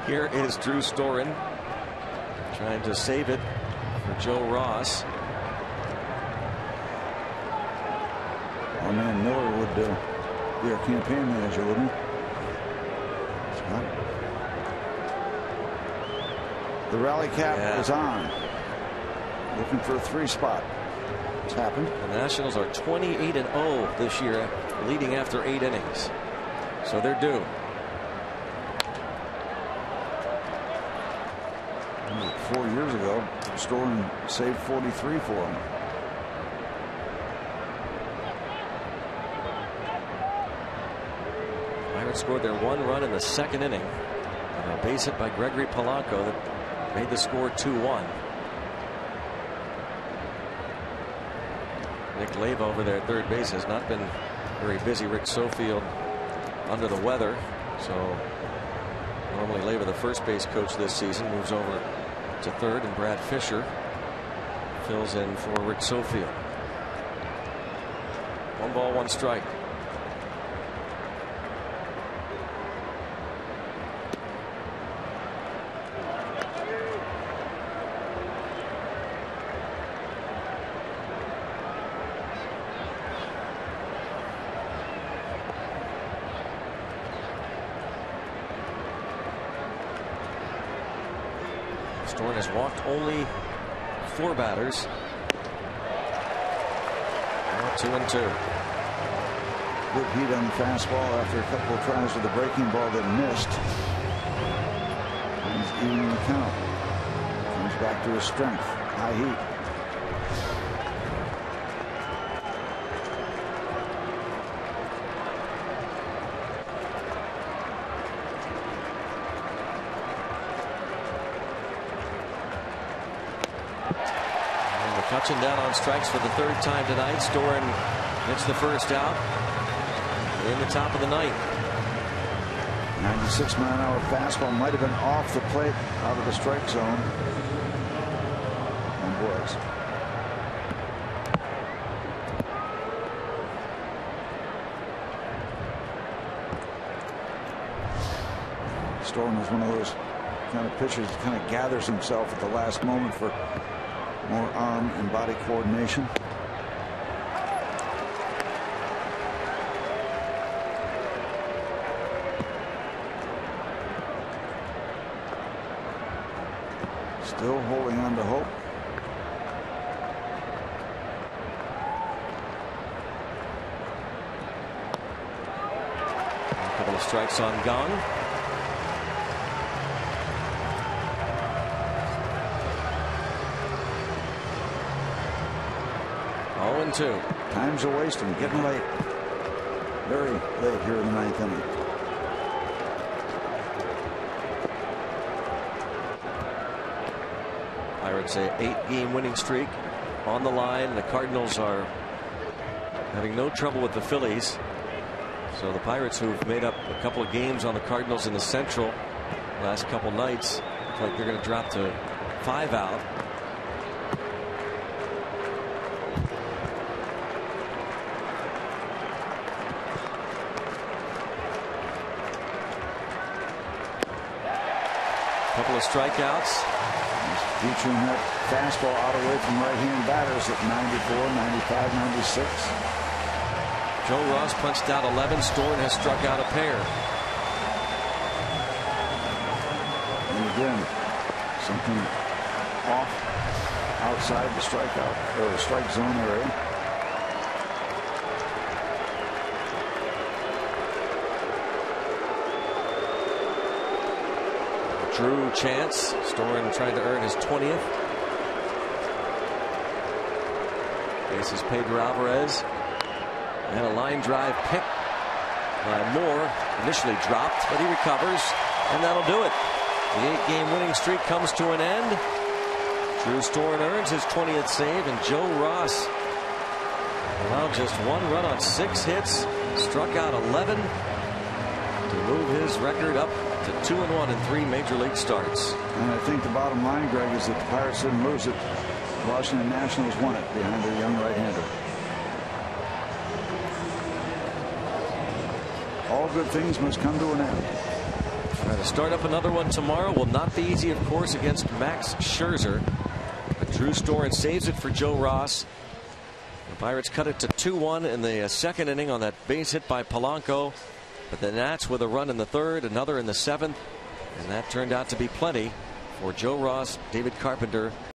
Here is Drew Storen trying to save it for Joe Ross. Our man Miller would be our campaign manager, wouldn't he? The rally cap is on. Looking for a 3 spot. It's happened. The Nationals are 28-0 this year, leading after 8 innings. So they're due. 4 years ago, Storen saved 43 for him. Pirates scored their 1 run in the 2nd inning on a base hit by Gregory Polanco that made the score 2-1. Nick Leyva over there at third base has not been very busy. Rick Sofield under the weather, so normally Leyva, the first base coach this season, moves over to third, and Brad Fisher fills in for Rick Sofield. 1 ball, 1 strike. Storen has walked only 4 batters. Now 2-2. Good heat on the fastball after a couple of tries with the breaking ball that missed. He's evening the count. Comes back to his strength. High heat. Touching down on strikes for the 3rd time tonight. Storen gets the first out in the top of the 9th. 96-mile-an-hour fastball might have been off the plate, out of the strike zone. And was. Storen was one of those kind of pitchers that kind of gathers himself at the last moment for more arm and body coordination. Still holding on to hope. A couple of strikes on Gong. Time's a wasting, getting late. Very late here in the 9th inning. Pirates a 8-game winning streak on the line. The Cardinals are having no trouble with the Phillies. So the Pirates, who've made up a couple of games on the Cardinals in the Central last couple nights, look like they're going to drop to 5 out. Couple of strikeouts. He's featuring that fastball out away from right-hand batters at 94, 95, 96. Joe Ross punched out 11. Storen has struck out a pair. And again, something off outside the strikeout or the strike zone area. Drew chance. Storen trying to earn his 20th. This is Pedro Alvarez. And a line drive picked by Moore. Initially dropped, but he recovers. And that'll do it. The 8-game winning streak comes to an end. Drew Storen earns his 20th save. And Joe Ross allowed just 1 run on 6 hits. Struck out 11 to move his record up to 2-1 in 3 major league starts. And I think the bottom line, Greg, is that the Pirates didn't lose it. Washington Nationals won it behind their young right-hander. All good things must come to an end. Try to start up another one tomorrow. Will not be easy, of course, against Max Scherzer. But Drew Storen saves it for Joe Ross. The Pirates cut it to 2-1 in the second inning on that base hit by Polanco. But the Nats with a run in the third, another in the seventh, and that turned out to be plenty for Joe Ross, David Carpenter,